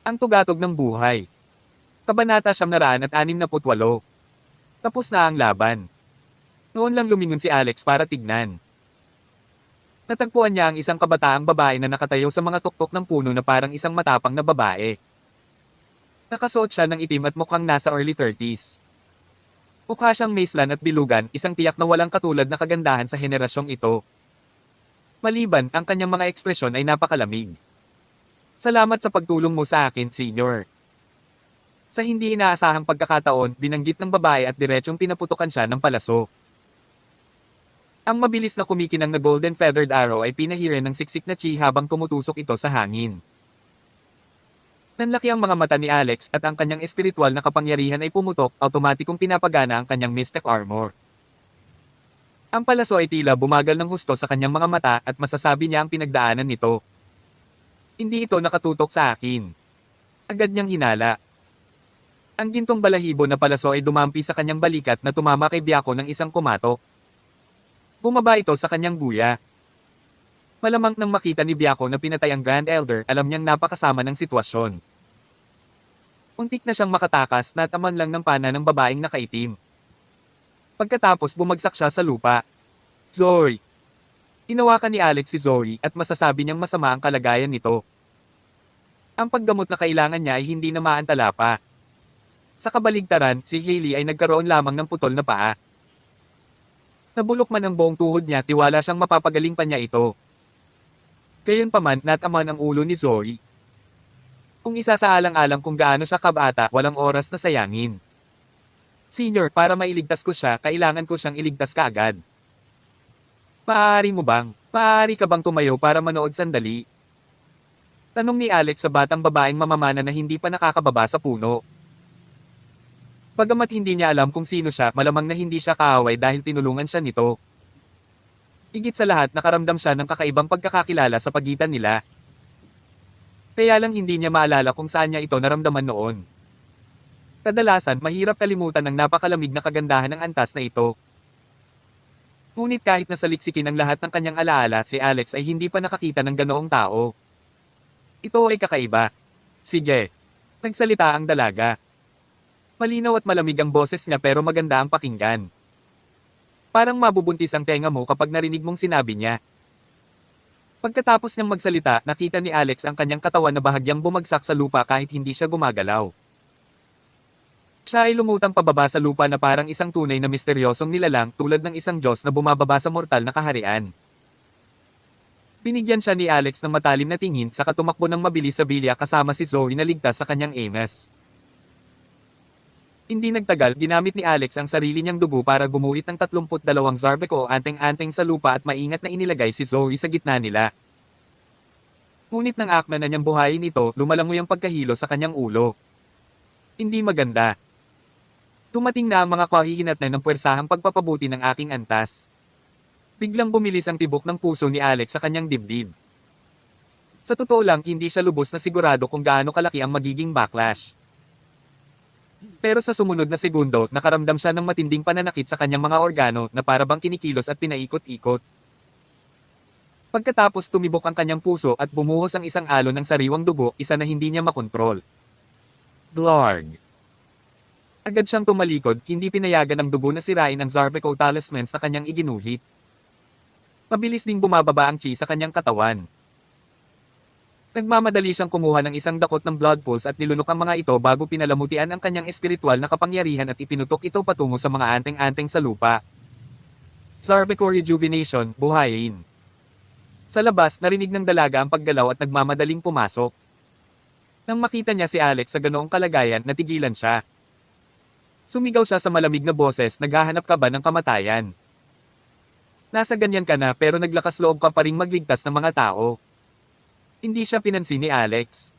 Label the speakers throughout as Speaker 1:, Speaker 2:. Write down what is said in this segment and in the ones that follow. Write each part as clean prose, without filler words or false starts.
Speaker 1: Ang tugatog ng buhay. Kabanata 768. Tapos na ang laban. Noon lang lumingon si Alex para tignan. Natagpuan niya ang isang kabataang babae na nakatayo sa mga tuktok ng puno na parang isang matapang na babae. Nakasuot siya ng itim at mukhang nasa early 30s. Mukha siyang maislan at bilugan, isang tiyak na walang katulad na kagandahan sa henerasyong ito. Maliban, ang kanyang mga ekspresyon ay napakalamig. Salamat sa pagtulong mo sa akin, Senior. Sa hindi inaasahang pagkakataon, binanggit ng babae at diretsyong pinaputukan siya ng palaso. Ang mabilis na kumikinang na golden feathered arrow ay pinahiran ng siksik na chi habang tumutusok ito sa hangin. Nanlaki ang mga mata ni Alex at ang kanyang espiritual na kapangyarihan ay pumutok, automatikong pinapagana ang kanyang mystic armor. Ang palaso ay tila bumagal ng husto sa kanyang mga mata at masasabi niya ang pinagdaanan nito. Hindi ito nakatutok sa akin. Agad niyang hinala. Ang gintong balahibo na palaso ay dumampi sa kanyang balikat na tumama kay Byako ng isang kumatok. Bumaba ito sa kanyang guya. Malamang nang makita ni Byako na pinatay ang Grand Elder, alam niyang napakasama ng sitwasyon. Untik na siyang makatakas na taman lang ng pana ng babaeng nakaitim. Pagkatapos bumagsak siya sa lupa. Zoe! Tinawakan ni Alex si Zoe at masasabi niyang masama ang kalagayan nito. Ang paggamot na kailangan niya ay hindi na maantala pa. Sa kabaligtaran, si Hailey ay nagkaroon lamang ng putol na paa. Nabulok man ang buong tuhod niya, tiwala siyang mapapagaling pa niya ito. Gayunpaman, nataman ang ulo ni Zoe. Kung isa sa alang-alang kung gaano siya kabata, walang oras na sayangin. Senior, para mailigtas ko siya, kailangan ko siyang iligtas kaagad. Maaari ka bang tumayo para manood sandali? Tanong ni Alex sa batang babaeng mamamana na hindi pa nakakababa sa puno. Bagamat hindi niya alam kung sino siya, malamang na hindi siya kaaway dahil tinulungan siya nito. Higit sa lahat, nakaramdam siya ng kakaibang pagkakakilala sa pagitan nila. Kaya lang hindi niya maalala kung saan niya ito naramdaman noon. Kadalasan, mahirap kalimutan ang napakalamig na kagandahan ng antas na ito. Ngunit kahit nasaliksikin ang lahat ng kanyang alaala, si Alex ay hindi pa nakakita ng ganoong tao. Ito ay kakaiba. Sige. Nagsalita ang dalaga. Malinaw at malamig ang boses niya pero maganda ang pakinggan. Parang mabubuntis ang tenga mo kapag narinig mong sinabi niya. Pagkatapos niyang magsalita, nakita ni Alex ang kanyang katawan na bahagyang bumagsak sa lupa kahit hindi siya gumagalaw. Siya ay lumutang pababa sa lupa na parang isang tunay na misteryosong nilalang tulad ng isang Diyos na bumababa sa mortal na kaharian. Binigyan siya ni Alex ng matalim na tingin saka tumakbo ng mabilis sa bilya kasama si Zoe na ligtas sa kanyang Amos. Hindi nagtagal, ginamit ni Alex ang sarili niyang dugo para gumuhit ng 32 Zarbeco anteng-anteng sa lupa at maingat na inilagay si Zoe sa gitna nila. Ngunit nang akma na niyang buhayin ito, lumalangoy ang pagkahilo sa kanyang ulo. Hindi maganda. Dumating na ang mga kahihinatnan ng puwersahang pagpapabuti ng aking antas. Biglang bumilis ang tibok ng puso ni Alex sa kanyang dibdib. Sa totoo lang, hindi siya lubos na sigurado kung gaano kalaki ang magiging backlash. Pero sa sumunod na segundo, nakaramdam siya ng matinding pananakit sa kanyang mga organo na para bang kinikilos at pinaikot-ikot. Pagkatapos tumibok ang kanyang puso at bumuhos ang isang alon ng sariwang dugo, isa na hindi niya makontrol. Blarg! Agad siyang tumalikod, hindi pinayagan ng dugo na sirain ang Zarbeco talismans na kanyang iginuhit. Mabilis ding bumababa ang chi sa kanyang katawan. Nagmamadali siyang kumuha ng isang dakot ng blood pulse at nilunok ang mga ito bago pinalamutian ang kanyang espiritual na kapangyarihan at ipinutok ito patungo sa mga anteng-anteng sa lupa. Zarbeco Rejuvenation, buhayin. Sa labas, narinig ng dalaga ang paggalaw at nagmamadaling pumasok. Nang makita niya si Alex sa ganoong kalagayan, natigilan siya. Sumigaw siya sa malamig na boses, naghahanap ka ba ng kamatayan? Nasa ganyan ka na pero naglakas loob ka pa ring magligtas ng mga tao. Hindi siya pinansin ni Alex.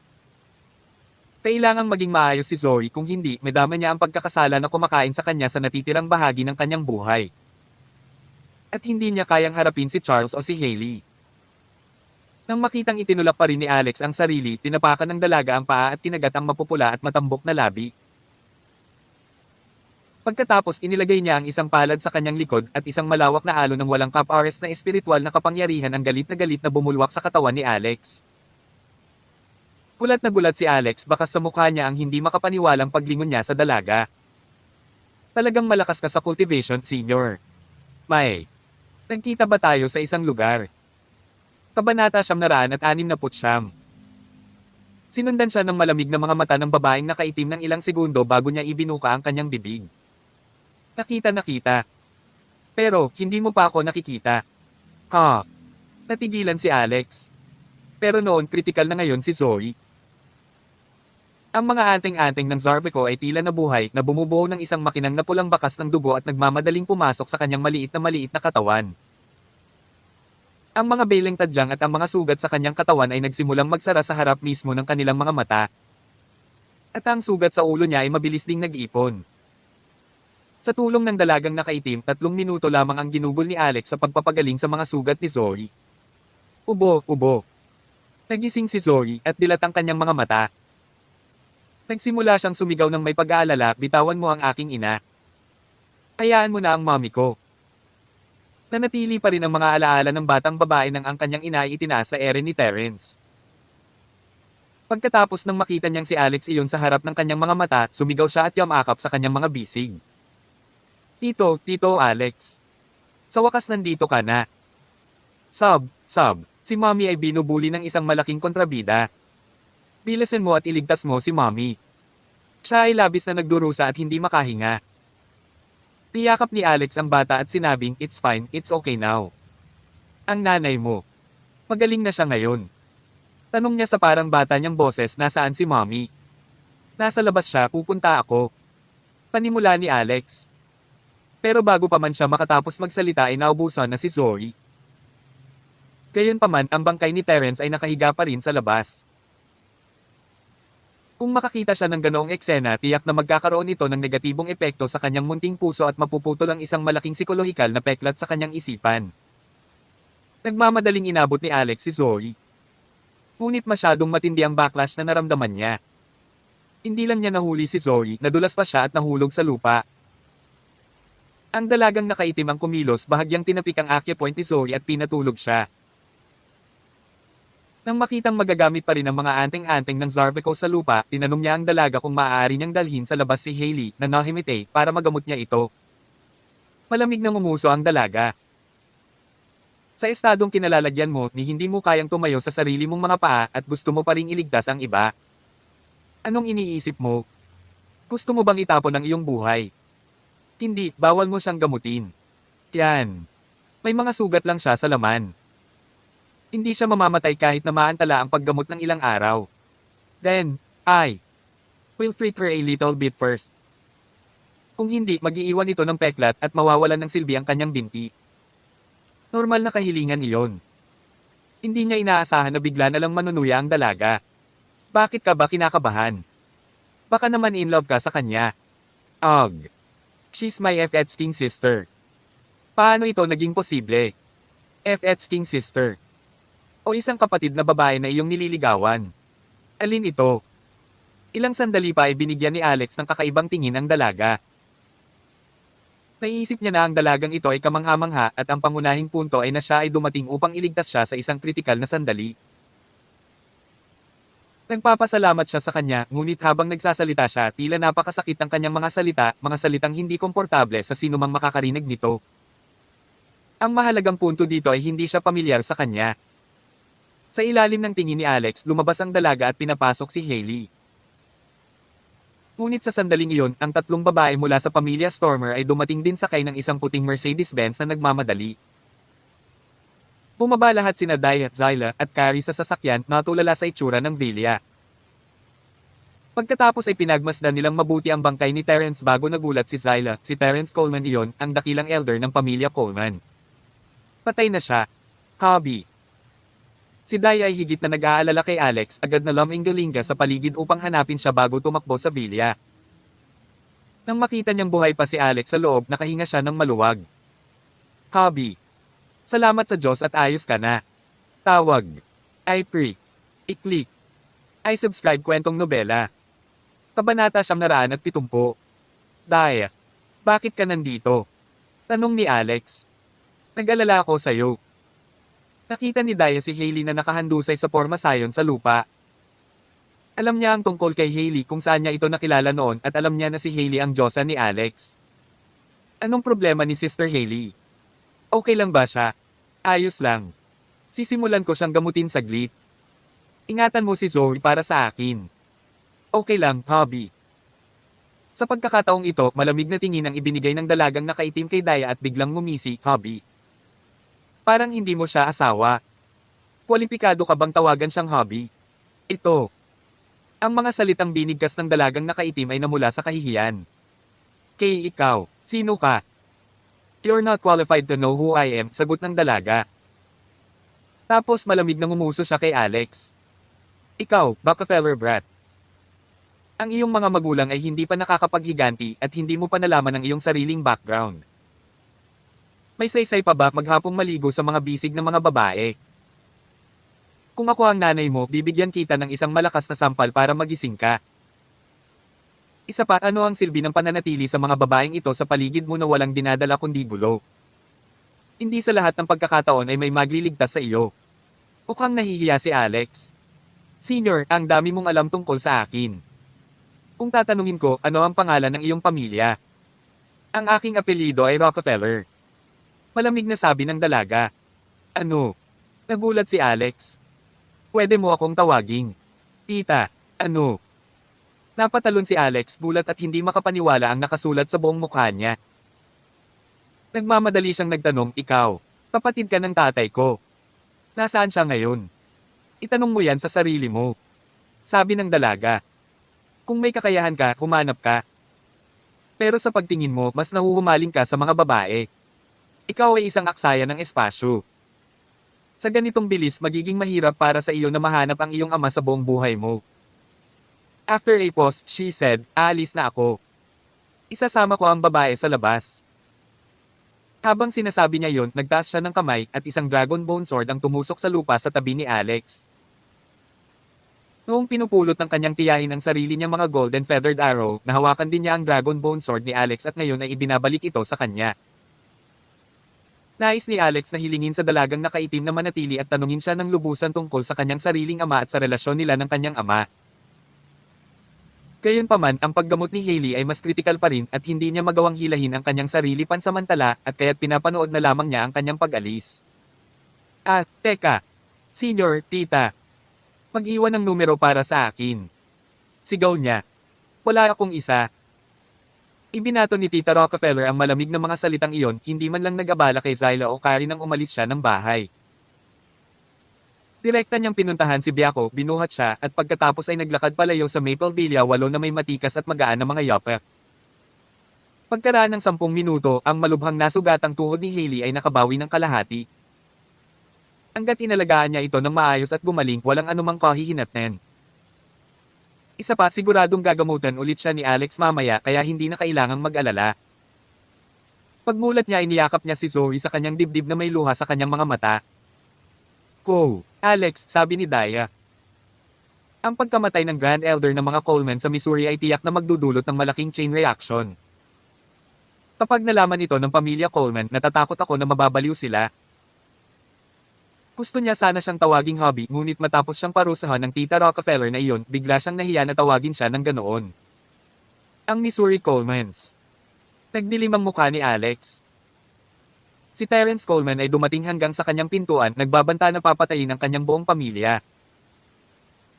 Speaker 1: Kailangang maging maayos si Zoe kung hindi, madama niya ang pagkakasala na kumakain sa kanya sa natitirang bahagi ng kanyang buhay. At hindi niya kayang harapin si Charles o si Hailey. Nang makitang itinulak pa rin ni Alex ang sarili, tinapakan ng dalaga ang paa at kinagat ang mapupula at matambok na labi. Pagkatapos inilagay niya ang isang palad sa kanyang likod at isang malawak na alon ng walang kapares na espiritual na kapangyarihan ang galit na bumulwak sa katawan ni Alex. Gulat si Alex baka sa mukha niya ang hindi makapaniwalang paglingon niya sa dalaga. Talagang malakas ka sa cultivation, senior. May. Nagkita ba tayo sa isang lugar? Kabanata 669. Sinundan siya ng malamig na mga mata ng babaeng nakaitim ng ilang segundo bago niya ibinuka ang kanyang bibig. Nakita. Pero, hindi mo pa ako nakikita. Ha? Natigilan si Alex. Pero noon kritikal na ngayon si Zoe. Ang mga anting-anting ng Zarbeco ay tila nabuhay na bumubuo ng isang makinang na pulang bakas ng dugo at nagmamadaling pumasok sa kanyang maliit na katawan. Ang mga beleng tadyang at ang mga sugat sa kanyang katawan ay nagsimulang magsara sa harap mismo ng kanilang mga mata. At ang sugat sa ulo niya ay mabilis ding nag-iipon. Sa tulong ng dalagang nakaitim, 3 minuto lamang ang ginugol ni Alex sa pagpapagaling sa mga sugat ni Zoe. Ubo. Nagising si Zoe at dilat ang kanyang mga mata. Nagsimula siyang sumigaw ng may pag-aalala, bitawan mo ang aking ina. Hayaan mo na ang mommy ko. Nanatili pa rin ang mga alaala ng batang babae nang ang kanyang ina ay itinaas sa ere ni Terence. Pagkatapos nang makita niyang si Alex iyon sa harap ng kanyang mga mata, sumigaw siya at yamakap sa kanyang mga bisig. Tito Alex. Sa wakas nandito ka na. Sub, si mommy ay binubuli ng isang malaking kontrabida. Bilisin mo at iligtas mo si mommy. Siya ay labis na nagdurusa at hindi makahinga. Niyakap ni Alex ang bata at sinabing, it's fine, it's okay now. Ang nanay mo. Magaling na siya ngayon. Tanong niya sa parang bata niyang boses, nasaan si mommy? Nasa labas siya, pupunta ako. Panimula ni Alex. Pero bago pa man siya makatapos magsalita ay naubusan na si Zoe. Gayunpaman, ang bangkay ni Terence ay nakahiga pa rin sa labas. Kung makakita siya ng ganoong eksena, tiyak na magkakaroon ito ng negatibong epekto sa kanyang munting puso at mapuputol ang isang malaking psikolohikal na peklat sa kanyang isipan. Nagmamadaling inabot ni Alex si Zoe. Ngunit masyadong matindi ang backlash na naramdaman niya. Hindi lang niya nahuli si Zoe, nadulas pa siya at nahulog sa lupa. Ang dalagang nakaitim ang kumilos, bahagyang tinapik ang acupoint ni Zoe at pinatulog siya. Nang makitang magagamit pa rin ang mga anting-anting ng Zarbeco sa lupa, tinanong niya ang dalaga kung maaari niyang dalhin sa labas si Hailey, na nahimite, para magamot niya ito. Malamig na ngumuso ang dalaga. Sa estadong kinalalagyan mo, ni hindi mo kayang tumayo sa sarili mong mga paa at gusto mo pa ring iligtas ang iba. Anong iniisip mo? Gusto mo bang itapon ang iyong buhay? Hindi, bawal mo siyang gamutin. Yan. May mga sugat lang siya sa laman. Hindi siya mamamatay kahit na maantala ang paggamot ng ilang araw. Then, will treat her a little bit first. Kung hindi, mag-iiwan ito ng peklat at mawawalan ng silbi ang kanyang binti. Normal na kahilingan iyon. Hindi niya inaasahan na bigla na lang manunuya ang dalaga. Bakit ka ba kinakabahan? Baka naman in love ka sa kanya. She's my F.King sister. Paano ito naging posible? F.King sister. O isang kapatid na babae na iyong nililigawan. Alin ito? Ilang sandali pa ay binigyan ni Alex ng kakaibang tingin ang dalaga. Naiisip niya na ang dalagang ito ay kamangha-mangha at ang pangunahing punto ay na siya ay dumating upang iligtas siya sa isang kritikal na sandali. Nagpapasalamat siya sa kanya, ngunit habang nagsasalita siya, tila napakasakit ang kanyang mga salitang hindi komportable sa sinumang makakarinig nito. Ang mahalagang punto dito ay hindi siya pamilyar sa kanya. Sa ilalim ng tingin ni Alex, lumabas ang dalaga at pinapasok si Hailey. Ngunit sa sandaling iyon, ang 3 babae mula sa pamilya Stormer ay dumating din sakay ng isang puting Mercedes-Benz na nagmamadali. Bumaba lahat sina Dai at Zyla at Carrie sa sasakyan, natulala sa itsura ng Vilya. Pagkatapos ay pinagmasdan nilang mabuti ang bangkay ni Terence bago nagulat si Zyla, si Terence Coleman iyon, ang dakilang elder ng pamilya Coleman. Patay na siya. Hobby. Si Dai ay higit na nag-aalala kay Alex, agad na luminggalinga sa paligid upang hanapin siya bago tumakbo sa Vilya. Nang makita niyang buhay pa si Alex sa loob, nakahinga siya ng maluwag. Hobby. Salamat sa Diyos at ayos ka na. Tawag. I pray. I-click. I subscribe kwentong nobela. Kabanata 670. Dai. Bakit ka nandito? Tanong ni Alex. Nag-alala ako sa'yo. Nakita ni Daya si Hailey na nakahandusay sa pormasayon sa lupa. Alam niya ang tungkol kay Hailey kung saan niya ito nakilala noon at alam niya na si Hailey ang diyosa ni Alex. Anong problema ni Sister Hailey? Okay lang ba siya? Ayos lang. Sisimulan ko siyang gamutin saglit. Ingatan mo si Zoe para sa akin. Okay lang, hubby. Sa pagkakataong ito, malamig na tingin ang ibinigay ng dalagang nakaitim kay Daya at biglang ngumisi, hubby. Parang hindi mo siya asawa. Kwalipikado ka bang tawagan siyang hubby? Ito. Ang mga salitang binigkas ng dalagang nakaitim ay namula sa kahihiyan. Kay ikaw, sino ka? You're not qualified to know who I am, sagot ng dalaga. Tapos malamig na ngumuso siya kay Alex. Ikaw, Rockefeller brat. Ang iyong mga magulang ay hindi pa nakakapaghiganti at hindi mo pa nalaman ang iyong sariling background. May saysay pa ba maghapong maligo sa mga bisig ng mga babae? Kung ako ang nanay mo, bibigyan kita ng isang malakas na sampal para magising ka. Isa pa, ano ang silbi ng pananatili sa mga babaeng ito sa paligid mo na walang dinadala kundi gulo? Hindi sa lahat ng pagkakataon ay may magliligtas sa iyo. Mukhang nahihiya si Alex. Senior, ang dami mong alam tungkol sa akin. Kung tatanungin ko, ano ang pangalan ng iyong pamilya? Ang aking apelyido ay Rockefeller. Malamig na sabi ng dalaga. Ano? Nagulat si Alex. Pwede mo akong tawaging. Tita, ano? Napatalon si Alex gulat at hindi makapaniwala ang nakasulat sa buong mukha niya. Nagmamadali siyang nagtanong, ikaw, kapatid ka ng tatay ko. Nasaan siya ngayon? Itanong mo yan sa sarili mo. Sabi ng dalaga. Kung may kakayahan ka, humanap ka. Pero sa pagtingin mo, mas nahuhumaling ka sa mga babae. Ikaw ay isang aksaya ng espasyo. Sa ganitong bilis magiging mahirap para sa iyo na mahanap ang iyong ama sa buong buhay mo. After a pause, she said, aalis na ako. Isasama ko ang babae sa labas. Habang sinasabi niya yon, nagtaas siya ng kamay at isang dragon bone sword ang tumusok sa lupa sa tabi ni Alex. Noong pinupulot ng kanyang tiyahin ang sarili niyang mga golden feathered arrow, nahawakan din niya ang dragon bone sword ni Alex at ngayon ay ibinabalik ito sa kanya. Nais ni Alex na hilingin sa dalagang nakaitim na manatili at tanungin siya ng lubusan tungkol sa kanyang sariling ama at sa relasyon nila ng kanyang ama. Gayunpaman, ang paggamot ni Hailey ay mas kritikal pa rin at hindi niya magawang hilahin ang kanyang sarili pansamantala at kaya't pinapanood na lamang niya ang kanyang pag-alis. Teka. Senior, tita. Mag-iwan ng numero para sa akin. Sigaw niya. Wala akong isa. Ibinato ni Tita Rockefeller ang malamig na mga salitang iyon, hindi man lang nag-abala kay Zyla o Kari nang umalis siya ng bahay. Direkta niyang pinuntahan si Biako, binuhat siya, at pagkatapos ay naglakad palayo sa Maple Villa Walo na may matikas at magaan na mga yope. Pagkaraan ng 10 minuto, ang malubhang nasugatang tuhod ni Hailey ay nakabawi ng kalahati. Hanggat inalagaan niya ito ng maayos at gumaling, walang anumang kahihinatnen. Isa pa, siguradong gagamutan ulit siya ni Alex mamaya kaya hindi na kailangang mag-alala. Pagmulat niya ay niyakap niya si Zoe sa kanyang dibdib na may luha sa kanyang mga mata. Ko, Alex, sabi ni Daya. Ang pagkamatay ng Grand Elder ng mga Coleman sa Missouri ay tiyak na magdudulot ng malaking chain reaction. Kapag nalaman ito ng pamilya Coleman, natatakot ako na mababaliw sila. Gusto niya sana siyang tawaging hubby, ngunit matapos siyang parusahan ng Tita Rockefeller na iyon, bigla siyang nahiya na tawagin siya ng ganoon. Ang Missouri Colemans. Nagdilim ang mukha ni Alex. Si Terence Coleman ay dumating hanggang sa kanyang pintuan, nagbabanta na papatayin ang kanyang buong pamilya.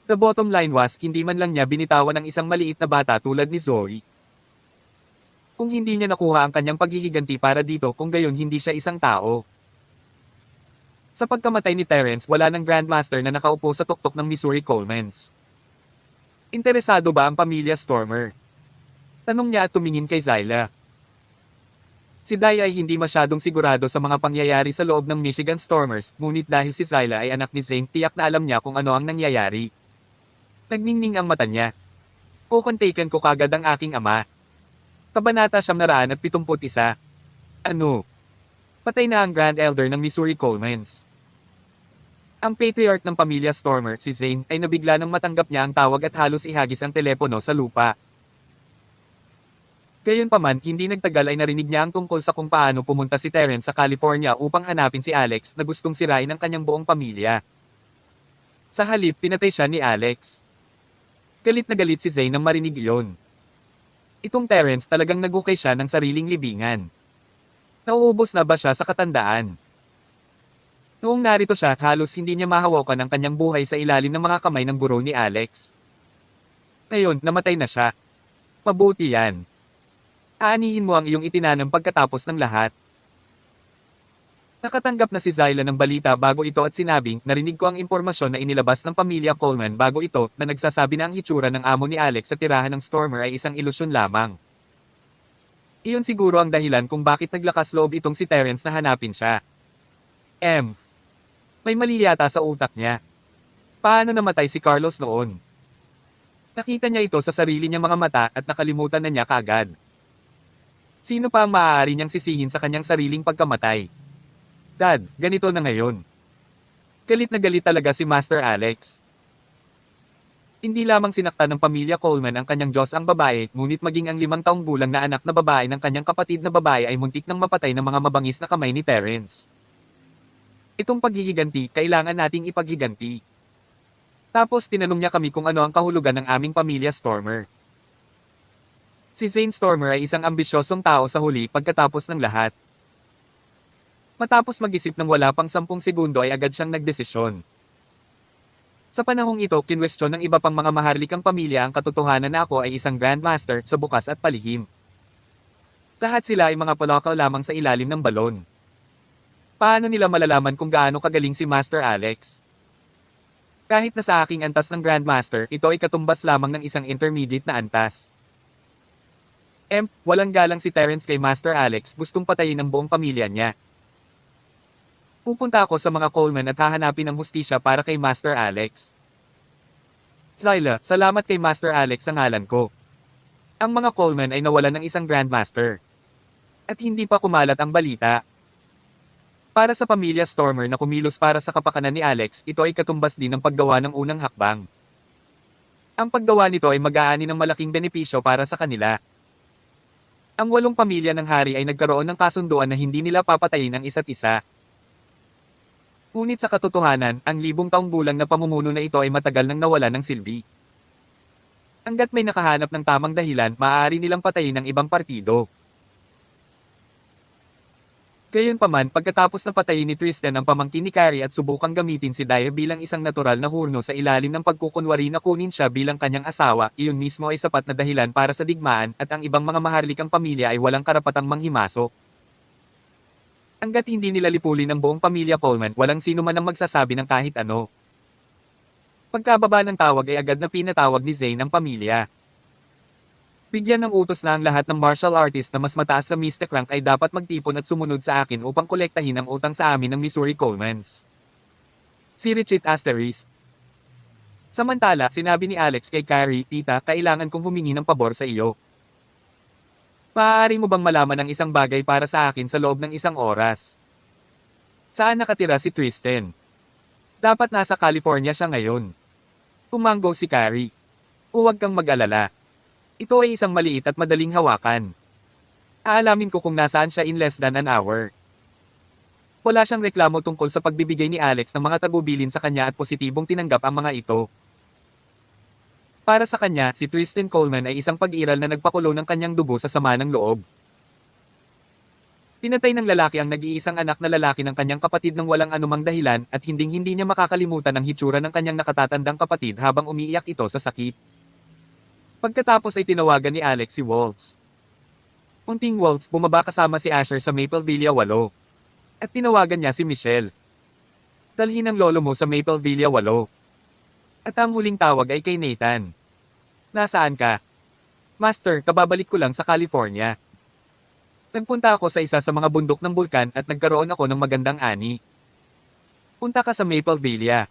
Speaker 1: The bottom line was, hindi man lang niya binitawan ng isang maliit na bata tulad ni Zoe. Kung hindi niya nakuha ang kanyang paghihiganti para dito, kung gayon hindi siya isang tao. Sa pagkamatay ni Terence, wala ng Grandmaster na nakaupo sa tuktok ng Missouri Colemans. Interesado ba ang pamilya Stormer? Tanong niya at tumingin kay Zyla. Si Daya ay hindi masyadong sigurado sa mga pangyayari sa loob ng Michigan Stormers, ngunit dahil si Zyla ay anak ni Zane, tiyak na alam niya kung ano ang nangyayari. Nagningning ang mata niya. Kukontaken ko kagad ang aking ama. Kabanata 971. Ano? Patay na ang Grand Elder ng Missouri Colemans. Ang patriarch ng pamilya Stormer, si Zane, ay nabigla nang matanggap niya ang tawag at halos ihagis ang telepono sa lupa. Gayunpaman, hindi nagtagal ay narinig niya ang tungkol sa kung paano pumunta si Terence sa California upang hanapin si Alex na gustong sirain ang kanyang buong pamilya. Sa halip, pinatay siya ni Alex. Galit na galit si Zane nang marinig iyon. Itong Terence talagang nagukay siya ng sariling libingan. Nauubos na ba siya sa katandaan? Noong narito siya, halos hindi niya mahawakan ang kanyang buhay sa ilalim ng mga kamay ng guro ni Alex. Ngayon, namatay na siya. Mabuti yan. Aanihin mo ang iyong itinanang pagkatapos ng lahat. Nakatanggap na si Zyla ng balita bago ito at sinabing, narinig ko ang impormasyon na inilabas ng pamilya Coleman bago ito na nagsasabi na ang hitsura ng amo ni Alex sa tirahan ng Stormer ay isang ilusyon lamang. Iyon siguro ang dahilan kung bakit naglakas loob itong si Terence na hanapin siya. May mali yata sa utak niya. Paano namatay si Carlos noon? Nakita niya ito sa sarili niyang mga mata at nakalimutan na niya kaagad. Sino pa ang maaari niyang sisihin sa kanyang sariling pagkamatay? Dad, ganito na ngayon. Galit na galit talaga si Master Alex. Hindi lamang sinaktan ng pamilya Coleman ang kanyang Diyos ang babae, ngunit maging ang 5 taong gulang na anak na babae ng kanyang kapatid na babae ay muntik nang mapatay ng mga mabangis na kamay ni Terence. Itong paghihiganti, kailangan nating ipaghiganti. Tapos tinanong niya kami kung ano ang kahulugan ng aming pamilya Stormer. Si Zane Stormer ay isang ambisyosong tao sa huli pagkatapos ng lahat. Matapos mag-isip ng wala pang 10 segundo ay agad siyang nagdesisyon. Sa panahong ito, kinwestiyon ng iba pang mga maharlikang pamilya ang katotohanan na ako ay isang Grandmaster sa bukas at palihim. Lahat sila ay mga palakaw lamang sa ilalim ng balon. Paano nila malalaman kung gaano kagaling si Master Alex? Kahit na sa aking antas ng Grandmaster, ito ay katumbas lamang ng isang intermediate na antas. Walang galang si Terence kay Master Alex, gustong patayin ang buong pamilya niya. Pupunta ako sa mga Coleman at hahanapin ang hustisya para kay Master Alex. Zyla, salamat kay Master Alex ang ngalan ko. Ang mga Coleman ay nawalan ng isang Grandmaster. At hindi pa kumalat ang balita. Para sa pamilya Stormer na kumilos para sa kapakanan ni Alex, ito ay katumbas din ng paggawa ng unang hakbang. Ang paggawa nito ay mag-aani ng malaking benepisyo para sa kanila. Ang 8 pamilya ng hari ay nagkaroon ng kasunduan na hindi nila papatayin ang isa't isa. Ngunit sa katotohanan, ang 1000 taong gulang na pamumuno na ito ay matagal nang nawala ng silbi. Hanggat may nakahanap ng tamang dahilan, maaari nilang patayin ang ibang partido. Gayunpaman, pagkatapos na patayin ni Tristan ang pamangkin ni Carrie at subukang gamitin si Dyer bilang isang natural na hurno sa ilalim ng pagkukunwari na kunin siya bilang kanyang asawa, iyon mismo ay sapat na dahilan para sa digmaan at ang ibang mga maharlikang pamilya ay walang karapatang manghimasok. Hanggat hindi nila lipulin ang buong pamilya Coleman, walang sino man ang magsasabi ng kahit ano. Pagkababa ng tawag ay agad na pinatawag ni Zane ang pamilya. Bigyan ng utos na ang lahat ng martial artist na mas mataas sa Mystic Rank ay dapat magtipon at sumunod sa akin upang kolektahin ang utang sa amin ng Missouri Colemans. Si Richard Asterisk. Samantala, sinabi ni Alex kay Carrie, Tita, kailangan kong humingi ng pabor sa iyo. Maaari mo bang malaman ang isang bagay para sa akin sa loob ng 1 oras? Saan nakatira si Tristan? Dapat nasa California siya ngayon. Tumanggo si Carrie. Huwag kang mag-alala. Ito ay isang maliit at madaling hawakan. Aalamin ko kung nasaan siya in less than an hour. Wala siyang reklamo tungkol sa pagbibigay ni Alex ng mga tagubilin sa kanya at positibong tinanggap ang mga ito. Para sa kanya, si Tristan Coleman ay isang pag-iral na nagpakulo ng kanyang dugo sa sama ng loob. Pinatay ng lalaki ang nag-iisang anak na lalaki ng kanyang kapatid ng walang anumang dahilan at hinding-hindi niya makakalimutan ang hitsura ng kanyang nakatatandang kapatid habang umiiyak ito sa sakit. Pagkatapos ay tinawagan ni Alex si Waltz. Unting Waltz, bumaba kasama si Asher sa Maple Villa 8. At tinawagan niya si Michelle. Dalhin ang lolo mo sa Maple Villa 8. At ang huling tawag ay kay Nathan. Nasaan ka? Master, kababalik ko lang sa California. Nagpunta ako sa isa sa mga bundok ng bulkan at nagkaroon ako ng magandang ani. Punta ka sa Maple Villa.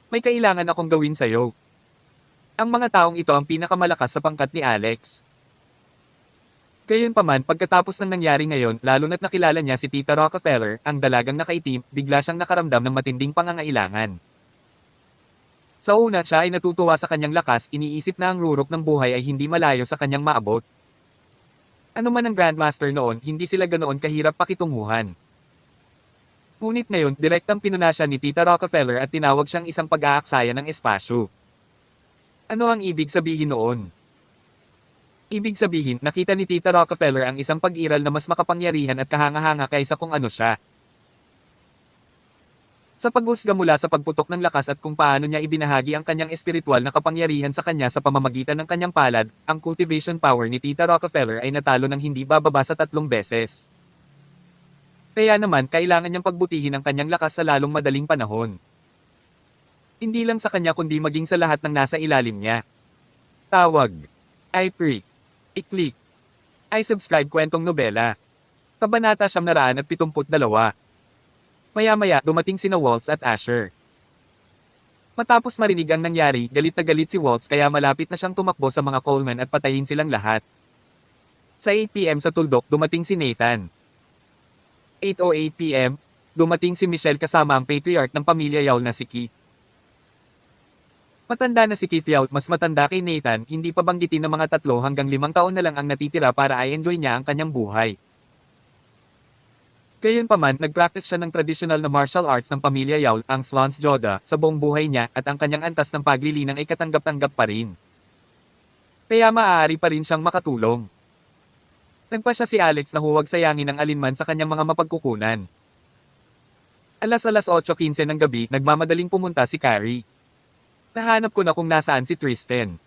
Speaker 1: May kailangan akong gawin sa'yo. Ang mga taong ito ang pinakamalakas sa pangkat ni Alex. Gayunpaman, pagkatapos ng nangyari ngayon, lalo na't nakilala niya si Tita Rockefeller, ang dalagang nakaitim, bigla siyang nakaramdam ng matinding pangangailangan. Sa una, siya ay natutuwa sa kanyang lakas, iniisip na ang rurok ng buhay ay hindi malayo sa kanyang maabot. Ano man ang Grandmaster noon, hindi sila ganoon kahirap pakitunguhan. Ngunit ngayon, direktang pinuna siya ni Tita Rockefeller at tinawag siyang isang pag-aaksaya ng espasyo. Ano ang ibig sabihin noon? Ibig sabihin, nakita ni Tita Rockefeller ang isang pag-iral na mas makapangyarihan at kahanga-hanga kaysa kung ano siya. Sa paghusga mula sa pagputok ng lakas at kung paano niya ibinahagi ang kanyang espiritual na kapangyarihan sa kanya sa pamamagitan ng kanyang palad, ang cultivation power ni Tita Rockefeller ay natalo ng hindi bababa sa 3 beses. Kaya naman, kailangan niyang pagbutihin ang kanyang lakas sa lalong madaling panahon. Hindi lang sa kanya kundi maging sa lahat ng nasa ilalim niya. Tawag. I pray. I-click. I subscribe kwentong nobela. Kabanata 972. Maya-maya, dumating sina Waltz at Asher. Matapos marinig ang nangyari, galit na galit si Waltz kaya malapit na siyang tumakbo sa mga Coleman at patayin silang lahat. Sa 8 PM sa tuldok, dumating si Nathan. 8:08 PM, dumating si Michelle kasama ang patriarch ng pamilya Yao na si Keith. Matanda na si Keith Yao, mas matanda kay Nathan, hindi pa banggitin ng mga 3 hanggang 5 taon na lang ang natitira para i-enjoy niya ang kanyang buhay. Gayunpaman, nag-practice siya ng traditional na martial arts ng pamilya Yao, ang Slans Joda, sa buong buhay niya at ang kanyang antas ng paglilinang ay katanggap-tanggap pa rin. Kaya maaari pa rin siyang makatulong. Nagpasya si Alex na huwag sayangin ang alinman sa kanyang mga mapagkukunan. Alas 8:15 ng gabi, nagmamadaling pumunta si Carrie. Nahanap ko na kung nasaan si Tristan.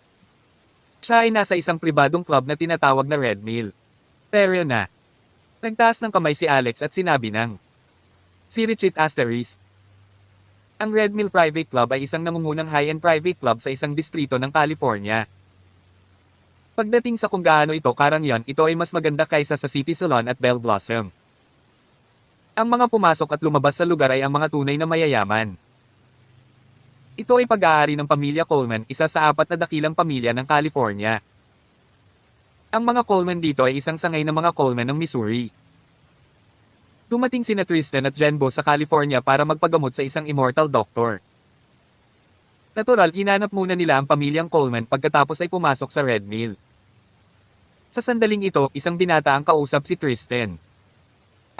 Speaker 1: Siya ay nasa isang pribadong club na tinatawag na Red Mill. Pero na. Nagtaas ng kamay si Alex at sinabi ng si Richard Asteris. Ang Red Mill Private Club ay isang nangungunang high-end private club sa isang distrito ng California. Pagdating sa kung gaano ito karangyan, ito ay mas maganda kaysa sa City Salon at Bell Blossom. Ang mga pumasok at lumabas sa lugar ay ang mga tunay na mayayaman. Ito ay pag-aari ng pamilya Coleman, isa sa 4 na dakilang pamilya ng California. Ang mga Coleman dito ay isang sangay ng mga Coleman ng Missouri. Dumating sina Tristan at Jenbo sa California para magpagamot sa isang immortal doctor. Natural, hinanap muna nila ang pamilyang Coleman pagkatapos ay pumasok sa Red Mill. Sa sandaling ito, isang binata ang kausap si Tristan.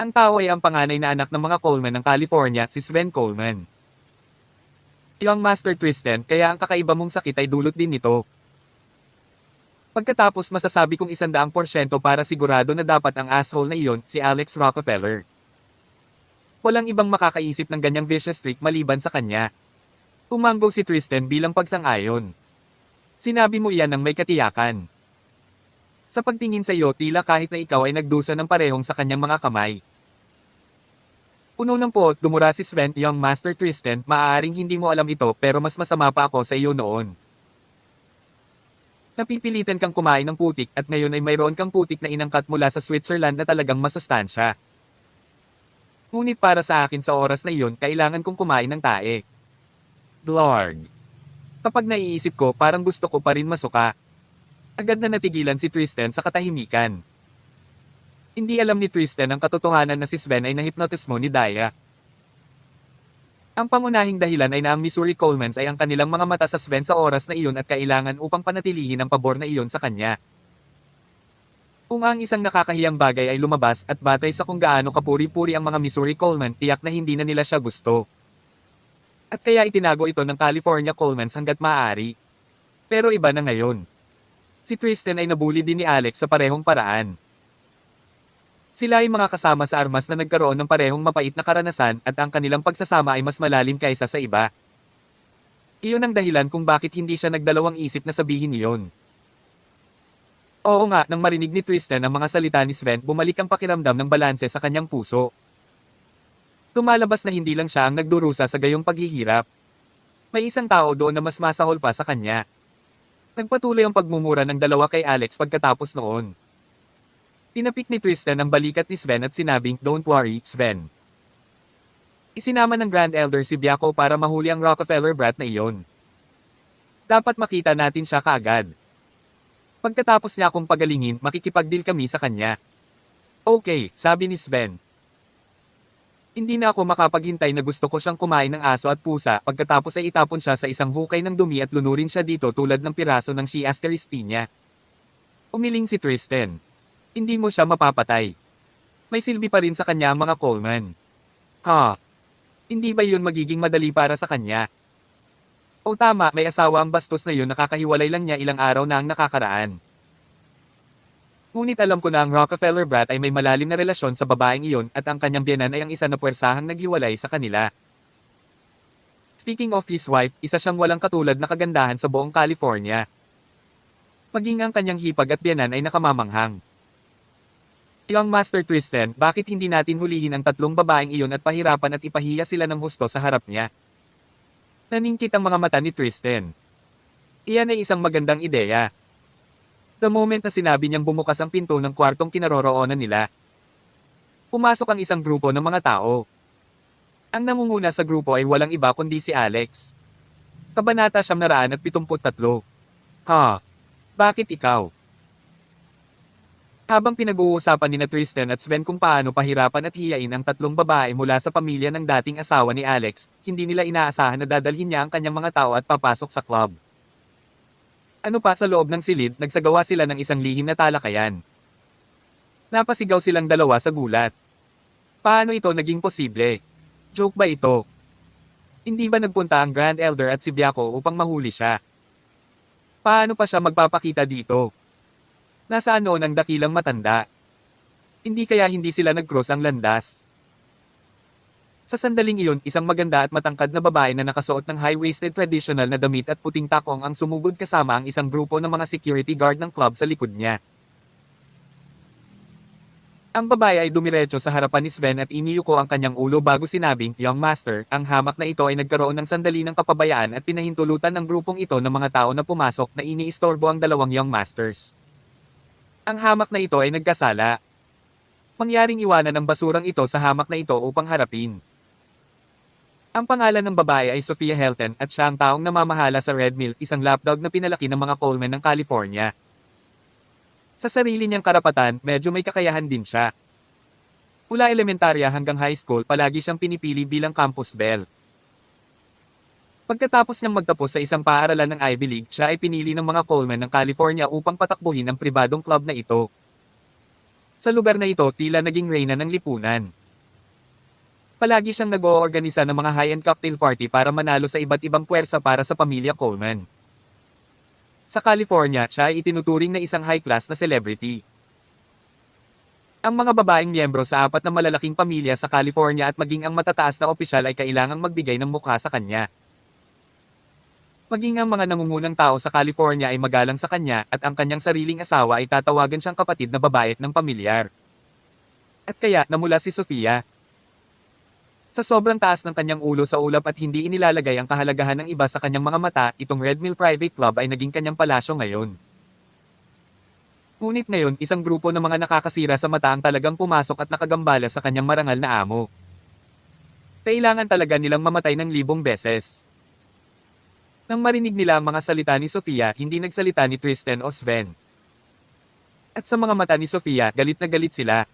Speaker 1: Ang tao ay ang panganay na anak ng mga Coleman ng California, si Sven Coleman. Young Master Tristan, kaya ang kakaiba mong sakit ay dulot din nito. Pagkatapos masasabi kong 100% para sigurado na dapat ang asshole na iyon, si Alex Rockefeller. Walang ibang makakaisip ng ganyang vicious streak maliban sa kanya. Umanggo si Tristan bilang pagsang-ayon. Sinabi mo iyan ng may katiyakan. Sa pagtingin sa iyo, tila kahit na ikaw ay nagdusa ng parehong sa kanyang mga kamay. Puno ng poot, dumura si Sven, Young Master Tristan, maaaring hindi mo alam ito pero mas masama pa ako sa iyo noon. Napipilitan kang kumain ng putik at ngayon ay mayroon kang putik na inangkat mula sa Switzerland na talagang masustansya. Ngunit para sa akin sa oras na iyon, kailangan kong kumain ng tae. Lord. Kapag naiisip ko, parang gusto ko pa rin masuka. Agad na natigilan si Tristan sa katahimikan. Hindi alam ni Tristan ang katotohanan na si Sven ay nahipnotismo ni Daya. Ang pangunahing dahilan ay na ang Missouri Colemans ay ang kanilang mga mata sa Sven sa oras na iyon at kailangan upang panatilihin ang pabor na iyon sa kanya. Kung ang isang nakakahiyang bagay ay lumabas at batay sa kung gaano kapuri-puri ang mga Missouri Coleman, tiyak na hindi na nila siya gusto. At kaya itinago ito ng California Colemans hanggat maaari. Pero iba na ngayon. Si Tristan ay nabuli din ni Alex sa parehong paraan. Sila ay mga kasama sa armas na nagkaroon ng parehong mapait na karanasan at ang kanilang pagsasama ay mas malalim kaysa sa iba. Iyon ang dahilan kung bakit hindi siya nagdalawang isip na sabihin iyon. Oo nga, nang marinig ni Tristan ang mga salita ni Sven, bumalik ang pakiramdam ng balanse sa kanyang puso. Lumalabas na hindi lang siya ang nagdurusa sa gayong paghihirap. May isang tao doon na mas masahol pa sa kanya. Nagpatuloy ang pagmumura ng dalawa kay Alex pagkatapos noon. Tinapik ni Tristan ang balikat ni Sven at sinabing, "Don't worry, Sven." Isinama ng Grand Elder si Biako para mahuli ang Rockefeller brat na iyon. Dapat makita natin siya kaagad. Pagkatapos niya akong pagalingin, makikipagdeal kami sa kanya. Okay, sabi ni Sven. Hindi na ako makapaghintay na gusto ko siyang kumain ng aso at pusa pagkatapos ay itapon siya sa isang hukay ng dumi at lunurin siya dito tulad ng piraso ng She Asterispi niya. Umiling si Tristan. Hindi mo siya mapapatay. May silbi pa rin sa kanya ang mga Coleman. Ha? Hindi ba yun magiging madali para sa kanya? O tama, may asawa ang bastos na yun, nakakahiwalay lang niya ilang araw na ang nakakaraan. Ngunit alam ko na ang Rockefeller brat ay may malalim na relasyon sa babaeng iyon at ang kanyang biyenan ay ang isa na puwersahang naghiwalay sa kanila. Speaking of his wife, isa siyang walang katulad na kagandahan sa buong California. Maging ang kanyang hipag at biyenan ay nakamamanghang. Young Master Tristan, bakit hindi natin hulihin ang tatlong babaeng iyon at pahirapan at ipahiya sila ng husto sa harap niya? Naningkit ang mga mata ni Tristan. Iyan ay isang magandang ideya. The moment na sinabi niyang bumukas ang pinto ng kwartong kinaroroonan nila, pumasok ang isang grupo ng mga tao. Ang nangunguna sa grupo ay walang iba kundi si Alex. Kabanata 973. Ha? Bakit ikaw? Habang pinag-uusapan ni Tristan at Sven kung paano pahirapan at hiyain ang tatlong babae mula sa pamilya ng dating asawa ni Alex, hindi nila inaasahan na dadalhin niya ang kanyang mga tao at papasok sa club. Ano pa, sa loob ng silid, nagsagawa sila ng isang lihim na talakayan. Napasigaw silang dalawa sa gulat. Paano ito naging posible? Joke ba ito? Hindi ba nagpunta ang Grand Elder at si Biako upang mahuli siya? Paano pa siya magpapakita dito? Nasaan noon ang dakilang matanda? Hindi kaya hindi sila nag-cross ang landas? Sa sandaling iyon, isang maganda at matangkad na babae na nakasuot ng high-waisted traditional na damit at puting takong ang sumugod kasama ang isang grupo ng mga security guard ng club sa likod niya. Ang babae ay dumiretso sa harapan ni Sven at iniyuko ang kanyang ulo bago sinabing, "Young Master," ang hamak na ito ay nagkaroon ng sandali ng kapabayaan at pinahintulutan ng grupong ito ng mga tao na pumasok na iniistorbo ang dalawang Young Masters. Ang hamak na ito ay nagkasala. Mangyaring iwanan ang basurang ito sa hamak na ito upang harapin. Ang pangalan ng babae ay Sophia Helton at siya ang taong namamahala sa Red Mill, isang lapdog na pinalaki ng mga Coleman ng California. Sa sarili niyang karapatan, medyo may kakayahan din siya. Mula elementarya hanggang high school, palagi siyang pinipili bilang campus belle. Pagkatapos niyang magtapos sa isang paaralan ng Ivy League, siya ay pinili ng mga Coleman ng California upang patakbuhin ang pribadong club na ito. Sa lugar na ito, tila naging reyna ng lipunan. Palagi siyang nag-oorganisa ng mga high-end cocktail party para manalo sa iba't ibang puwersa para sa pamilya Coleman. Sa California, siya ay itinuturing na isang high-class na celebrity. Ang mga babaeng miyembro sa apat na malalaking pamilya sa California at maging ang matataas na opisyal ay kailangang magbigay ng mukha sa kanya. Maging ang mga nangungunang tao sa California ay magalang sa kanya at ang kanyang sariling asawa ay tatawagan siyang kapatid na babae ng pamilyar. At kaya, namula si Sofia. Sa sobrang taas ng kanyang ulo sa ulap at hindi inilalagay ang kahalagahan ng iba sa kanyang mga mata, itong Red Mill Private Club ay naging kanyang palasyo ngayon. Ngunit ngayon, isang grupo ng mga nakakasira sa mata ang talagang pumasok at nakagambala sa kanyang marangal na amo. Kailangan talaga nilang mamatay ng 1,000 beses. Nang marinig nila ang mga salita ni Sofia, hindi nagsalita ni Tristan o Sven. At sa mga mata ni Sofia, galit na galit sila.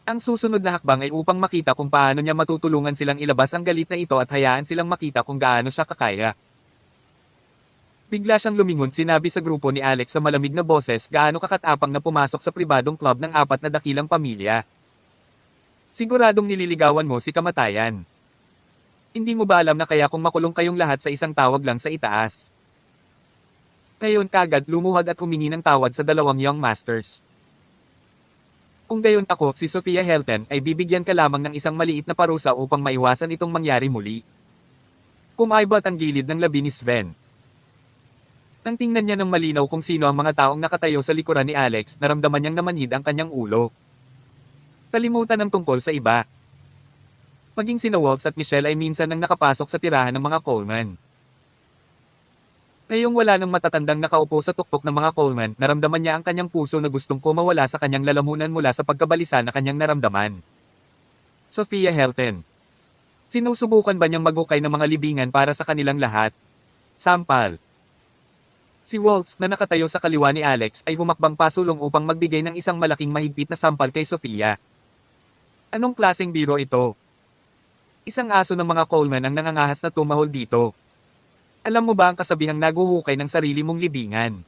Speaker 1: Ang susunod na hakbang ay upang makita kung paano niya matutulungan silang ilabas ang galit na ito at hayaan silang makita kung gaano siya kakaya. Bigla siyang lumingon, sinabi sa grupo ni Alex sa malamig na boses, gaano kakatapang na pumasok sa pribadong club ng apat na dakilang pamilya. Siguradong nililigawan mo si kamatayan. Hindi mo ba alam na kaya kung makulong kayong lahat sa isang tawag lang sa itaas? Ngayon kagad lumuhad at humingi ng tawad sa dalawang Young Masters. Kung gayon ako, si Sophia Helton, ay bibigyan ka lamang ng isang maliit na parusa upang maiwasan itong mangyari muli. Kumaibot ang gilid ng labi ni Sven. Nang tingnan niya ng malinaw kung sino ang mga taong nakatayo sa likuran ni Alex, naramdaman niyang namanhid ang kanyang ulo. Kalimutan ang tungkol sa iba. Maging sina Waltz at Michelle ay minsan nang nakapasok sa tirahan ng mga Coleman. Ngayong wala nang matatandang nakaupo sa tuktok ng mga Coleman, naramdaman niya ang kanyang puso na gustong kumawala sa kanyang lalamunan mula sa pagkabalisa na kanyang naramdaman. Sophia Helton. Sinusubukan ba niyang maghukay ng mga libingan para sa kanilang lahat? Sampal. Si Waltz, na nakatayo sa kaliwa ni Alex, ay humakbang pasulong upang magbigay ng isang malaking mahigpit na sampal kay Sophia. Anong klaseng biro ito? Isang aso ng mga Coleman ang nangangahas na tumahol dito. Alam mo ba ang kasabihang naguhukay ng sarili mong libingan?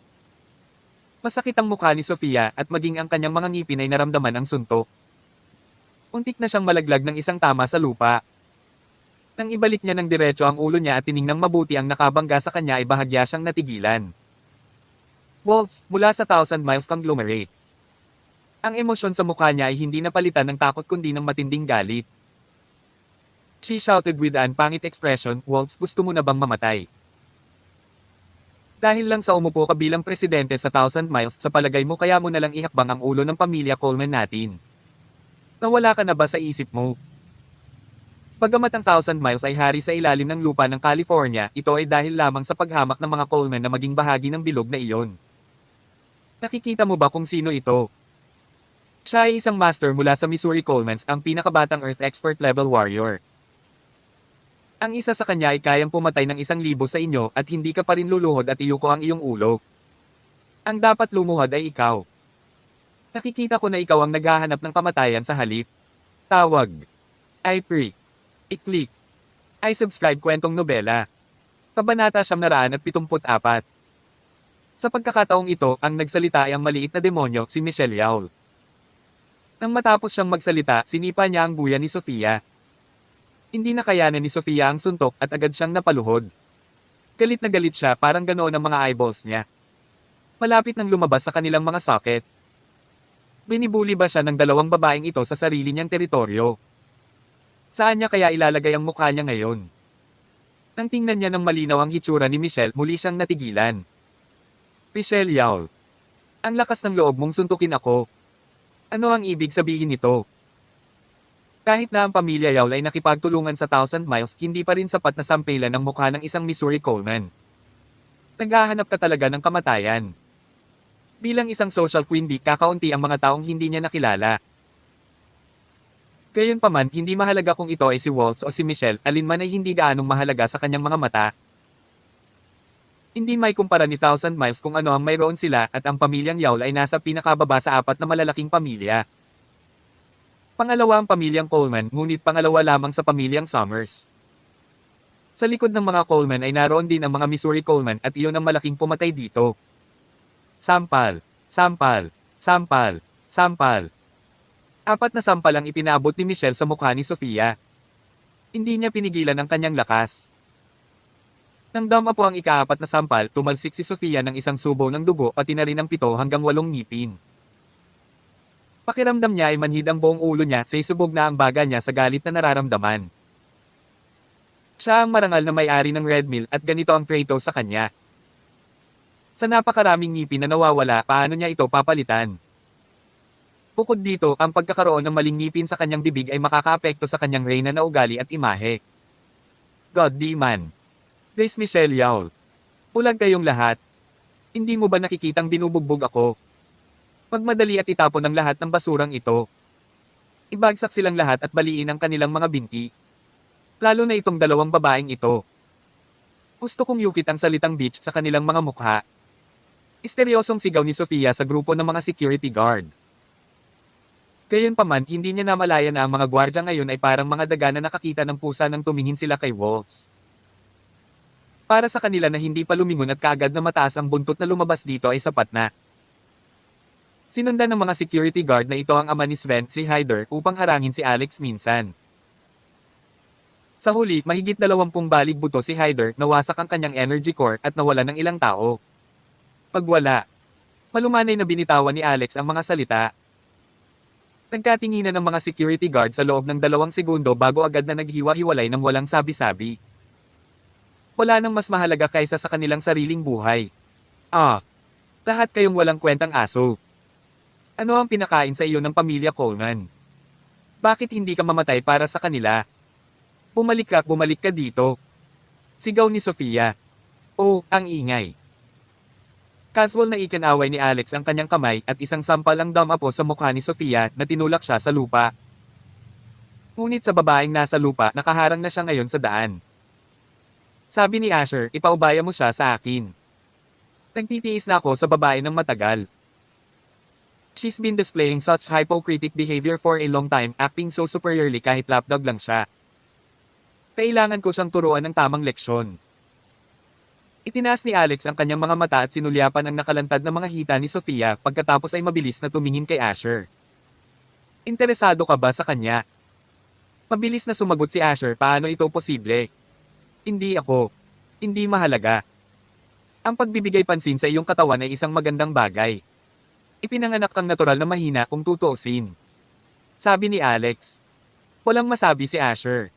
Speaker 1: Masakit ang mukha ni Sofia at maging ang kanyang mga ngipin ay naramdaman ang suntok. Untik na siyang malaglag ng isang tama sa lupa. Nang ibalik niya ng diretso ang ulo niya at tiningnang mabuti ang nakabangga sa kanya ay bahagya siyang natigilan. Waltz, mula sa Thousand Miles Conglomerate. Ang emosyon sa mukha niya ay hindi napalitan ng takot kundi ng matinding galit. She shouted with an pangit expression, Waltz, gusto mo na bang mamatay? Dahil lang sa umupo ka bilang presidente sa Thousand Miles, sa palagay mo kaya mo nalang ihakbang ang ulo ng pamilya Coleman natin. Nawala ka na ba sa isip mo? Bagamat ang Thousand Miles ay hari sa ilalim ng lupa ng California, ito ay dahil lamang sa paghamak ng mga Coleman na maging bahagi ng bilog na iyon. Nakikita mo ba kung sino ito? Siya ay isang master mula sa Missouri Colemans, ang pinakabatang Earth Expert level warrior. Ang isa sa kanya ay kayang pumatay ng 1,000 sa inyo at hindi ka pa rin luluhod at iyuko ang iyong ulo. Ang dapat lumuhod ay ikaw. Nakikita ko na ikaw ang naghahanap ng kamatayan sa halip. Tawag. I pray. I-click. I subscribe kwentong nobela. Kabanata 974. Sa pagkakataong ito, ang nagsalita ay ang maliit na demonyo, si Michelle Yaul. Nang matapos siyang magsalita, sinipa niya ang buya ni Sofia. Hindi nakayanan ni Sofia ang suntok at agad siyang napaluhod. Galit na galit siya, parang ganoon ang mga eyeballs niya. Malapit nang lumabas sa kanilang mga socket. Binibuli ba siya ng dalawang babaeng ito sa sarili niyang teritoryo? Saan niya kaya ilalagay ang mukha niya ngayon? Nang tingnan niya ng malinaw ang hitsura ni Michelle, muli siyang natigilan. Michelle Yaul. Ang lakas ng loob mong suntukin ako. Ano ang ibig sabihin nito? Kahit na ang pamilya Yaul ay nakipagtulungan sa Thousand Miles, hindi pa rin sapat na sampelan ng mukha ng isang Missouri Coleman. Naghahanap ka talaga ng kamatayan. Bilang isang social queen, di kakaunti ang mga taong hindi niya nakilala. Gayunpaman, hindi mahalaga kung ito ay si Waltz o si Michelle, alinman ay hindi gaanong mahalaga sa kanyang mga mata. Hindi may kumpara ni Thousand Miles kung ano ang mayroon sila at ang pamilyang Yaul ay nasa pinakababa sa 4 na malalaking pamilya. Pangalawa ang pamilyang Coleman, ngunit pangalawa lamang sa pamilyang Summers. Sa likod ng mga Coleman ay naroon din ang mga Missouri Coleman at iyon ang malaking pumatay dito. Sampal, sampal, sampal, sampal. 4 na sampal ang ipinabot ni Michelle sa mukha ni Sofia. Hindi niya pinigilan ang kanyang lakas. Nang dama po ang ika-4 na sampal, tumalsik si Sofia ng isang subo ng dugo pati na rin ang 7 hanggang 8 ngipin. Pakiramdam niya ay manhid ang buong ulo niya sa isubog na ang baga niya sa galit na nararamdaman. Siya ang marangal na may-ari ng Red Mill at ganito ang trato sa kanya. Sa napakaraming ngipin na nawawala, paano niya ito papalitan? Bukod dito, ang pagkakaroon ng maling ngipin sa kanyang bibig ay makakaapekto sa kanyang reyna na ugali at imahe. God di man. Grace Michelle Yaul. Pulag kayong lahat. Hindi mo ba nakikitang binubugbog ako? Magmadali at itapon ang lahat ng basurang ito. Ibagsak silang lahat at baliin ang kanilang mga binti. Lalo na itong dalawang babaeng ito. Gusto kong yukit ang salitang bitch sa kanilang mga mukha. Misteryosong sigaw ni Sofia sa grupo ng mga security guard. Gayunpaman, hindi niya namalaya na ang mga gwardya ngayon ay parang mga daga na nakakita ng pusa nang tumingin sila kay Waltz. Para sa kanila na hindi pa lumingon at kaagad na mataas ang buntot na lumabas dito ay sapat na. Sinundan ng mga security guard na ito ang ama ni Sven, si Hyder, upang harangin si Alex minsan. Sa huli, mahigit 20 balig buto si Hyder, nawasak ang kanyang energy core at nawala ng ilang tao. Pagwala. Malumanay na binitawan ni Alex ang mga salita. Nagkatinginan ng mga security guard sa loob ng 2 segundo bago agad na naghiwa-hiwalay ng walang sabi-sabi. Wala nang mas mahalaga kaysa sa kanilang sariling buhay. Lahat kayong walang kwentang aso. Ano ang pinakain sa iyo ng pamilya Coleman? Bakit hindi ka mamatay para sa kanila? Bumalik ka dito. Sigaw ni Sofia. Oh, ang ingay. Casual na ikinaway ni Alex ang kanyang kamay at isang sampal ang damapo sa mukha ni Sofia na tinulak siya sa lupa. Ngunit sa babaeng nasa lupa, nakaharang na siya ngayon sa daan. Sabi ni Asher, ipaubaya mo siya sa akin. Nagtitiis na ako sa babae ng matagal. She's been displaying such hypocritic behavior for a long time, acting so superiorly kahit lapdog lang siya. Kailangan ko siyang turuan ng tamang leksyon. Itinaas ni Alex ang kanyang mga mata at sinulyapan ang nakalantad na mga hita ni Sofia pagkatapos ay mabilis na tumingin kay Asher. Interesado ka ba sa kanya? Mabilis na sumagot si Asher, paano ito posible? Hindi ako. Hindi mahalaga. Ang pagbibigay pansin sa iyong katawan ay isang magandang bagay. Ipinanganak kang natural na mahina kung tutuusin. Sabi ni Alex. Walang masabi si Asher.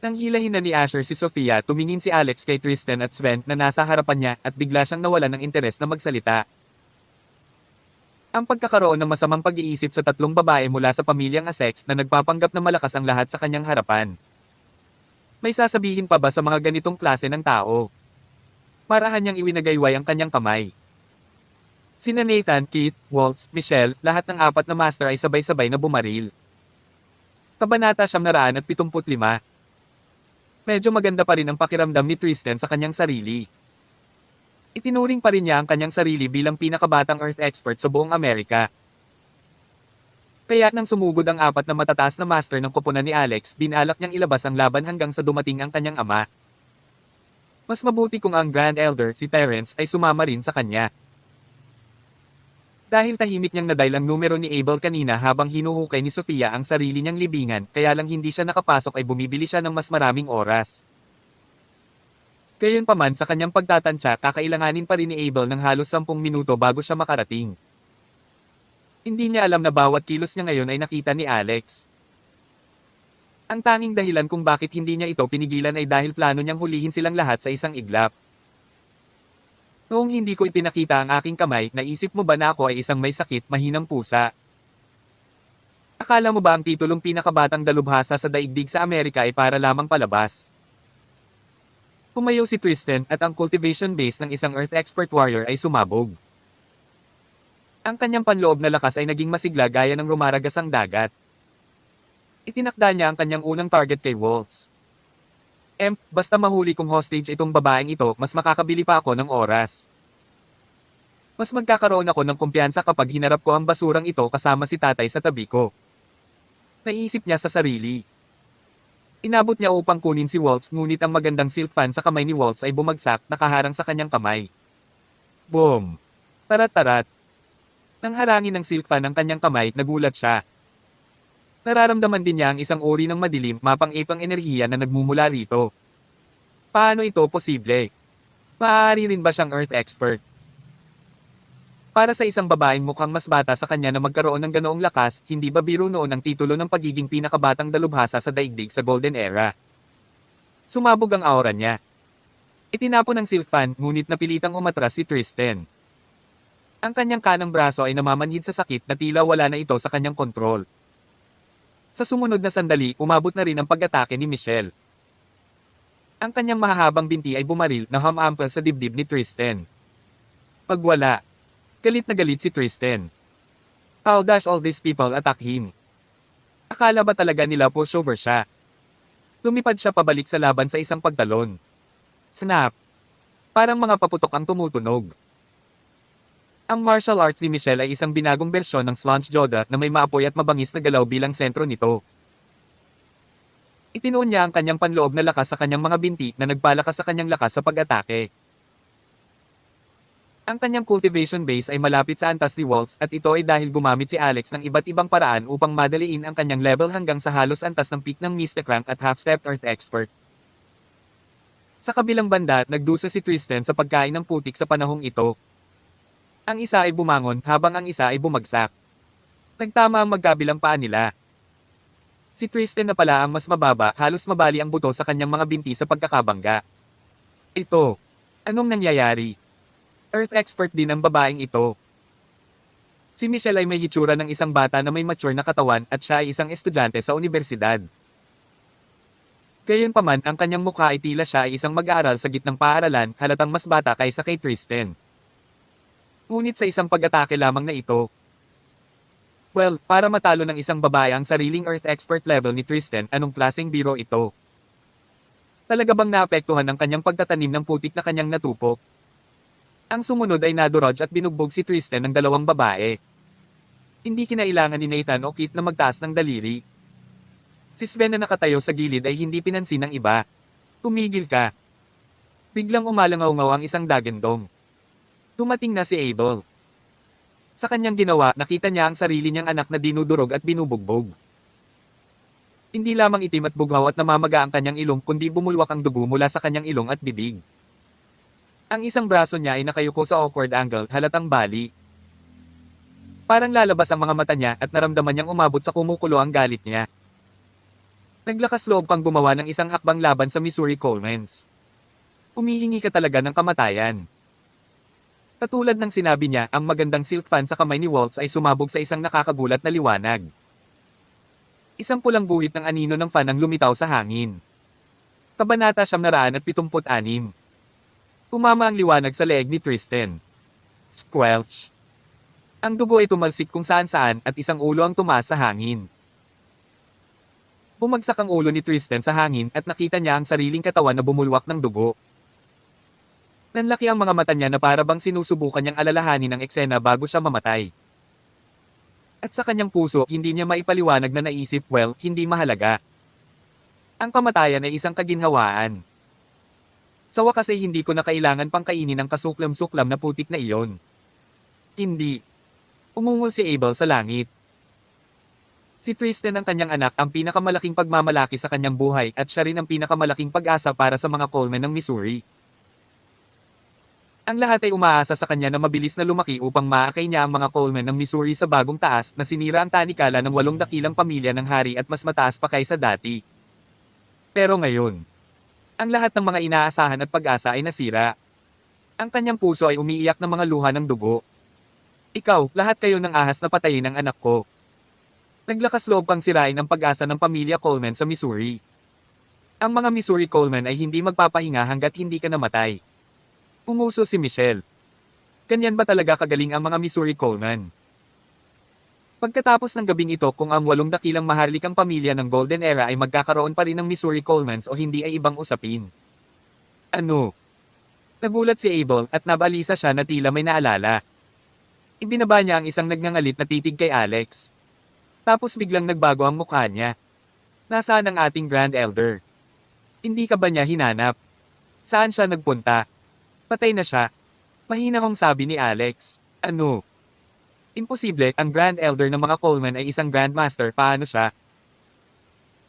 Speaker 1: Nang hilahin na ni Asher si Sofia, tumingin si Alex kay Tristan at Sven na nasa harapan niya at bigla siyang nawalan ng interes na magsalita. Ang pagkakaroon ng masamang pag-iisip sa tatlong babae mula sa pamilyang Essex na nagpapanggap na malakas ang lahat sa kanyang harapan. May sasabihin pa ba sa mga ganitong klase ng tao? Marahan niyang iwinagayway ang kanyang kamay. Sina Nathan, Keith, Waltz, Michelle, lahat ng apat na master ay sabay-sabay na bumaril. Kabanata 975. Medyo maganda pa rin ang pakiramdam ni Tristan sa kanyang sarili. Itinuring pa rin niya ang kanyang sarili bilang pinakabatang Earth expert sa buong Amerika. Kaya nang sumugod ang apat na matataas na master ng koponan ni Alex, binalak niyang ilabas ang laban hanggang sa dumating ang kanyang ama. Mas mabuti kung ang Grand Elder, si Terence, ay sumama rin sa kanya. Dahil tahimik niyang nadial ang numero ni Abel kanina habang hinuhukay ni Sofia ang sarili niyang libingan, kaya lang hindi siya nakapasok ay bumibili siya ng mas maraming oras. Gayunpaman sa kanyang pagtatantya, kakailanganin pa rin ni Abel ng halos 10 minuto bago siya makarating. Hindi niya alam na bawat kilos niya ngayon ay nakita ni Alex. Ang tanging dahilan kung bakit hindi niya ito pinigilan ay dahil plano niyang hulihin silang lahat sa isang iglap. Noong hindi ko ipinakita ang aking kamay, naisip mo ba na ako ay isang may sakit, mahinang pusa? Akala mo ba ang titulong pinakabatang dalubhasa sa daigdig sa Amerika ay para lamang palabas? Pumayaw si Tristan at ang cultivation base ng isang Earth Expert Warrior ay sumabog. Ang kanyang panloob na lakas ay naging masigla gaya ng rumaragasang dagat. Itinakda niya ang kanyang unang target kay Waltz. Basta mahuli kong hostage itong babaeng ito, mas makakabili pa ako ng oras. Mas magkakaroon ako ng kumpiyansa kapag hinarap ko ang basurang ito kasama si tatay sa tabi ko. Naisip niya sa sarili. Inabot niya upang kunin si Waltz, ngunit ang magandang silk fan sa kamay ni Waltz ay bumagsak, nakaharang sa kanyang kamay. Boom! Tarat-tarat! Nang harangin ng silk fan ang kanyang kamay, nagulat siya. Nararamdaman din niya ang isang uri ng madilim, mapang-ipang enerhiya na nagmumula rito. Paano ito posible? Maaari rin ba siyang Earth expert? Para sa isang babaeng mukhang mas bata sa kanya na magkaroon ng ganoong lakas, hindi ba biro noon ang titulo ng pagiging pinakabatang dalubhasa sa daigdig sa Golden Era? Sumabog ang aura niya. Itinapon ng silk fan, ngunit napilitang umatras si Tristan. Ang kanyang kanang braso ay namamanhid sa sakit na tila wala na ito sa kanyang kontrol. Sa sumunod na sandali, umabot na rin ang pag-atake ni Michelle. Ang kanyang mahahabang binti ay bumaril na hamampal sa dibdib ni Tristan. Pagwala. Galit na galit si Tristan. How does all these people attack him? Akala ba talaga nila pushover siya? Lumipad siya pabalik sa laban sa isang pagtalon. Snap! Parang mga paputok ang tumutunog. Ang martial arts ni Michelle ay isang binagong bersyon ng Slunge Joda na may maapoy at mabangis na galaw bilang sentro nito. Itinuon niya ang kanyang panloob na lakas sa kanyang mga binti na nagpalakas sa kanyang lakas sa pag-atake. Ang kanyang cultivation base ay malapit sa antas ni Waltz at ito ay dahil gumamit si Alex ng iba't ibang paraan upang madaliin ang kanyang level hanggang sa halos antas ng peak ng Mystic Rank at half-stepped Earth Expert. Sa kabilang banda, nagdusa si Tristan sa pagkain ng putik sa panahong ito. Ang isa ay bumangon habang ang isa ay bumagsak. Nagtama ang magkabilang paa nila. Si Tristan na pala ang mas mababa, halos mabali ang buto sa kanyang mga binti sa pagkakabangga. Ito. Anong nangyayari? Earth expert din ang babaeng ito. Si Michelle ay may hitsura ng isang bata na may mature na katawan at siya ay isang estudyante sa universidad. Gayunpaman, ang kanyang mukha ay tila siya ay isang mag-aaral sa gitnang paaralan, halatang mas bata kaysa kay Tristan. Ngunit sa isang pag-atake lamang na ito. Well, para matalo ng isang babae ang sariling Earth expert level ni Tristan, anong klaseng biro ito? Talaga bang naapektuhan ang kanyang pagtatanim ng putik na kanyang natupok? Ang sumunod ay nadurog at binugbog si Tristan ng dalawang babae. Hindi kinailangan ni Nathan o Keith na magtaas ng daliri. Si Sven na nakatayo sa gilid ay hindi pinansin ng iba. Tumigil ka. Biglang umalangaw-ngaw ang isang dagendong. Dumating na si Abel. Sa kanyang ginawa, nakita niya ang sarili niyang anak na dinudurog at binubugbog. Hindi lamang itim at bughaw at namamaga ang kanyang ilong kundi bumulwak ang dugo mula sa kanyang ilong at bibig. Ang isang braso niya ay nakayuko sa awkward angle, halatang bali. Parang lalabas ang mga mata niya at naramdaman niyang umabot sa kumukulo ang galit niya. Naglakas loob kang gumawa ng isang hakbang laban sa Missouri Colemans. Humihingi ka talaga ng kamatayan. Katulad ng sinabi niya, ang magandang silk fan sa kamay ni Waltz ay sumabog sa isang nakakagulat na liwanag. Isang pulang guhit ng anino ng fan ang lumitaw sa hangin. Kabanata 976. Tumama ang liwanag sa leeg ni Tristan. Squelch. Ang dugo ay tumalsik kung saan-saan at isang ulo ang tumaas sa hangin. Bumagsak ang ulo ni Tristan sa hangin at nakita niya ang sariling katawan na bumulwak ng dugo. Nanlaki ang mga mata niya na para bang sinusubukan niyang alalahanin ang eksena bago siya mamatay. At sa kanyang puso, hindi niya maipaliwanag na naisip, well, hindi mahalaga. Ang kamatayan ay isang kaginhawaan. Sa wakas ay hindi ko na kailangan pang kainin ang kasuklam-suklam na putik na iyon. Hindi. Umungol si Abel sa langit. Si Tristan ang kanyang anak, ang pinakamalaking pagmamalaki sa kanyang buhay at siya rin ang pinakamalaking pag-asa para sa mga Coleman ng Missouri. Ang lahat ay umaasa sa kanya na mabilis na lumaki upang maakay niya ang mga Coleman ng Missouri sa bagong taas na sinira ang tanikala ng 8 dakilang pamilya ng hari at mas mataas pa kaysa dati. Pero ngayon, ang lahat ng mga inaasahan at pag-asa ay nasira. Ang kanyang puso ay umiiyak ng mga luha ng dugo. Ikaw, lahat kayo ng ahas na patayin ang anak ko. Naglakas loob kang sirain ang pag-asa ng pamilya Coleman sa Missouri. Ang mga Missouri Coleman ay hindi magpapahinga hanggat hindi ka namatay. Umuso si Michelle. Ganyan ba talaga kagaling ang mga Missouri Coleman? Pagkatapos ng gabing ito, kung ang 8 dakilang maharlikang pamilya ng Golden Era ay magkakaroon pa rin ng Missouri Colemans o hindi ay ibang usapin. Ano? Nagulat si Abel at nabalisa siya na tila may naalala. Ibinaba niya ang isang nagngangalit na titig kay Alex. Tapos biglang nagbago ang mukha niya. Nasaan ang ating Grand Elder? Hindi ka ba niya hinanap? Saan siya nagpunta? Patay na siya. Mahina kong sabi ni Alex. Ano? Imposible, ang Grand Elder ng mga Coleman ay isang Grandmaster, paano siya?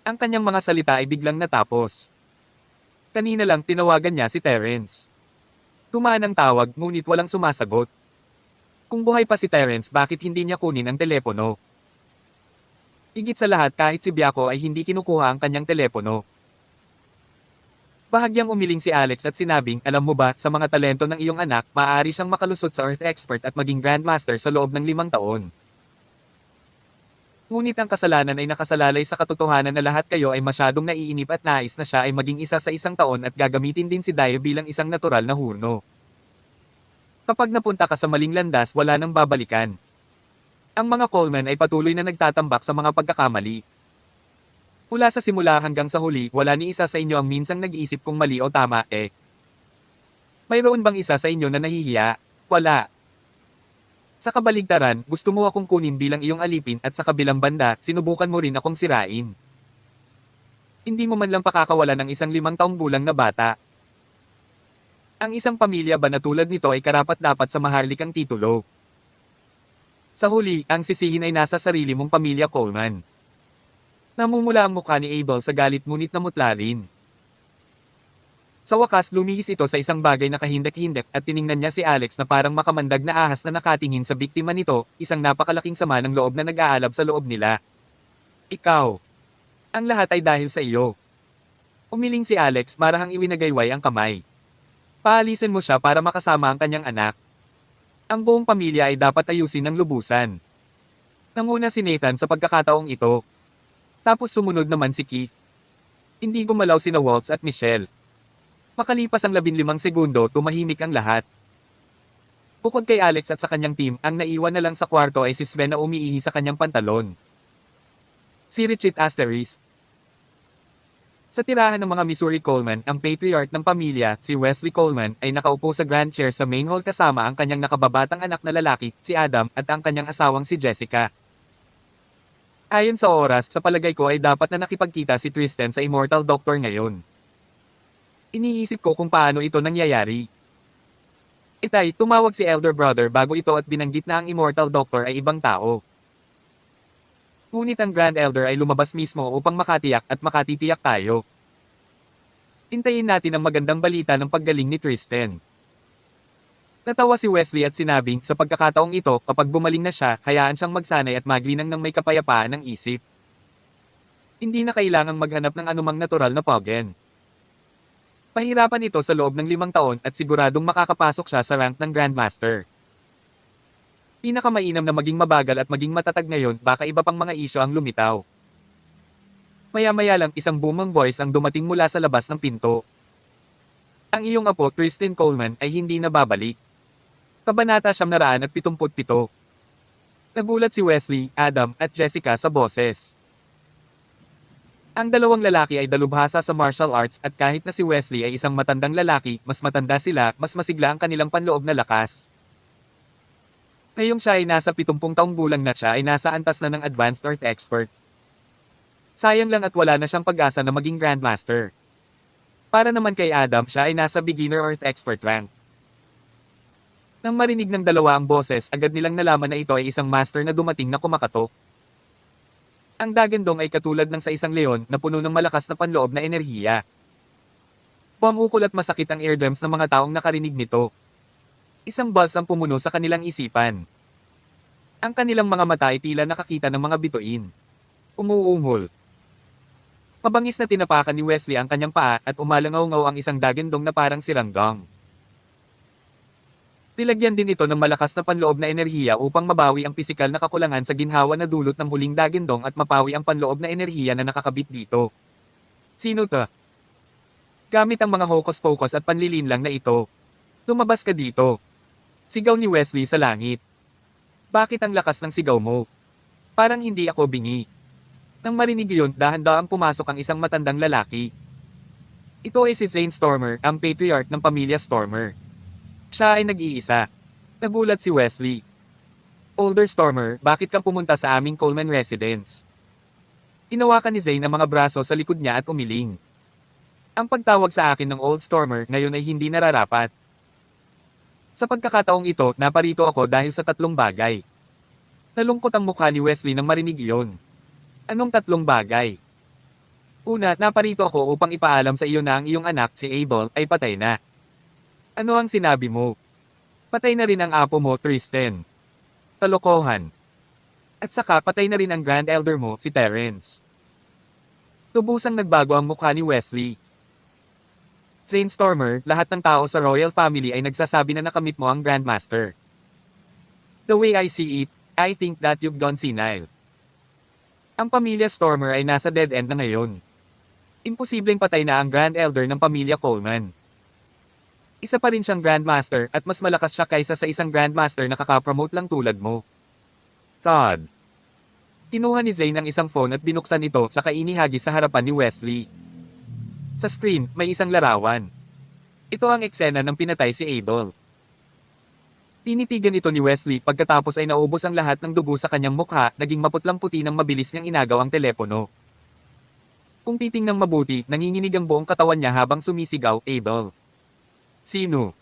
Speaker 1: Ang kanyang mga salita ay biglang natapos. Kanina lang tinawagan niya si Terence. Tumaan ang tawag ngunit walang sumasagot. Kung buhay pa si Terence, bakit hindi niya kunin ang telepono? Higit sa lahat, kahit si Biako ay hindi kinukuha ang kanyang telepono. Bahagyang umiling si Alex at sinabing, alam mo ba, sa mga talento ng iyong anak, maaari siyang makalusot sa Earth Expert at maging Grandmaster sa loob ng 5 taon. Ngunit ang kasalanan ay nakasalalay sa katotohanan na lahat kayo ay masyadong naiinip at nais na siya ay maging isa sa 1 taon at gagamitin din si Dio bilang isang natural na hurno. Kapag napunta ka sa maling landas, wala nang babalikan. Ang mga Coleman ay patuloy na nagtatambak sa mga pagkakamali. Mula sa simula hanggang sa huli, wala ni isa sa inyo ang minsang nag-iisip kung mali o tama, eh. Mayroon bang isa sa inyo na nahihiya? Wala. Sa kabaligtaran, gusto mo akong kunin bilang iyong alipin at sa kabilang banda, sinubukan mo rin akong sirain. Hindi mo man lang pakakawala ng isang 5 taong gulang na bata. Ang isang pamilya ba na tulad nito ay karapat-dapat sa maharlikang titulo? Sa huli, ang sisihin ay nasa sarili mong pamilya Coleman. Namumula ang mukha ni Abel sa galit ngunit namutla rin. Sa wakas, lumihis ito sa isang bagay na kahindak-hindak at tiningnan niya si Alex na parang makamandag na ahas na nakatingin sa biktima nito, isang napakalaking sama ng loob na nag-aalab sa loob nila. Ikaw. Ang lahat ay dahil sa iyo. Umiling si Alex, marahang iwinagayway ang kamay. Paalisin mo siya para makasama ang kanyang anak. Ang buong pamilya ay dapat ayusin ng lubusan. Nanguna si Nathan sa pagkakataong ito. Tapos sumunod naman si Keith. Hindi gumalaw sina Waltz at Michelle. Makalipas ang 15 segundo, tumahimik ang lahat. Bukod kay Alex at sa kanyang team, ang naiwan na lang sa kwarto ay si Sven na umiihi sa kanyang pantalon. Si Richie Asteris. Sa tirahan ng mga Missouri Coleman, ang patriarch ng pamilya, si Wesley Coleman, ay nakaupo sa grand chair sa main hall kasama ang kanyang nakababatang anak na lalaki, si Adam, at ang kanyang asawang si Jessica. Ayon sa oras, sa palagay ko ay dapat na nakipagkita si Tristan sa Immortal Doctor ngayon. Iniisip ko kung paano ito nangyayari. Itay, tumawag si Elder Brother bago ito at binanggit na ang Immortal Doctor ay ibang tao. Ngunit ang Grand Elder ay lumabas mismo upang makatiyak at makatitiyak tayo. Hintayin natin ang magandang balita ng paggaling ni Tristan. Natawa si Wesley at sinabing sa pagkakataong ito kapag gumaling na siya, hayaan siyang magsanay at maglinang ng may kapayapaan ng isip. Hindi na kailangang maghanap ng anumang natural na pogen. Pahirapan ito sa loob ng 5 taon at siguradong makakapasok siya sa rank ng Grandmaster. Pinakamainam na maging mabagal at maging matatag ngayon, baka iba pang mga isyo ang lumitaw. Maya-maya lang isang booming voice ang dumating mula sa labas ng pinto. Ang iyong apo, Tristan Coleman, ay hindi na babalik. Kabanata 977. Nagulat si Wesley, Adam, at Jessica sa boses. Ang dalawang lalaki ay dalubhasa sa martial arts at kahit na si Wesley ay isang matandang lalaki, mas matanda sila, mas masigla ang kanilang panloob na lakas. Ngayong siya ay nasa 70 taong gulang na, siya ay nasa antas na ng Advanced Earth Expert. Sayang lang at wala na siyang pag-asa na maging Grandmaster. Para naman kay Adam, siya ay nasa Beginner Earth Expert rank. Nang marinig ng dalawa ang boses, agad nilang nalaman na ito ay isang master na dumating na kumakatok. Ang dagandong ay katulad ng sa isang leon na puno ng malakas na panloob na enerhiya. Pamukol at masakit ang eardrums ng mga taong nakarinig nito. Isang buzz ang pumuno sa kanilang isipan. Ang kanilang mga mata ay tila nakakita ng mga bituin. Umuungol. Mabangis na tinapakan ni Wesley ang kanyang paa at umalangaw-ngaw ang isang dagandong na parang silanggong. Nilagyan din ito ng malakas na panloob na enerhiya upang mabawi ang pisikal na kakulangan sa ginhawa na dulot ng huling dagandong at mapawi ang panloob na enerhiya na nakakabit dito. Sino to? Gamit ang mga hocus-pocus at panlilinlang na ito. Lumabas ka dito. Sigaw ni Wesley sa langit. Bakit ang lakas ng sigaw mo? Parang hindi ako bingi. Nang marinig yun, dahan-daang pumasok ang isang matandang lalaki. Ito ay si Zane Stormer, ang patriarch ng pamilya Stormer. Siya ay nag-iisa. Nagulat si Wesley. Older Stormer, bakit ka pumunta sa aming Coleman residence? Inawakan ni Zane ang mga braso sa likod niya at umiling. Ang pagtawag sa akin ng Old Stormer ngayon ay hindi nararapat. Sa pagkakataong ito, naparito ako dahil sa 3 bagay. Nalungkot ang mukha ni Wesley nang marinig iyon. Anong 3 bagay? Una, naparito ako upang ipaalam sa iyo na ang iyong anak, si Abel, ay patay na. Ano ang sinabi mo? Patay na rin ang apo mo, Tristan. Kalokohan. At saka patay na rin ang Grand Elder mo, si Terence. Lubusang nagbago ang mukha ni Wesley. Zane Stormer, lahat ng tao sa royal family ay nagsasabi na nakamit mo ang Grandmaster. The way I see it, I think that you've gone senile. Ang pamilya Stormer ay nasa dead end na ngayon. Imposibleng patay na ang Grand Elder ng pamilya Coleman. Isa pa rin siyang Grandmaster at mas malakas siya kaysa sa isang Grandmaster na kakapromote lang tulad mo. Todd. Kinuha ni Zane ang isang phone at binuksan ito sa kainihagi sa harapan ni Wesley. Sa screen, may isang larawan. Ito ang eksena ng pinatay si Abel. Tinitigan ito ni Wesley pagkatapos ay naubos ang lahat ng dugo sa kanyang mukha, naging maputlang puti nang mabilis niyang inagaw ang telepono. Kung titingnang mabuti, nanginginig ang buong katawan niya habang sumisigaw, Abel. Sino?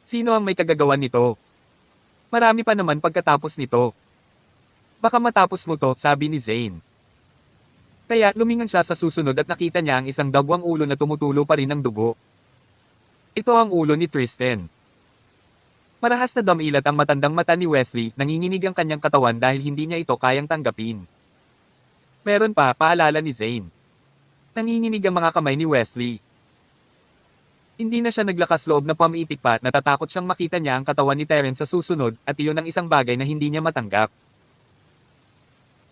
Speaker 1: Sino ang may kagagawan nito? Marami pa naman pagkatapos nito. Baka matapos mo to, sabi ni Zane. Kaya lumingon siya sa susunod at nakita niya ang isang dagwang ulo na tumutulo pa rin ng dugo. Ito ang ulo ni Tristan. Marahas na damilat ang matandang mata ni Wesley, nanginginig ang kanyang katawan dahil hindi niya ito kayang tanggapin. Meron pa, paalala ni Zane. Nanginginig ang mga kamay ni Wesley. Hindi na siya naglakas loob na pamiitik pa, natatakot siyang makita niya ang katawan ni Terence sa susunod at iyon ang isang bagay na hindi niya matanggap.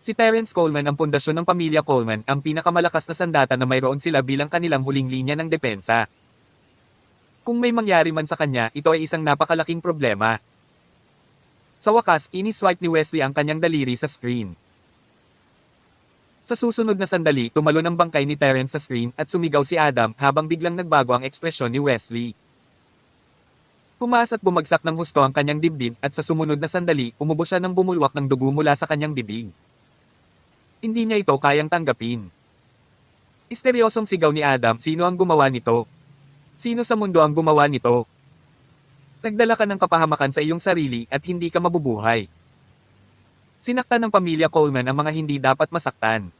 Speaker 1: Si Terence Coleman ang pundasyon ng pamilya Coleman, ang pinakamalakas na sandata na mayroon sila bilang kanilang huling linya ng depensa. Kung may mangyari man sa kanya, ito ay isang napakalaking problema. Sa wakas, ini-swipe ni Wesley ang kanyang daliri sa screen. Sa susunod na sandali, tumalon ang bangkay ni Terence sa screen at sumigaw si Adam habang biglang nagbago ang ekspresyon ni Wesley. Tumaas at bumagsak ng husto ang kanyang dibdib at sa sumunod na sandali, umubo siya ng bumulwak ng dugo mula sa kanyang bibig. Hindi niya ito kayang tanggapin. Misteryosong sigaw ni Adam, sino ang gumawa nito? Sino sa mundo ang gumawa nito? Nagdala ka ng kapahamakan sa iyong sarili at hindi ka mabubuhay. Sinaktan ng pamilya Coleman ang mga hindi dapat masaktan.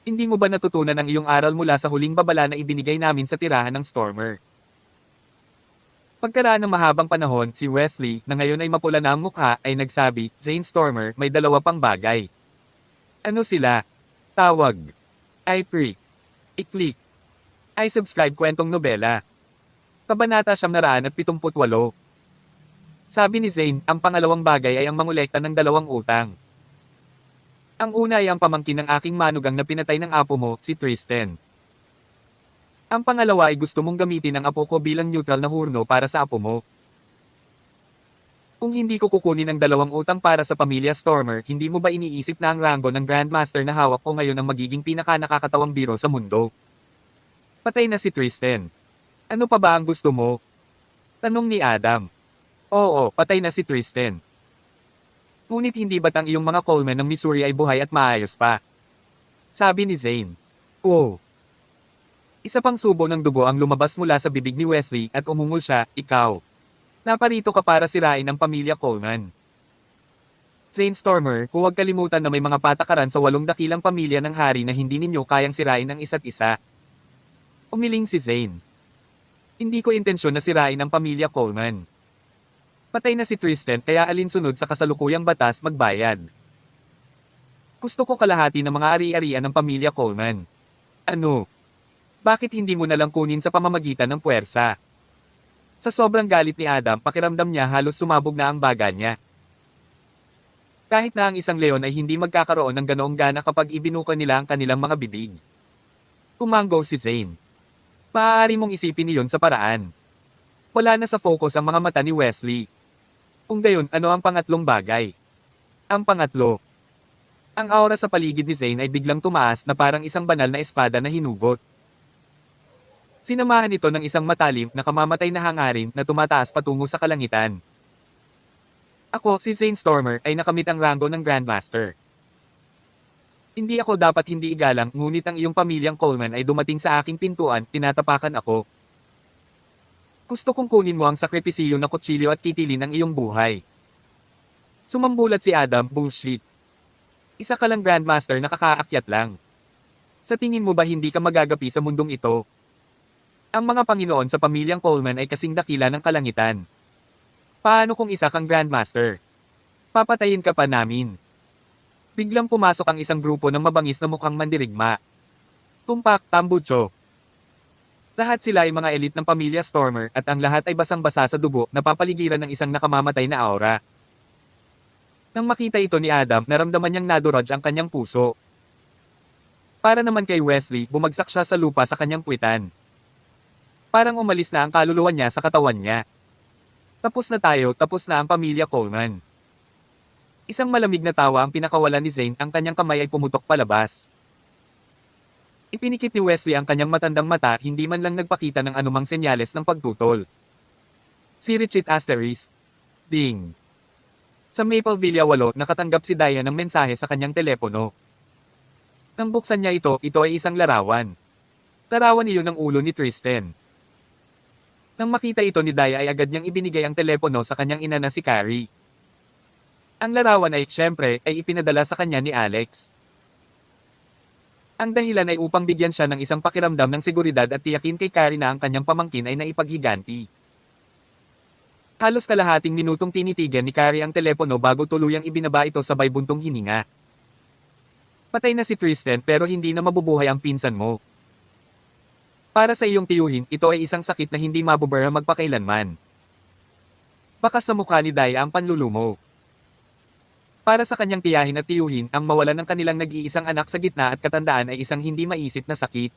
Speaker 1: Hindi mo ba natutunan ang iyong aral mula sa huling babala na ibinigay namin sa tirahan ng Stormer? Pagkaraan ng mahabang panahon, si Wesley, na ngayon ay mapula na ang mukha, ay nagsabi, Zane Stormer, may dalawa pang bagay. Ano sila? Tawag. I-pre. I-click. I-subscribe kwentong nobela. Kabanata 178. Sabi ni Zane, ang pangalawang bagay ay ang mangolekta ng dalawang utang. Ang una ay ang pamangkin ng aking manugang na pinatay ng apo mo, si Tristan. Ang pangalawa ay gusto mong gamitin ang apo ko bilang neutral na hurno para sa apo mo. Kung hindi ko kukunin ang dalawang utang para sa pamilya Stormer, hindi mo ba iniisip na ang rango ng Grandmaster na hawak ko ngayon ang magiging pinaka-nakakatawang biro sa mundo? Patay na si Tristan. Ano pa ba ang gusto mo? Tanong ni Adam. Oo, patay na si Tristan. Ngunit hindi ba't ang iyong mga Coleman ng Missouri ay buhay at maayos pa? Sabi ni Zane. Oo. Isa pang subo ng dugo ang lumabas mula sa bibig ni Wesley at umungol siya, ikaw. Naparito ka para sirain ang pamilya Coleman. Zane Stormer, huwag kalimutan na may mga patakaran sa 8 dakilang pamilya ng hari na hindi ninyo kayang sirain ang isa't isa. Umiling si Zane. Hindi ko intensyon na sirain ang pamilya Coleman. Patay na si Tristan kaya alinsunod sa kasalukuyang batas magbayad. Gusto ko kalahati ng mga ari-arian ng pamilya Coleman. Ano? Bakit hindi mo nalang kunin sa pamamagitan ng puwersa? Sa sobrang galit ni Adam, pakiramdam niya halos sumabog na ang baga niya. Kahit na ang isang leon ay hindi magkakaroon ng ganoong gana kapag ibinuka nila ang kanilang mga bibig. Kumanggo si Zane. Maaari mong isipin iyon sa paraan. Wala na sa focus ang mga mata ni Wesley. Kung gayon, ano ang pangatlong bagay? Ang pangatlo. Ang aura sa paligid ni Zane ay biglang tumaas na parang isang banal na espada na hinugot. Sinamahan ito ng isang matalim na kamamatay na hangarin na tumataas patungo sa kalangitan. Ako, si Zane Stormer, ay nakamit ang rango ng Grandmaster. Hindi ako dapat hindi igalang, ngunit ang iyong pamilyang Coleman ay dumating sa aking pintuan, tinatapakan ako. Gusto kong kunin mo ang sakripisyo na kutsilyo at kitilin ang iyong buhay. Sumambulat si Adam, bullshit. Isa ka lang Grandmaster na kakaakyat lang. Sa tingin mo ba hindi ka magagapi sa mundong ito? Ang mga Panginoon sa pamilyang Coleman ay kasing dakila ng kalangitan. Paano kung isa kang Grandmaster? Papatayin ka pa namin. Biglang pumasok ang isang grupo ng mabangis na mukhang mandirigma. Tumpak, tambucho. Lahat sila ay mga elite ng pamilya Stormer at ang lahat ay basang-basa sa dugo na papaligiran ng isang nakamamatay na aura. Nang makita ito ni Adam, naramdaman niyang nadurog ang kanyang puso. Para naman kay Wesley, bumagsak siya sa lupa sa kanyang puwitan. Parang umalis na ang kaluluwa niya sa katawan niya. Tapos na tayo, tapos na ang pamilya Coleman. Isang malamig na tawa ang pinakawalan ni Zane, ang kanyang kamay ay pumutok palabas. Ipinikit ni Wesley ang kanyang matandang mata, hindi man lang nagpakita ng anumang senyales ng pagtutol. Si Richard Asterisk. Ding. Sa Maple Villa 8, nakatanggap si Diane ng mensahe sa kanyang telepono. Nang buksan niya ito ay isang larawan. Larawan iyon ng ulo ni Tristan. Nang makita ito ni Daya ay agad niyang ibinigay ang telepono sa kanyang ina na si Carrie. Ang larawan ay, syempre, ay ipinadala sa kanya ni Alex. Ang dahilan ay upang bigyan siya ng isang pakiramdam ng seguridad at tiyakin kay Carrie na ang kanyang pamangkin ay naipaghiganti. Halos kalahating minutong tinitigan ni Carrie ang telepono bago tuluyang ibinaba ito sabay buntong hininga. Patay na si Tristan pero hindi na mabubuhay ang pinsan mo. Para sa iyong tiyuhin, ito ay isang sakit na hindi mabubura magpakailanman. Baka sa mukha ni Daya ang panlulumo. Para sa kanyang tiyahin at tiyuhin, ang mawalan ng kanilang nag-iisang anak sa gitna at katandaan ay isang hindi maisip na sakit.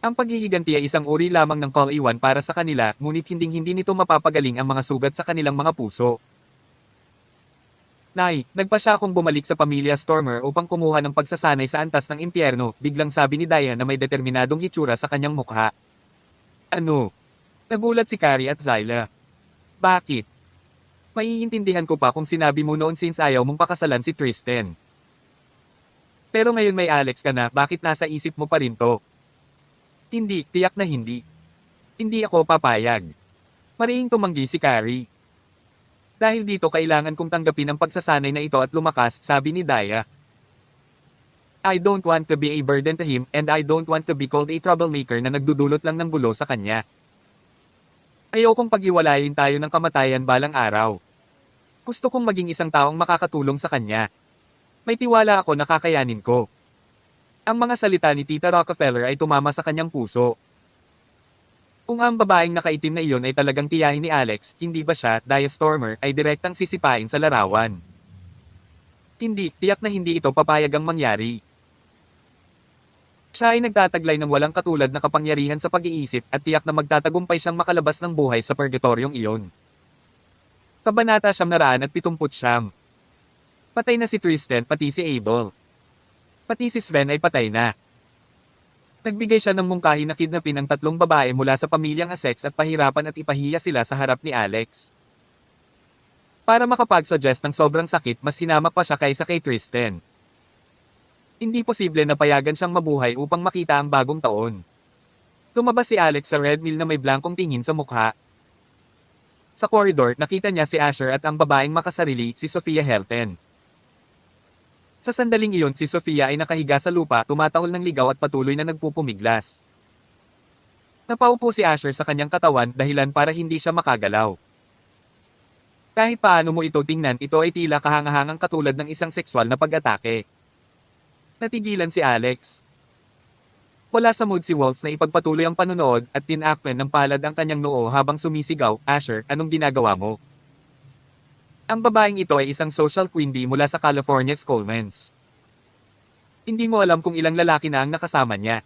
Speaker 1: Ang paghihiganti ay isang uri lamang ng kal-iwan para sa kanila, ngunit hinding-hindi nito mapapagaling ang mga sugat sa kanilang mga puso. Nay, nagpa siya akong bumalik sa pamilya Stormer upang kumuha ng pagsasanay sa antas ng impyerno, biglang sabi ni Diane na may determinadong hitsura sa kanyang mukha. Ano? Nagulat si Carrie at Zyla. Bakit? Maiintindihan ko pa kung sinabi mo noon since ayaw mong pakasalan si Tristan. Pero ngayon may Alex ka na, bakit nasa isip mo pa rin to? Hindi, tiyak na hindi. Hindi ako papayag. Mariing tumanggi si Carrie. Dahil dito kailangan kong tanggapin ang pagsasanay na ito at lumakas, sabi ni Daya. I don't want to be a burden to him and I don't want to be called a troublemaker na nagdudulot lang ng gulo sa kanya. Ayokong paghiwalayin tayo ng kamatayan balang araw. Gusto kong maging isang taong makakatulong sa kanya. May tiwala ako na kakayanin ko. Ang mga salita ni Tita Rockefeller ay tumama sa kanyang puso. Kung ang babaeng nakaitim na iyon ay talagang tiyahin ni Alex, hindi ba siya, Daya Stormer, ay direktang sisipain sa larawan? Hindi, tiyak na hindi ito papayagang mangyari. Siya ay nagtataglay ng walang katulad na kapangyarihan sa pag-iisip at tiyak na magtatagumpay siyang makalabas ng buhay sa purgatoryong iyon. Kabanata 179. Patay na si Tristan pati si Abel. Pati si Sven ay patay na. Nagbigay siya ng mungkahi na kidnapin ang 3 babae mula sa pamilyang Essex at pahirapan at ipahiya sila sa harap ni Alex. Para makapag-suggest ng sobrang sakit, mas hinamak pa siya kaysa kay Tristan. Hindi posible na payagan siyang mabuhay upang makita ang bagong taon. Lumabas si Alex sa Red Mill na may blankong tingin sa mukha. Sa koridor, nakita niya si Asher at ang babaeng makasarili, si Sophia Helton. Sa sandaling iyon, si Sophia ay nakahiga sa lupa, tumatahol ng ligaw at patuloy na nagpupumiglas. Napaupo si Asher sa kanyang katawan, dahilan para hindi siya makagalaw. Kahit paano mo ito tingnan, ito ay tila kahangahangang katulad ng isang sexual na pag-atake. Natigilan si Alex. Wala sa mood si Waltz na ipagpatuloy ang panunood at tinakpan ng palad ang kanyang noo habang sumisigaw, Asher, anong ginagawa mo? Ang babaeng ito ay isang social queenie mula sa California Coleman's. Hindi mo alam kung ilang lalaki na ang nakasama niya.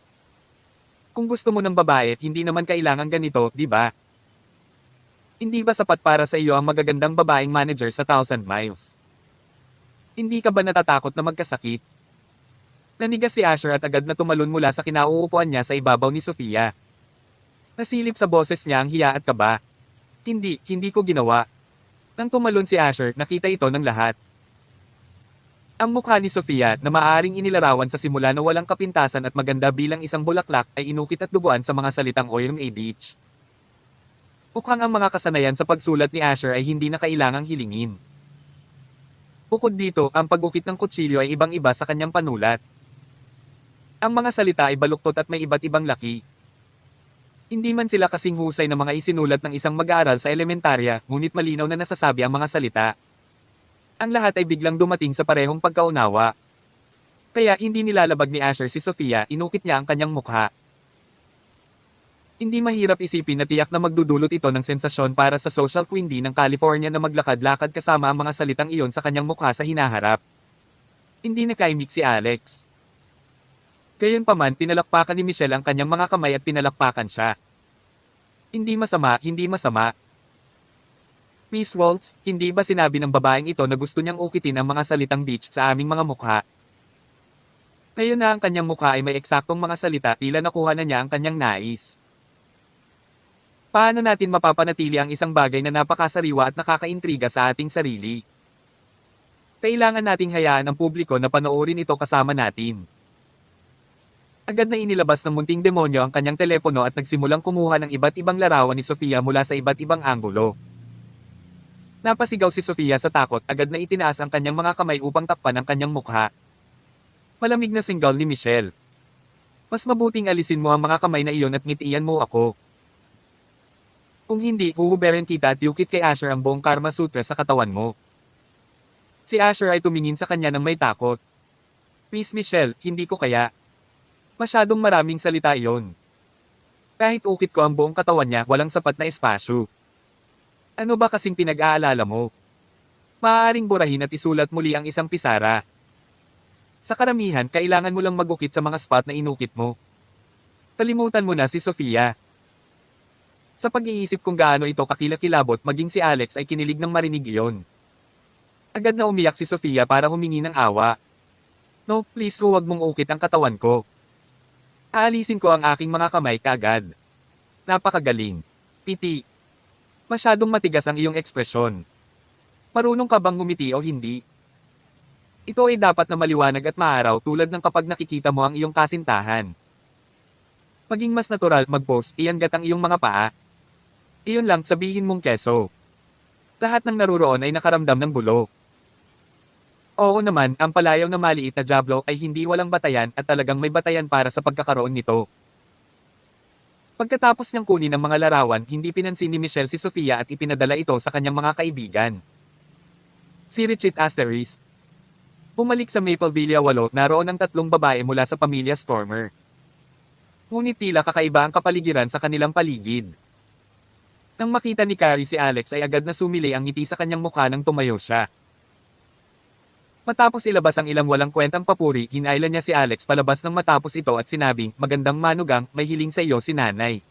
Speaker 1: Kung gusto mo ng babae, hindi naman kailangan ganito, di ba? Hindi ba sapat para sa iyo ang magagandang babaeng manager sa 1,000 miles? Hindi ka ba natatakot na magkasakit? Nanigas si Asher at agad na tumalon mula sa kinauupuan niya sa ibabaw ni Sophia. Nasilip sa boses niya ang hiya at kaba. Hindi ko ginawa. Nang tumalon si Asher, nakita ito ng lahat. Ang mukha ni Sophia, na maaaring inilarawan sa simula na walang kapintasan at maganda bilang isang bulaklak, ay inukit at duguan sa mga salitang Oilm A. Beach. Mukhang ang mga kasanayan sa pagsulat ni Asher ay hindi na kailangang hilingin. Bukod dito, ang pag-ukit ng kutsilyo ay ibang-iba sa kanyang panulat. Ang mga salita ay baluktot at may iba't ibang laki. Hindi man sila kasing husay na mga isinulat ng isang mag-aaral sa elementarya, ngunit malinaw na nasasabi ang mga salita. Ang lahat ay biglang dumating sa parehong pagkaunawa. Kaya hindi nilalabag ni Asher si Sophia, inukit niya ang kanyang mukha. Hindi mahirap isipin na tiyak na magdudulot ito ng sensasyon para sa social queenie ng California na maglakad-lakad kasama ang mga salitang iyon sa kanyang mukha sa hinaharap. Hindi nakaimik si Alex. Gayunpaman, pinalakpakan ni Michelle ang kanyang mga kamay at pinalakpakan siya. Hindi masama, hindi masama. Miss Waltz, hindi ba sinabi ng babaeng ito na gusto niyang ukitin ang mga salitang beach sa aming mga mukha? Ngayon na ang kanyang mukha ay may eksaktong mga salita, tila nakuha na niya ang kanyang nais. Paano natin mapapanatili ang isang bagay na napakasariwa at nakakaintriga sa ating sarili? Kailangan nating hayaan ang publiko na panoorin ito kasama natin. Agad na inilabas ng munting demonyo ang kanyang telepono at nagsimulang kumuha ng iba't ibang larawan ni Sophia mula sa iba't ibang anggulo. Napasigaw si Sophia sa takot, agad na itinaas ang kanyang mga kamay upang takpan ang kanyang mukha. Malamig na singgal ni Michelle. Mas mabuting alisin mo ang mga kamay na iyon at ngitian mo ako. Kung hindi, huhuberin kita at yukit kay Asher ang buong Karma Sutra sa katawan mo. Si Asher ay tumingin sa kanya ng may takot. Miss Michelle, hindi ko kaya. Masyadong maraming salita iyon. Kahit ukit ko ang buong katawan niya, walang sapat na espasyo. Ano ba kasing pinag-aalala mo? Maaaring burahin at isulat muli ang isang pisara. Sa karamihan, kailangan mo lang magukit sa mga spot na inukit mo. Kalimutan mo na si Sophia. Sa pag-iisip kung gaano ito kakilakilabot, maging si Alex ay kinilig ng marinig iyon. Agad na umiyak si Sophia para humingi ng awa. No, please huwag mong ukit ang katawan ko. Aalisin ko ang aking mga kamay kaagad. Napakagaling. Titi. Masyadong matigas ang iyong ekspresyon. Marunong ka bang ngumiti o hindi? Ito ay dapat na maliwanag at maaraw tulad ng kapag nakikita mo ang iyong kasintahan. Maging mas natural, mag-pose, iyangat ang iyong mga paa. Iyon lang, sabihin mong keso. Lahat ng naruroon ay nakaramdam ng gulo. Oo naman, ang palayaw na maliit na Diablo ay hindi walang batayan at talagang may batayan para sa pagkakaroon nito. Pagkatapos niyang kunin ang mga larawan, hindi pinansin ni Michelle si Sofia at ipinadala ito sa kanyang mga kaibigan. Si Richie Asteris. Bumalik sa Mapleville 8, naroon ang tatlong babae mula sa pamilya Stormer. Ngunit tila kakaiba ang kapaligiran sa kanilang paligid. Nang makita ni Carrie si Alex ay agad na sumili ang ngiti sa kanyang mukha nang tumayo siya. Matapos ilabas ang ilang walang kwentang papuri, hinailan niya si Alex palabas nang matapos ito at sinabing, "Magandang manugang, may hiling sa iyo si nanay."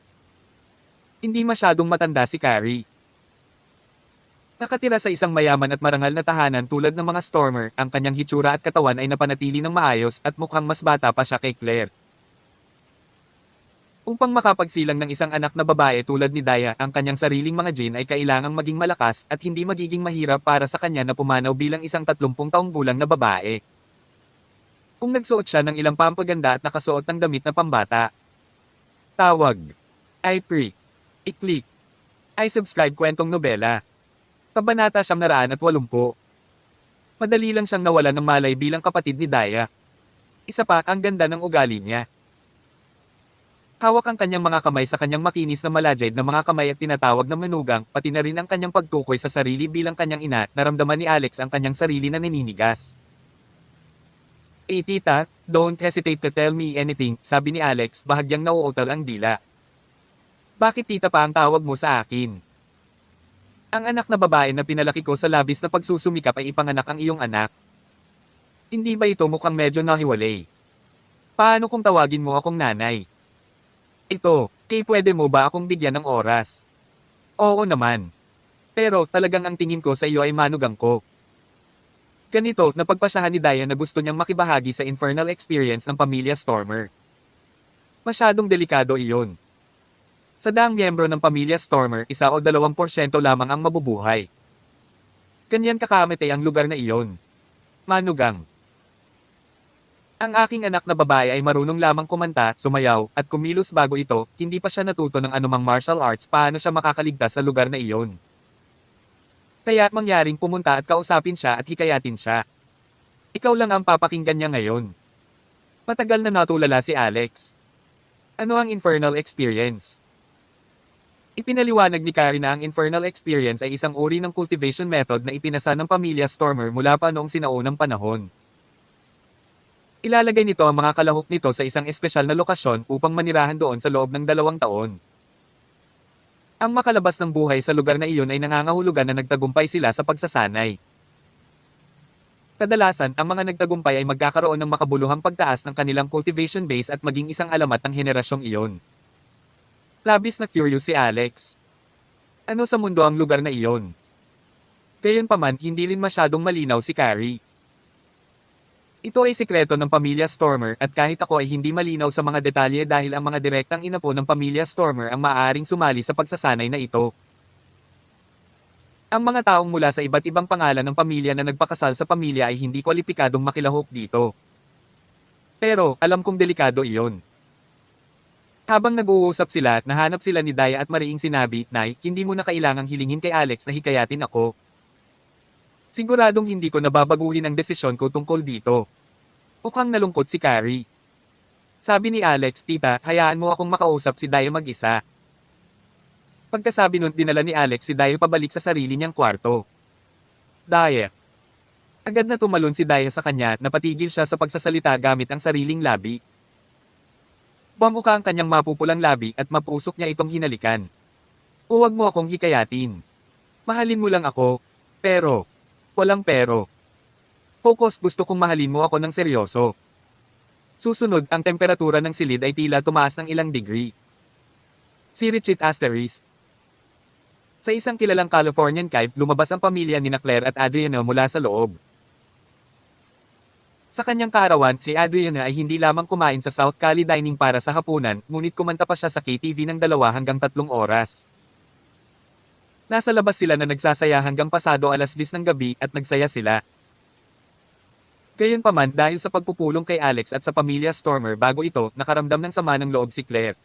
Speaker 1: Hindi masyadong matanda si Carrie. Nakatira sa isang mayaman at marangal na tahanan tulad ng mga Stormer, ang kanyang hitsura at katawan ay napanatili ng maayos at mukhang mas bata pa siya kay Claire. Upang makapagsilang ng isang anak na babae tulad ni Daya, ang kanyang sariling mga gene ay kailangang maging malakas at hindi magiging mahirap para sa kanya na pumanaw bilang isang 30 taong gulang na babae. Kung nagsuot siya ng ilang pampaganda at nakasuot ng damit na pambata. Tawag. I-pre. I-click. I-subscribe kwentong nobela. Kabanata 980. Madali lang siyang nawalan ng malay bilang kapatid ni Daya. Isa pa, ang ganda ng ugali niya. Hawak ang kanyang mga kamay sa kanyang makinis na malajid na mga kamay at tinatawag na manugang, pati na rin ang kanyang pagtukoy sa sarili bilang kanyang ina. Naramdaman ni Alex ang kanyang sarili na naninigas. "Eh tita, don't hesitate to tell me anything," sabi ni Alex, bahagyang nauutal ang dila. "Bakit tita pa ang tawag mo sa akin? Ang anak na babae na pinalaki ko sa labis na pagsusumikap ay ipanganak ang iyong anak. Hindi ba ito mukhang medyo nahiwalay? Paano kung tawagin mo akong nanay? Ito, kay pwede mo ba akong bigyan ng oras?" "Oo naman. Pero talagang ang tingin ko sa iyo ay manugang ko." Ganito, napagpasyahan ni Daya na gusto niyang makibahagi sa infernal experience ng pamilya Stormer. Masyadong delikado iyon. Sa daang miyembro ng pamilya Stormer, 1 o 2% lamang ang mabubuhay. Ganyan kakamatay ang lugar na iyon. Manugang. Ang aking anak na babae ay marunong lamang kumanta, sumayaw, at kumilos bago ito, hindi pa siya natuto ng anumang martial arts, paano siya makakaligtas sa lugar na iyon. Kaya mangyaring pumunta at kausapin siya at hikayatin siya. Ikaw lang ang papakinggan niya ngayon. Matagal na natulala si Alex. Ano ang infernal experience? Ipinaliwanag ni Carrie na ang infernal experience ay isang uri ng cultivation method na ipinasa ng pamilya Stormer mula pa noong sinaunang panahon. Ilalagay nito ang mga kalahok nito sa isang espesyal na lokasyon upang manirahan doon sa loob ng 2 taon. Ang makalabas ng buhay sa lugar na iyon ay nangangahulugan na nagtagumpay sila sa pagsasanay. Kadalasan, ang mga nagtagumpay ay magkakaroon ng makabuluhang pagtaas ng kanilang cultivation base at maging isang alamat ng henerasyong iyon. Labis na curious si Alex. Ano sa mundo ang lugar na iyon? Gayunpaman, hindi rin masyadong malinaw si Carrie. Ito ay sikreto ng pamilya Stormer at kahit ako ay hindi malinaw sa mga detalye dahil ang mga direktang inapo ng pamilya Stormer ang maaaring sumali sa pagsasanay na ito. Ang mga taong mula sa iba't ibang pangalan ng pamilya na nagpakasal sa pamilya ay hindi kwalipikadong makilahok dito. Pero, alam kong delikado iyon. Habang nag-uusap sila, nahanap sila ni Daya at mariing sinabi, "Nay, hindi mo na kailangang hilingin kay Alex na hikayatin ako. Siguradong hindi ko nababaguhin ang desisyon ko tungkol dito." Mukhang nalungkot si Carrie. Sabi ni Alex, "Tita, hayaan mo akong makausap si Daya mag-isa." Pagkasabi nun, dinala ni Alex si Daya pabalik sa sarili niyang kwarto. Daya. Agad na tumalon si Daya sa kanya, napatigil siya sa pagsasalita gamit ang sariling labi. Bumuka ang kanyang mapupulang labi at mapusok niya itong hinalikan. "Huwag mo akong hikayatin. Mahalin mo lang ako. Pero. Walang pero. Focus, gusto kong mahalin mo ako ng seryoso." Susunod, ang temperatura ng silid ay tila tumaas ng ilang degree. Si Richie Asteris. Sa isang kilalang Californian cave, lumabas ang pamilya ni Claire at Adriana mula sa loob. Sa kanyang kaarawan, si Adriana ay hindi lamang kumain sa South Cali dining para sa hapunan, ngunit kumanta pa siya sa KTV ng 2 hanggang 3 oras. Nasa labas sila na nagsasaya hanggang pasado 10:00 ng gabi at nagsaya sila. Gayunpaman, dahil sa pagpupulong kay Alex at sa pamilya Stormer bago ito, nakaramdam ng sama ng loob si Claire.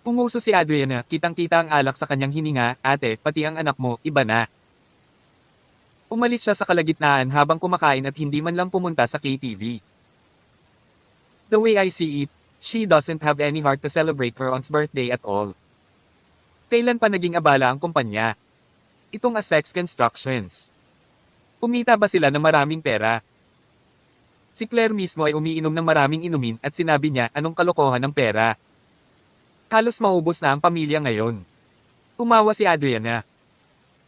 Speaker 1: Umuso si Adriana, kitang-kita ang alak sa kanyang hininga, ate, pati ang anak mo, iba na. Umalis siya sa kalagitnaan habang kumakain at hindi man lang pumunta sa KTV. The way I see it, she doesn't have any heart to celebrate her aunt's birthday at all. Kailan pa naging abala ang kumpanya? Itong Essex Constructions. Kumita ba sila ng maraming pera? Si Claire mismo ay umiinom ng maraming inumin at sinabi niya anong kalokohan ng pera. Halos maubos na ang pamilya ngayon. Umawa si Adriana.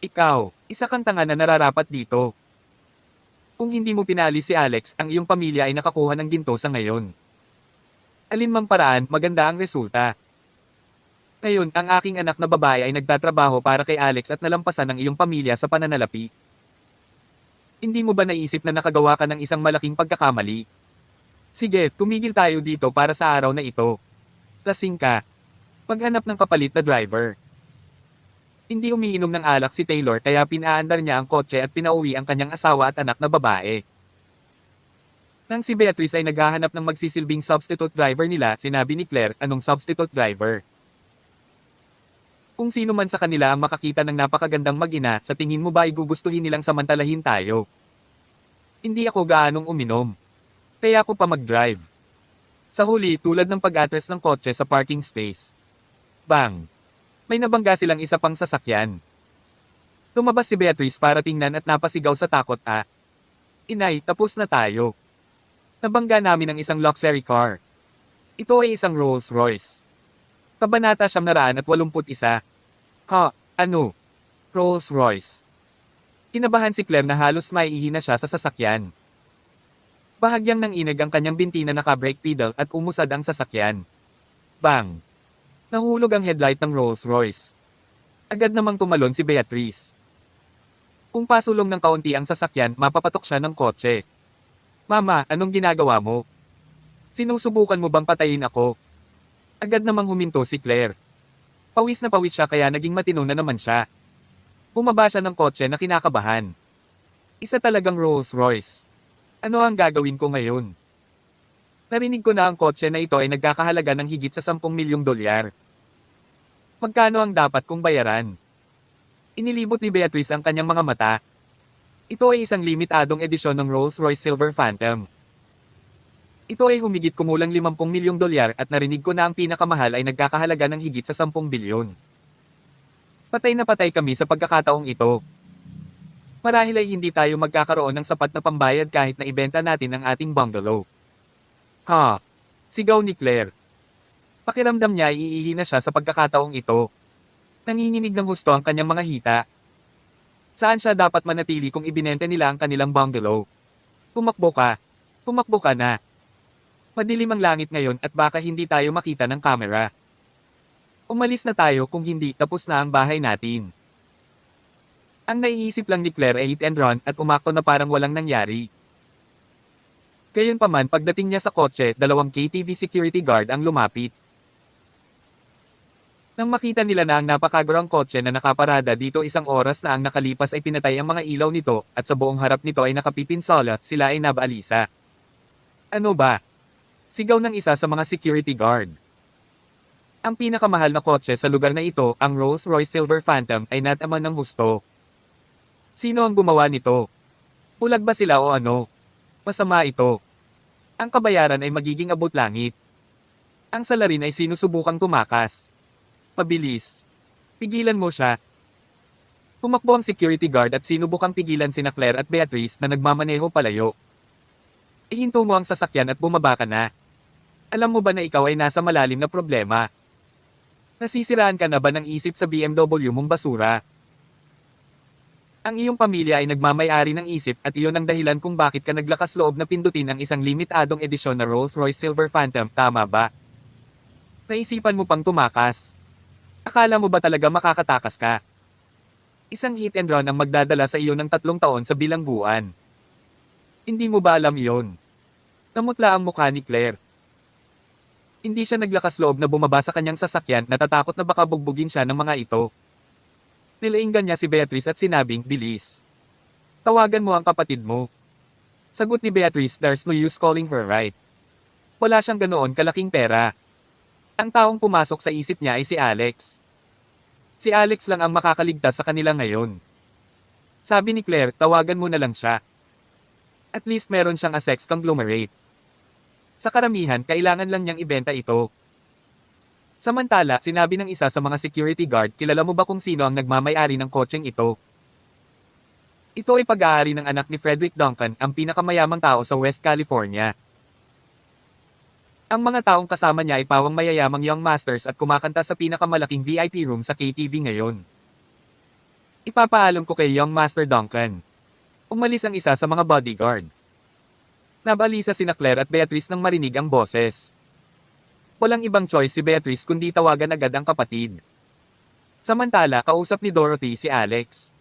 Speaker 1: Ikaw, isa kang tanga na nararapat dito. Kung hindi mo pinalis si Alex, ang iyong pamilya ay nakakuha ng ginto sa ngayon. Alinmang paraan, maganda ang resulta. Ngayon, ang aking anak na babae ay nagtatrabaho para kay Alex at nalampasan ang iyong pamilya sa pananalapi. Hindi mo ba naisip na nakagawa ka ng isang malaking pagkakamali? Sige, tumigil tayo dito para sa araw na ito. Lasing ka. Maghanap ng kapalit na driver. Hindi umiinom ng alak si Taylor kaya pinaandar niya ang kotse at pinauwi ang kanyang asawa at anak na babae. Nang si Beatrice ay naghahanap ng magsisilbing substitute driver nila, sinabi ni Claire, anong substitute driver? Kung sino man sa kanila ang makakita ng napakagandang mag-ina, sa tingin mo ba ay gugustuhin nilang samantalahin tayo? Hindi ako gaanong uminom. Kaya ako pa mag-drive. Sa huli, tulad ng pag-atras ng kotse sa parking space. Bang! May nabangga silang isa pang sasakyan. Lumabas si Beatrice para tingnan at napasigaw sa takot. Inay, tapos na tayo. Nabangga namin ang isang luxury car. Ito ay isang Rolls Royce. Kabanata 981. Ano? Rolls Royce. Kinabahan si Claire na halos maiihi na siya sa sasakyan. Bahagyang nanginig ang kanyang binti na naka-brake pedal at umusad ang sasakyan. Bang! Nahulog ang headlight ng Rolls Royce. Agad namang tumalon si Beatrice. Kung pasulong ng kaunti ang sasakyan, mapapatok siya ng kotse. Mama, anong ginagawa mo? Sinusubukan mo bang patayin ako? Agad namang huminto si Claire. Pawis na pawis siya kaya naging matino na naman siya. Bumaba siya ng kotse na kinakabahan. Isa talagang Rolls Royce. Ano ang gagawin ko ngayon? Narinig ko na ang kotse na ito ay nagkakahalaga ng higit sa 10 milyong dolyar. Magkano ang dapat kong bayaran? Inilibot ni Beatrice ang kanyang mga mata. Ito ay isang limitadong edisyon ng Rolls-Royce Silver Phantom. Ito ay humigit kumulang 50 milyong dolyar at narinig ko na ang pinakamahal ay nagkakahalaga ng higit sa 10 bilyon. Patay na patay kami sa pagkakataong ito. Marahil ay hindi tayo magkakaroon ng sapat na pambayad kahit na ibenta natin ang ating bungalow. Sigaw ni Claire. Pakiramdam niya ay iihi na siya sa pagkakataong ito. Nanginginig ng husto ang kanyang mga hita. Saan siya dapat manatili kung ibinenta nila ang kanilang bungalow? Tumakbo ka. Tumakbo ka na. Madilim ang langit ngayon at baka hindi tayo makita ng kamera. Umalis na tayo kung hindi tapos na ang bahay natin. Ang naiisip lang ni Claire ay hit and run at umakto na parang walang nangyari. Gayunpaman pagdating niya sa kotse, 2 KTV security guard ang lumapit. Nang makita nila na ang napakagurang kotse na nakaparada dito 1 oras na ang nakalipas ay pinatay ang mga ilaw nito at sa buong harap nito ay nakapipinsola, sila ay nabaalisa. Ano ba? Sigaw ng isa sa mga security guard. Ang pinakamahal na kotse sa lugar na ito, ang Rolls-Royce Silver Phantom, ay nataman ng husto. Sino ang gumawa nito? Pulag ba sila o ano? Masama ito. Ang kabayaran ay magiging abot langit. Ang salarin ay sinusubukang tumakas. Pabilis. Pigilan mo siya. Tumakbo ang security guard at sinubukang pigilan sina Claire at Beatrice na nagmamaneho palayo. Ihinto mo ang sasakyan at bumaba ka na. Alam mo ba na ikaw ay nasa malalim na problema? Nasisiraan ka na ba ng isip sa BMW mong basura? Ang iyong pamilya ay nagmamay-ari ng isip at iyon ang dahilan kung bakit ka naglakas loob na pindutin ang isang limitadong edisyon na Rolls-Royce Silver Phantom, tama ba? Naisipan mo pang tumakas. Akala mo ba talaga makakatakas ka? Isang hit and run ang magdadala sa iyo ng 3 taon sa bilangguan. Hindi mo ba alam iyon? Namutla ang mukha ni Claire. Hindi siya naglakas loob na bumaba sa kanyang sasakyan, natatakot na baka bugbugin siya ng mga ito. Nilainggan niya si Beatrice at sinabing, bilis. Tawagan mo ang kapatid mo. Sagot ni Beatrice, there's no use calling her, right? Wala siyang ganoon kalaking pera. Ang taong pumasok sa isip niya ay si Alex. Si Alex lang ang makakaligtas sa kanila ngayon. Sabi ni Claire, tawagan mo na lang siya. At least meron siyang a sex conglomerate. Sa karamihan, kailangan lang niyang ibenta ito. Samantala, sinabi ng isa sa mga security guard, kilala mo ba kung sino ang nagmamay-ari ng kotseng ito? Ito ay pag-aari ng anak ni Frederick Duncan, ang pinakamayamang tao sa West California. Ang mga taong kasama niya ay pawang mayayamang young masters at kumakanta sa pinakamalaking VIP room sa KTV ngayon. Ipapaalam ko kay young master Duncan. Umalis ang isa sa mga bodyguard. Nabalisa sina Claire at Beatrice nang marinig ang boses. Walang ibang choice si Beatrice kundi tawagan agad ang kapatid. Samantala, kausap ni Dorothy si Alex.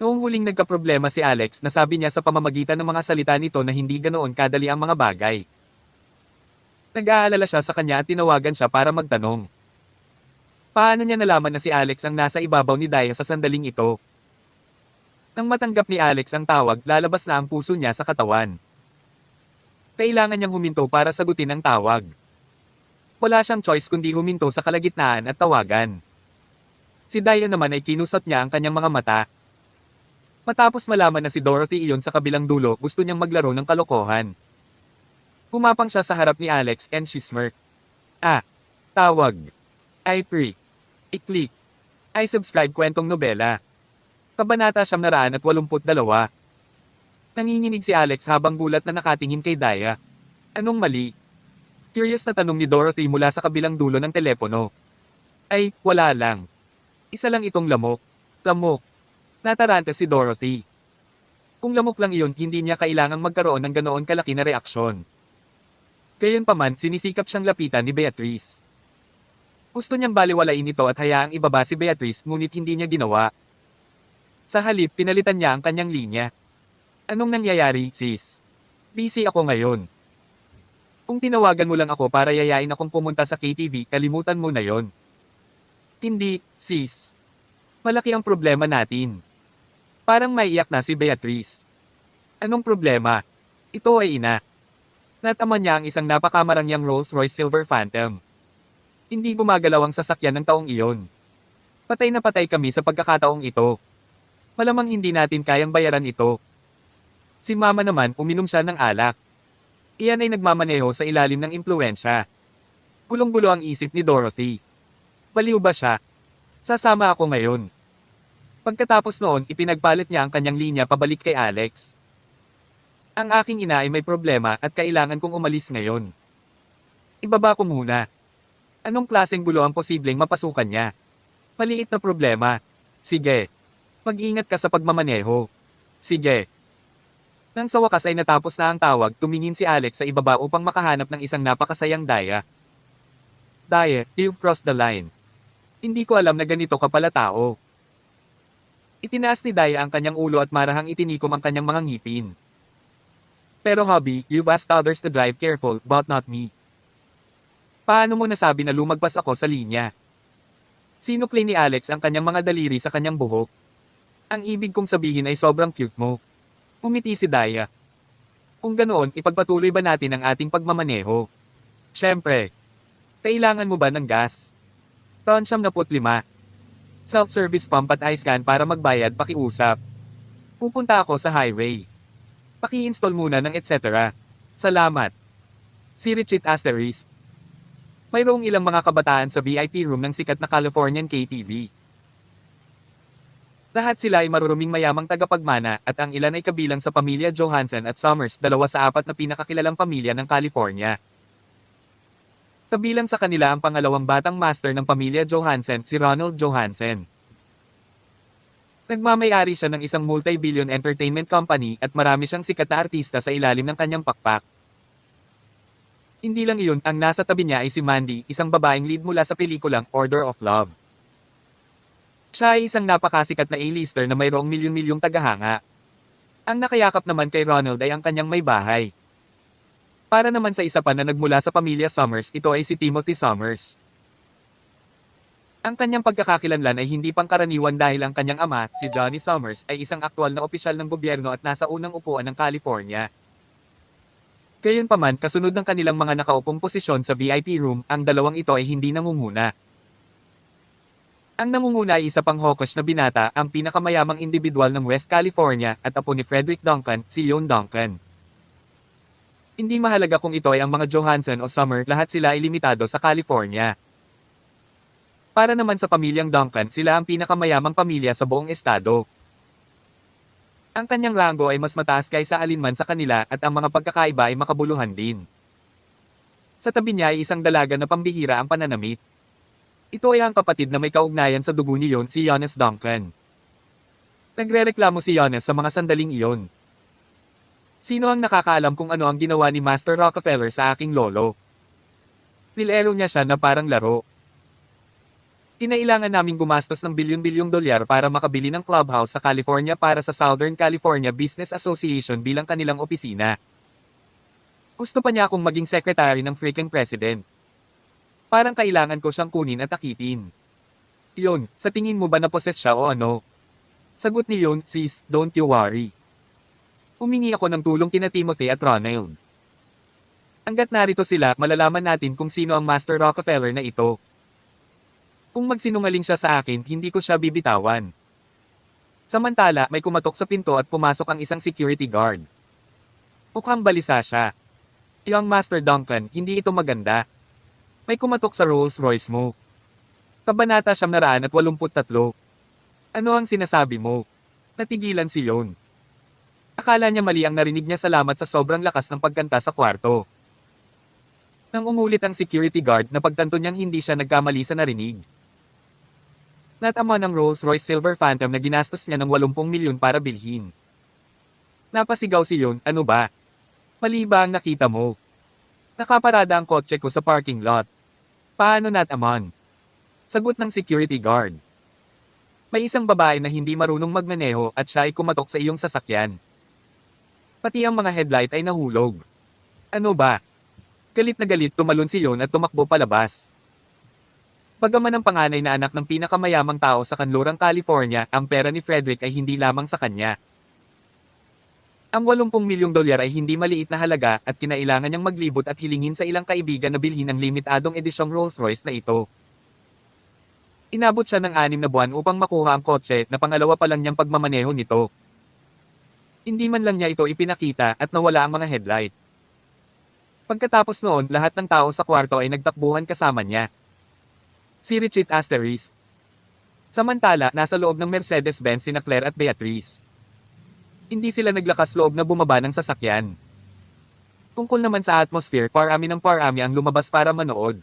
Speaker 1: Noong huling nagkaproblema si Alex, nasabi niya sa pamamagitan ng mga salita nito na hindi ganoon kadali ang mga bagay. Nag-aalala siya sa kanya at tinawagan siya para magtanong. Paano niya nalaman na si Alex ang nasa ibabaw ni Daya sa sandaling ito? Nang matanggap ni Alex ang tawag, lalabas na ang puso niya sa katawan. Kailangan niyang huminto para sagutin ang tawag. Wala siyang choice kundi huminto sa kalagitnaan at tawagan. Si Daya naman ay kinusat niya ang kanyang mga mata. Matapos malaman na si Dorothy iyon sa kabilang dulo, gusto niyang maglaro ng kalokohan. Humapang siya sa harap ni Alex and she smirked. Tawag. I pre. I-click. I subscribe kwentong nobela. Kabanata 182. Nanginginig si Alex habang gulat na nakatingin kay Daya. Anong mali? Curious na tanong ni Dorothy mula sa kabilang dulo ng telepono. Ay, wala lang. Isa lang itong lamok. Lamok. Nataranta si Dorothy. Kung lamok lang iyon, hindi niya kailangang magkaroon ng ganoon kalaki na reaksyon. Gayunpaman, sinisikap siyang lapitan ni Beatrice. Gusto niyang baliwalain ito at hayaang ibaba si Beatrice, ngunit hindi niya ginawa. Sa halip, pinalitan niya ang kanyang linya. Anong nangyayari, sis? Busy ako ngayon. Kung tinawagan mo lang ako para yayain akong pumunta sa KTV, kalimutan mo na yon. Hindi, sis. Malaki ang problema natin. Parang maiiyak na si Beatrice. Anong problema? Ito ay ina. Nataman niya ang isang napakamarangyang Rolls-Royce Silver Phantom. Hindi gumagalaw ang sasakyan ng taong iyon. Patay na patay kami sa pagkakataong ito. Malamang hindi natin kayang bayaran ito. Si mama naman, uminom siya ng alak. Iyan ay nagmamaneho sa ilalim ng impluwensya. Gulong-gulo ang isip ni Dorothy. Baliw ba siya? Sasama ako ngayon. Pagkatapos noon, ipinagpalit niya ang kanyang linya pabalik kay Alex. Ang aking ina ay may problema at kailangan kong umalis ngayon. Ibaba ko muna. Anong klaseng gulo ang posibleng mapasukan niya? Maliit na problema. Sige. Mag-ingat ka sa pagmamaneho. Sige. Nang sa wakas ay natapos na ang tawag, tumingin si Alex sa ibaba upang makahanap ng isang napakasayang Daya. Daya, you've crossed the line. Hindi ko alam na ganito ka pala tao. Itinaas ni Daya ang kanyang ulo at marahang itinikom ang kanyang mga ngipin. Pero hubby, you've asked others to drive careful, but not me. Paano mo nasabi na lumagpas ako sa linya? Sinukli ni Alex ang kanyang mga daliri sa kanyang buhok. Ang ibig kong sabihin ay sobrang cute mo. Umiti si Daya. Kung ganoon, ipagpatuloy ba natin ang ating pagmamaneho? Siyempre. Kailangan mo ba ng gas? Taon 75. Self-service pump at iScan para magbayad, pakiusap. Pupunta ako sa highway. Paki-install muna ng etc. Salamat. Si Richit Asterisk. Mayroong ilang mga kabataan sa VIP room ng sikat na Californian KTV. Lahat sila ay maruruming mayamang tagapagmana at ang ilan ay kabilang sa pamilya Johansson at Summers, 2 sa 4 na pinakakilalang pamilya ng California. Kabilang sa kanila ang pangalawang batang master ng pamilya Johansson, si Ronald Johansson. Nagmamay-ari siya ng isang multi-billion entertainment company at marami siyang sikat na artista sa ilalim ng kanyang pakpak. Hindi lang iyon, ang nasa tabi niya ay si Mandy, isang babaeng lead mula sa pelikulang Order of Love. Siya ay isang napakasikat na A-lister na mayroong milyon-milyong tagahanga. Ang nakayakap naman kay Ronald ay ang kanyang may bahay. Para naman sa isa pa na nagmula sa pamilya Summers, ito ay si Timothy Summers. Ang kanyang pagkakakilanlan ay hindi pangkaraniwan dahil ang kanyang ama, si Johnny Summers, ay isang aktwal na opisyal ng gobyerno at nasa unang upuan ng California. Gayunpaman kasunod ng kanilang mga nakaupong posisyon sa VIP room, ang dalawang ito ay hindi nangunguna. Ang nangunguna ay isa pang hawkish na binata, ang pinakamayamang individual ng West California at apo ni Frederick Duncan, si Yon Duncan. Hindi mahalaga kung ito ay ang mga Johansson o Summer, lahat sila ay limitado sa California. Para naman sa pamilyang Duncan, sila ang pinakamayamang pamilya sa buong estado. Ang kanyang rango ay mas mataas kaysa alinman sa kanila at ang mga pagkakaiba ay makabuluhan din. Sa tabi niya ay isang dalaga na pambihira ang pananamit. Ito ay ang kapatid na may kaugnayan sa dugo ni Yon, si Jonas Duncan. Nagrereklamo si Jonas sa mga sandaling iyon. Sino ang nakakaalam kung ano ang ginawa ni Master Rockefeller sa aking lolo? Nilero niya siya na parang laro. Kinailangan naming gumastos ng bilyon-bilyong dolyar para makabili ng clubhouse sa California para sa Southern California Business Association bilang kanilang opisina. Gusto pa niya akong maging secretary ng freaking president. Parang kailangan ko siyang kunin at akitin. Yon, sa tingin mo ba naposes siya o ano? Sagot ni Yon, sis, don't you worry. Humingi ako ng tulong kina Timothy at Ronald. Hanggat narito sila, malalaman natin kung sino ang Master Rockefeller na ito. Kung magsinungaling siya sa akin, hindi ko siya bibitawan. Samantala, may kumatok sa pinto at pumasok ang isang security guard. Mukhang balisa siya. Yung Master Duncan, hindi ito maganda. May kumatok sa Rolls Royce mo. Kabanata 183. Ano ang sinasabi mo? Natigilan si Yon. Akala niya mali ang narinig niya salamat sa sobrang lakas ng pagkanta sa kwarto. Nang umulit ang security guard, napagtanto niyang hindi siya nagkamali sa narinig. Natama ng Rolls Royce Silver Phantom na ginastos niya ng 80 milyon para bilhin. Napasigaw si Yon, ano ba? Mali ba ang nakita mo? Nakaparada ang kotse ko sa parking lot. Paano natamon? Sagot ng security guard. May isang babae na hindi marunong magmaneho at siya ay kumatok sa iyong sasakyan. Pati ang mga headlight ay nahulog. Ano ba? Galit na galit tumalon si Yon at tumakbo palabas. Bagaman ang panganay na anak ng pinakamayamang tao sa kanlurang California, ang pera ni Frederick ay hindi lamang sa kanya. Ang 80 milyong dolyar ay hindi maliit na halaga at kinailangan niyang maglibot at hilingin sa ilang kaibigan na bilhin ang limitadong edisyong Rolls Royce na ito. Inabot siya ng 6 na buwan upang makuha ang kotse na pangalawa pa lang niyang pagmamaneho nito. Hindi man lang niya ito ipinakita at nawala ang mga headlight. Pagkatapos noon, lahat ng tao sa kwarto ay nagtakbuhan kasama niya. Si Richie Asterisk. Samantala, nasa loob ng Mercedes-Benz sina Claire at Beatrice. Hindi sila naglakas loob na bumaba ng sasakyan. Tungkol naman sa atmosphere, parami ng parami ang lumabas para manood.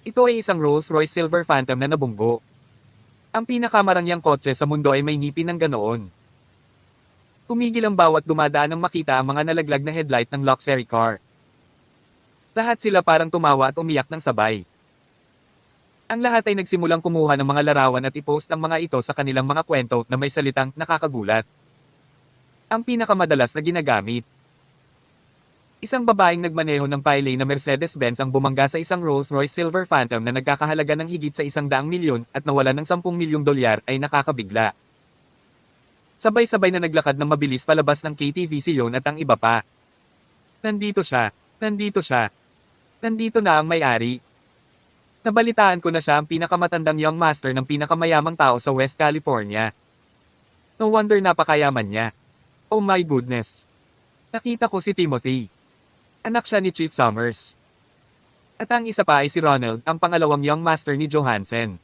Speaker 1: Ito ay isang Rolls Royce Silver Phantom na nabunggo. Ang pinakamarangyang kotse sa mundo ay may ngipin ng ganoon. Tumigil ang bawat dumadaan nang makita ang mga nalaglag na headlight ng luxury car. Lahat sila parang tumawa at umiyak ng sabay. Ang lahat ay nagsimulang kumuha ng mga larawan at ipost ang mga ito sa kanilang mga kwento na may salitang nakakagulat. Ang pinakamadalas na ginagamit. Isang babaeng nagmaneho ng Piley na Mercedes-Benz ang bumangga sa isang Rolls Royce Silver Phantom na nagkakahalaga ng higit sa 100 milyon at nawala ng 10 milyong dolyar ay nakakabigla. Sabay-sabay na naglakad ng mabilis palabas ng KTV si Yon at ang iba pa. Nandito siya, nandito siya. Nandito na ang may-ari. Nabalitaan ko na siya ang pinakamatandang young master ng pinakamayamang tao sa West California. No wonder napakayaman niya. Oh my goodness. Nakita ko si Timothy. Anak siya ni Chief Summers. At ang isa pa ay si Ronald, ang pangalawang young master ni Johansson.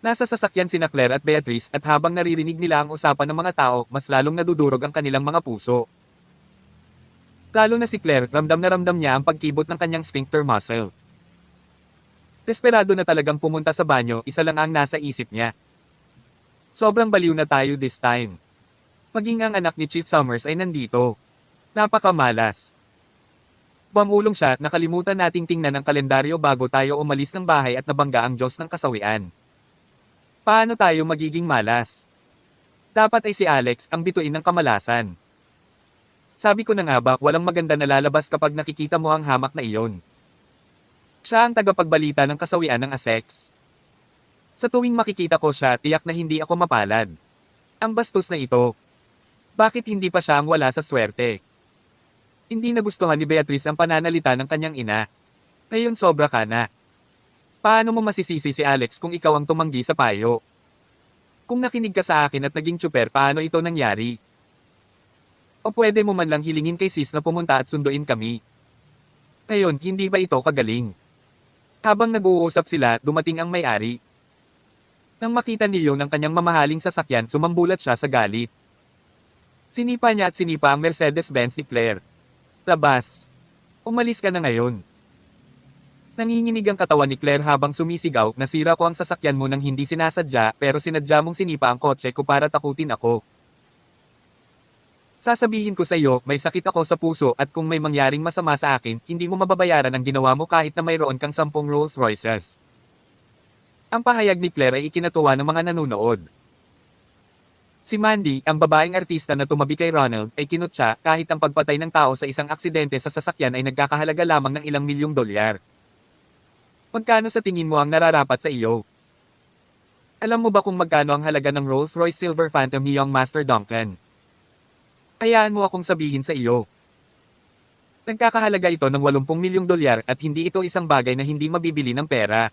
Speaker 1: Nasa sasakyan sina Claire at Beatrice at habang naririnig nila ang usapan ng mga tao, mas lalong nadudurog ang kanilang mga puso. Lalo na si Claire, ramdam na ramdam niya ang pagkibot ng kanyang sphincter muscle. Desperado na talagang pumunta sa banyo, isa lang ang nasa isip niya. Sobrang baliw na tayo this time. Maging ang anak ni Chief Summers ay nandito. Napakamalas. Bumulong siya, nakalimutan nating tingnan ang kalendaryo bago tayo umalis ng bahay at nabangga ang Diyos ng kasawian. Paano tayo magiging malas? Dapat ay si Alex ang bituin ng kamalasan. Sabi ko na nga ba, walang maganda na lalabas kapag nakikita mo ang hamak na iyon. Siya ang tagapagbalita ng kasawian ng Essex. Sa tuwing makikita ko siya, tiyak na hindi ako mapalad. Ang bastos na ito. Bakit hindi pa siya ang wala sa swerte? Hindi nagustuhan ni Beatrice ang pananalita ng kanyang ina. Ngayon sobra ka na. Paano mo masisisi si Alex kung ikaw ang tumanggi sa payo? Kung nakinig ka sa akin at naging tsuper, paano ito nangyari? O pwede mo man lang hilingin kay sis na pumunta at sunduin kami? Ngayon, hindi ba ito kagaling? Habang nag-uusap sila, dumating ang may-ari. Nang makita ni Leon ang kanyang mamahaling sasakyan, sumambulat siya sa galit. Sinipa niya at sinipa ang Mercedes-Benz ni Claire. Labas. Umalis ka na ngayon. Nanginginig ang katawan ni Claire habang sumisigaw, nasira ko ang sasakyan mo nang hindi sinasadya, pero sinadya mong sinipa ang kotse ko para takutin ako. Sasabihin ko sa iyo, may sakit ako sa puso at kung may mangyaring masama sa akin, hindi mo mababayaran ang ginawa mo kahit na mayroon kang 10 Rolls Royces. Ang pahayag ni Claire ay ikinatuwa ng mga nanonood. Si Mandy, ang babaeng artista na tumabi kay Ronald, ay kinutya kahit ang pagpatay ng tao sa isang aksidente sa sasakyan ay nagkakahalaga lamang ng ilang milyong dolyar. Magkano sa tingin mo ang nararapat sa iyo? Alam mo ba kung magkano ang halaga ng Rolls-Royce Silver Phantom ni Young Master Duncan? Hayaan mo akong sabihin sa iyo. Nagkakahalaga ito ng 80 milyong dolyar at hindi ito isang bagay na hindi mabibili ng pera.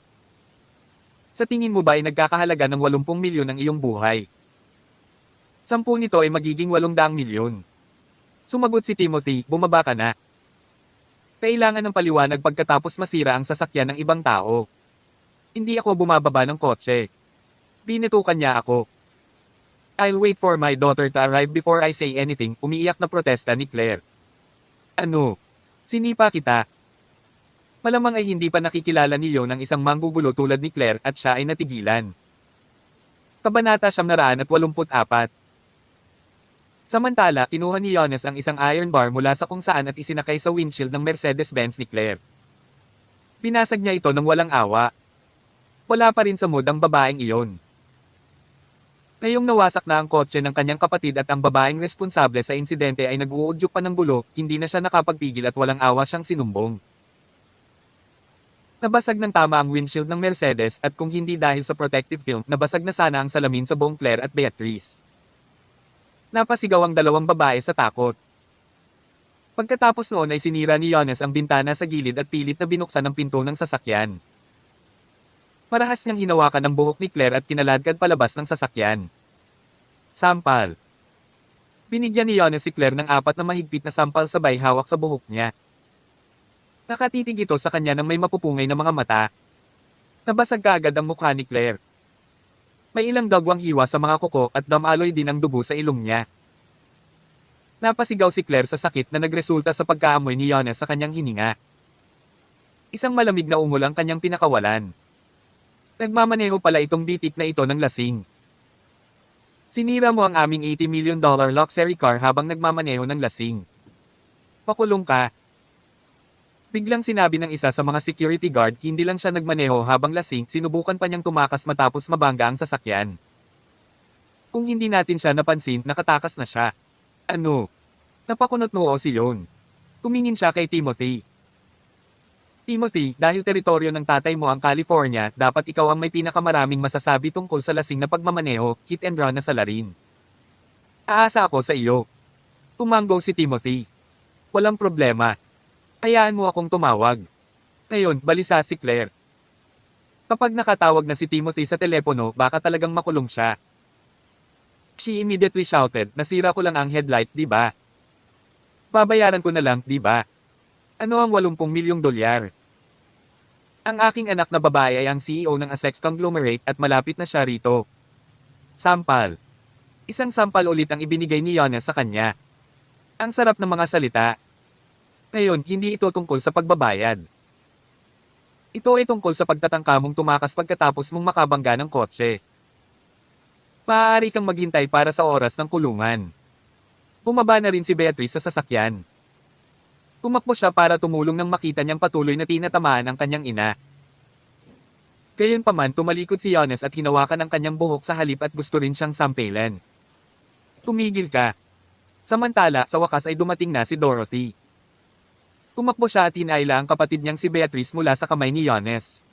Speaker 1: Sa tingin mo ba ay nagkakahalaga ng 80 milyon ang iyong buhay? 10 nito ay magiging 800 milyon. Sumagot si Timothy, bumaba ka na. Kailangan ng paliwanag pagkatapos masira ang sasakyan ng ibang tao. Hindi ako bumababa ng kotse. Binitukan niya ako. I'll wait for my daughter to arrive before I say anything, umiiyak na protesta ni Claire. Ano? Sinipa kita. Malamang ay hindi pa nakikilala ni Leon ng isang manggugulo tulad ni Claire at siya ay natigilan. Kabanata 984. Samantala, kinuha ni Jonas ang isang iron bar mula sa kung saan at isinakay sa windshield ng Mercedes-Benz ni Claire. Binasag niya ito ng walang awa. Wala pa rin sa mood ang babaeng iyon. Ngayong nawasak na ang kotse ng kanyang kapatid at ang babaeng responsable sa insidente ay nag-uudyok pa ng gulo, hindi na siya nakapagpigil at walang awa siyang sinumbong. Nabasag ng tama ang windshield ng Mercedes at kung hindi dahil sa protective film, nabasag na sana ang salamin sa buong Claire at Beatrice. Napasigaw ang dalawang babae sa takot. Pagkatapos noon ay sinira ni Jonas ang bintana sa gilid at pilit na binuksan ang pinto ng sasakyan. Marahas niyang hinawakan ang buhok ni Claire at kinaladkad palabas ng sasakyan. Sampal. Binigyan ni Jonas si Claire ng 4 na mahigpit na sampal sabay hawak sa buhok niya. Nakatitig ito sa kanya ng may mapupungay na mga mata. Nabasag kaagad ang mukha ni Claire. May ilang dagwang hiwa sa mga kuko at damaloy din ang dugo sa ilong niya. Napasigaw si Claire sa sakit na nagresulta sa pagkaamoy ni Jonas sa kanyang hininga. Isang malamig na ungol ang kanyang pinakawalan. Nagmamaneho pala itong bitik na ito ng lasing. Sinira mo ang aming $80 million luxury car habang nagmamaneho ng lasing. Pakulong ka. Biglang sinabi ng isa sa mga security guard, hindi lang siya nagmaneho habang lasing, sinubukan pa niyang tumakas matapos mabangga ang sasakyan. Kung hindi natin siya napansin, nakatakas na siya. Ano? Napakunot noo si Leon. Tumingin siya kay Timothy. Timothy, dahil teritoryo ng tatay mo ang California, dapat ikaw ang may pinakamaraming masasabi tungkol sa lasing na pagmamaneho, hit and run na salarin. Aasa ako sa iyo. Tumanggo si Timothy. Walang problema. Hayaan mo akong tumawag. Ngayon, balisa si Claire. Kapag nakatawag na si Timothy sa telepono, baka talagang makulong siya. She immediately shouted, nasira ko lang ang headlight, di ba? Babayaran ko na lang, di ba? Ano ang 80 milyong dolyar? Ang aking anak na babae ay ang CEO ng Essex Conglomerate at malapit na siya rito. Sampal. Isang sampal ulit ang ibinigay ni Jonas sa kanya. Ang sarap ng mga salita. Ngayon, hindi ito tungkol sa pagbabayad. Ito ay tungkol sa pagtatangka mong tumakas pagkatapos mong makabangga ng kotse. Maaari kang maghintay para sa oras ng kulungan. Bumaba na rin si Beatrice sa sasakyan. Tumakbo siya para tumulong nang makita niyang patuloy na tinatamaan ang kanyang ina. Gayunpaman tumalikod si Jonas at hinawakan ang kanyang buhok sa halip at gusto rin siyang sampelan. Tumigil ka. Samantala, sa wakas ay dumating na si Dorothy. Tumakbo siya at hinaila ang kapatid niyang si Beatrice mula sa kamay ni Jonas.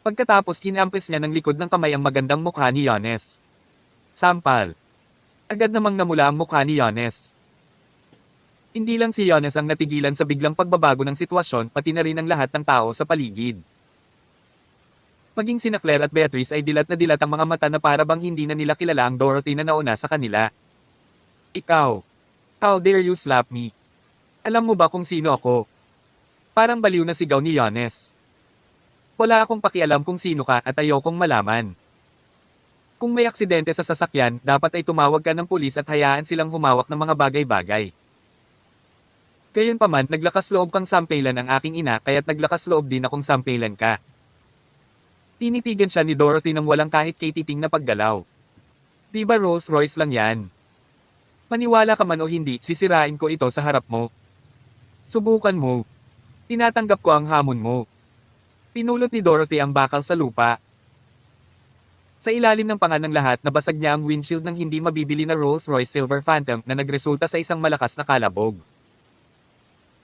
Speaker 1: Pagkatapos hinampis niya ng likod ng kamay ang magandang mukha ni Jonas. Sampal. Agad namang namula ang mukha ni Jonas. Hindi lang si Jonas ang natigilan sa biglang pagbabago ng sitwasyon, pati na rin ang lahat ng tao sa paligid. Maging sina Claire at Beatrice ay dilat na dilat ang mga mata na para bang hindi na nila kilala ang Dorothy na nauna sa kanila. Ikaw. How dare you slap me? Alam mo ba kung sino ako? Parang baliw na sigaw ni Jonas. Wala akong pakialam kung sino ka at ayokong malaman. Kung may aksidente sa sasakyan, dapat ay tumawag ka ng pulis at hayaan silang humawak ng mga bagay-bagay. Gayunpaman, naglakas loob kang sampelan ang aking ina kaya't naglakas loob din akong sampelan ka. Tinitigan siya ni Dorothy nang walang kahit katiting na paggalaw. Di ba Rolls Royce lang yan? Maniwala ka man o hindi, sisirain ko ito sa harap mo. Subukan mo. Tinatanggap ko ang hamon mo. Pinulot ni Dorothy ang bakal sa lupa. Sa ilalim ng panga ng lahat, nabasag niya ang windshield ng hindi mabibili na Rolls Royce Silver Phantom na nagresulta sa isang malakas na kalabog.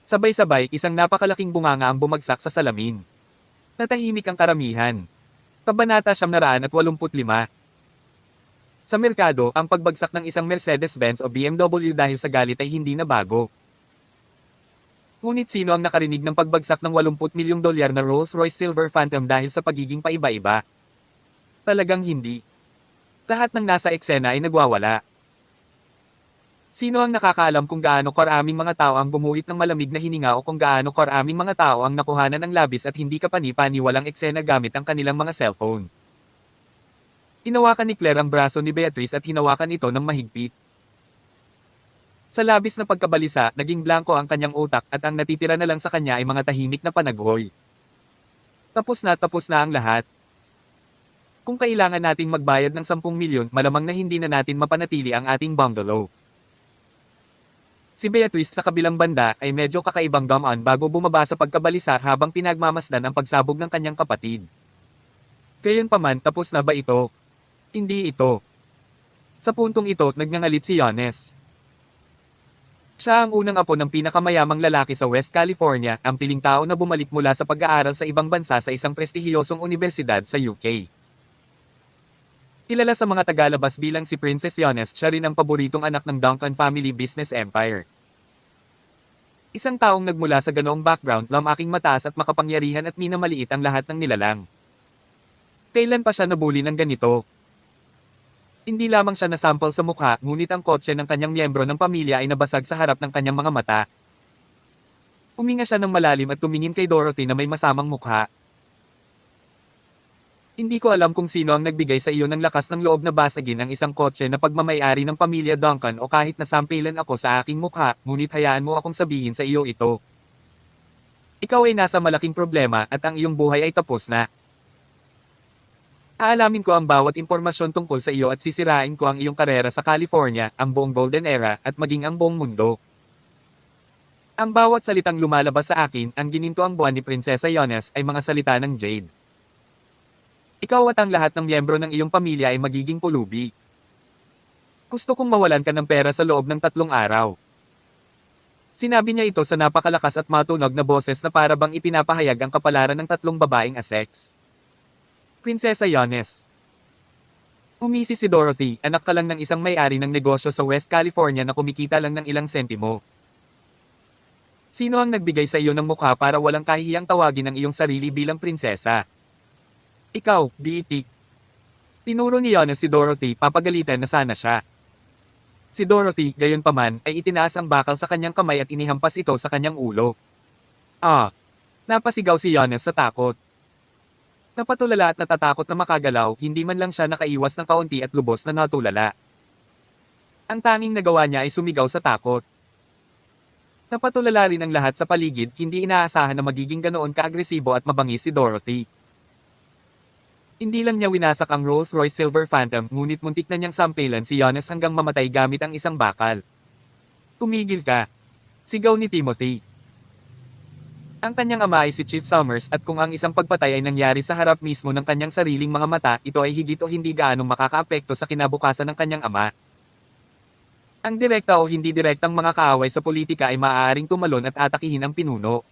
Speaker 1: Sabay-sabay, isang napakalaking bunganga ang bumagsak sa salamin. Natahimik ang karamihan. Kabanata 985. Sa merkado, ang pagbagsak ng isang Mercedes-Benz o BMW dahil sa galit ay hindi na bago. Ngunit sino ang nakarinig ng pagbagsak ng $80 milyong na Rolls-Royce Silver Phantom dahil sa pagiging paiba-iba? Talagang hindi. Lahat ng nasa eksena ay nagwawala. Sino ang nakakaalam kung gaano karaming mga tao ang gumuhit ng malamig na hininga o kung gaano karaming mga tao ang nakuhanan ng labis at hindi kapani-pani walang eksena gamit ang kanilang mga cellphone? Hinawakan ni Claire ang braso ni Beatrice at hinawakan ito ng mahigpit. Sa labis na pagkabalisa, naging blanko ang kanyang utak at ang natitira na lang sa kanya ay mga tahimik na panaghoy. Tapos na ang lahat. Kung kailangan nating magbayad ng 10 milyon, malamang na hindi na natin mapanatili ang ating bungalow. Si Beatrice sa kabilang banda ay medyo kakaibang gamaan bago bumaba sa pagkabalisa habang pinagmamasdan ang pagsabog ng kanyang kapatid. Gayunpaman, tapos na ba ito? Hindi ito. Sa puntong ito, nagngangalit si Jonas. Siya ang unang apo ng pinakamayamang lalaki sa West California, ang piling tao na bumalik mula sa pag-aaral sa ibang bansa sa isang prestihiyosong unibersidad sa UK. Kilala sa mga tagalabas bilang si Princess Jonas, siya rin ang paboritong anak ng Duncan family business empire. Isang taong nagmula sa ganoong background, lamaking mataas at makapangyarihan at minamaliit ang lahat ng nilalang. Kailan pa siya nabuli ng ganito? Hindi lamang siya nasampal sa mukha, ngunit ang kotse ng kanyang miyembro ng pamilya ay nabasag sa harap ng kanyang mga mata. Huminga siya ng malalim at tumingin kay Dorothy na may masamang mukha. Hindi ko alam kung sino ang nagbigay sa iyo ng lakas ng loob na basagin ang isang kotse na pagmamay-ari ng pamilya Duncan o kahit nasampilan ako sa aking mukha, ngunit hayaan mo akong sabihin sa iyo ito. Ikaw ay nasa malaking problema at ang iyong buhay ay tapos na. Aalamin ko ang bawat impormasyon tungkol sa iyo at sisirain ko ang iyong karera sa California, ang buong Golden Era, at maging ang buong mundo. Ang bawat salitang lumalabas sa akin, ang gininto ang buwan ni Prinsesa Jonas, ay mga salita ng Jade. Ikaw at ang lahat ng miyembro ng iyong pamilya ay magiging pulubi. Gusto kong mawalan ka ng pera sa loob ng 3 araw. Sinabi niya ito sa napakalakas at matunog na boses na para bang ipinapahayag ang kapalaran ng 3 babaeng aseks. Prinsesa Jonas. Umisi si Dorothy, anak ka lang ng isang may-ari ng negosyo sa West California na kumikita lang ng ilang sentimo. Sino ang nagbigay sa iyo ng mukha para walang kahihiyang tawagin ang iyong sarili bilang prinsesa? Ikaw, biitik. Tinuro ni Jonas si Dorothy, papagalitan na sana siya. Si Dorothy, gayunpaman, ay itinaas ang bakal sa kanyang kamay at inihampas ito sa kanyang ulo. Napasigaw si Jonas sa takot. Napatulala at natatakot na makagalaw, hindi man lang siya nakaiwas ng kaunti at lubos na natulala. Ang tanging nagawa niya ay sumigaw sa takot. Napatulala rin ang lahat sa paligid, hindi inaasahan na magiging ganoon kaagresibo at mabangis si Dorothy. Hindi lang niya winasak ang Rolls-Royce Silver Phantom, ngunit muntik na niyang sampelan si Jonas hanggang mamatay gamit ang isang bakal. Tumigil ka! Sigaw ni Timothy. Ang kanyang ama ay si Chief Summers at kung ang isang pagpatay ay nangyari sa harap mismo ng kanyang sariling mga mata, ito ay higit o hindi gaanong makakaapekto sa kinabukasan ng kanyang ama. Ang direkta o hindi direktang mga kaaway sa politika ay maaaring tumalon at atakihin ang pinuno.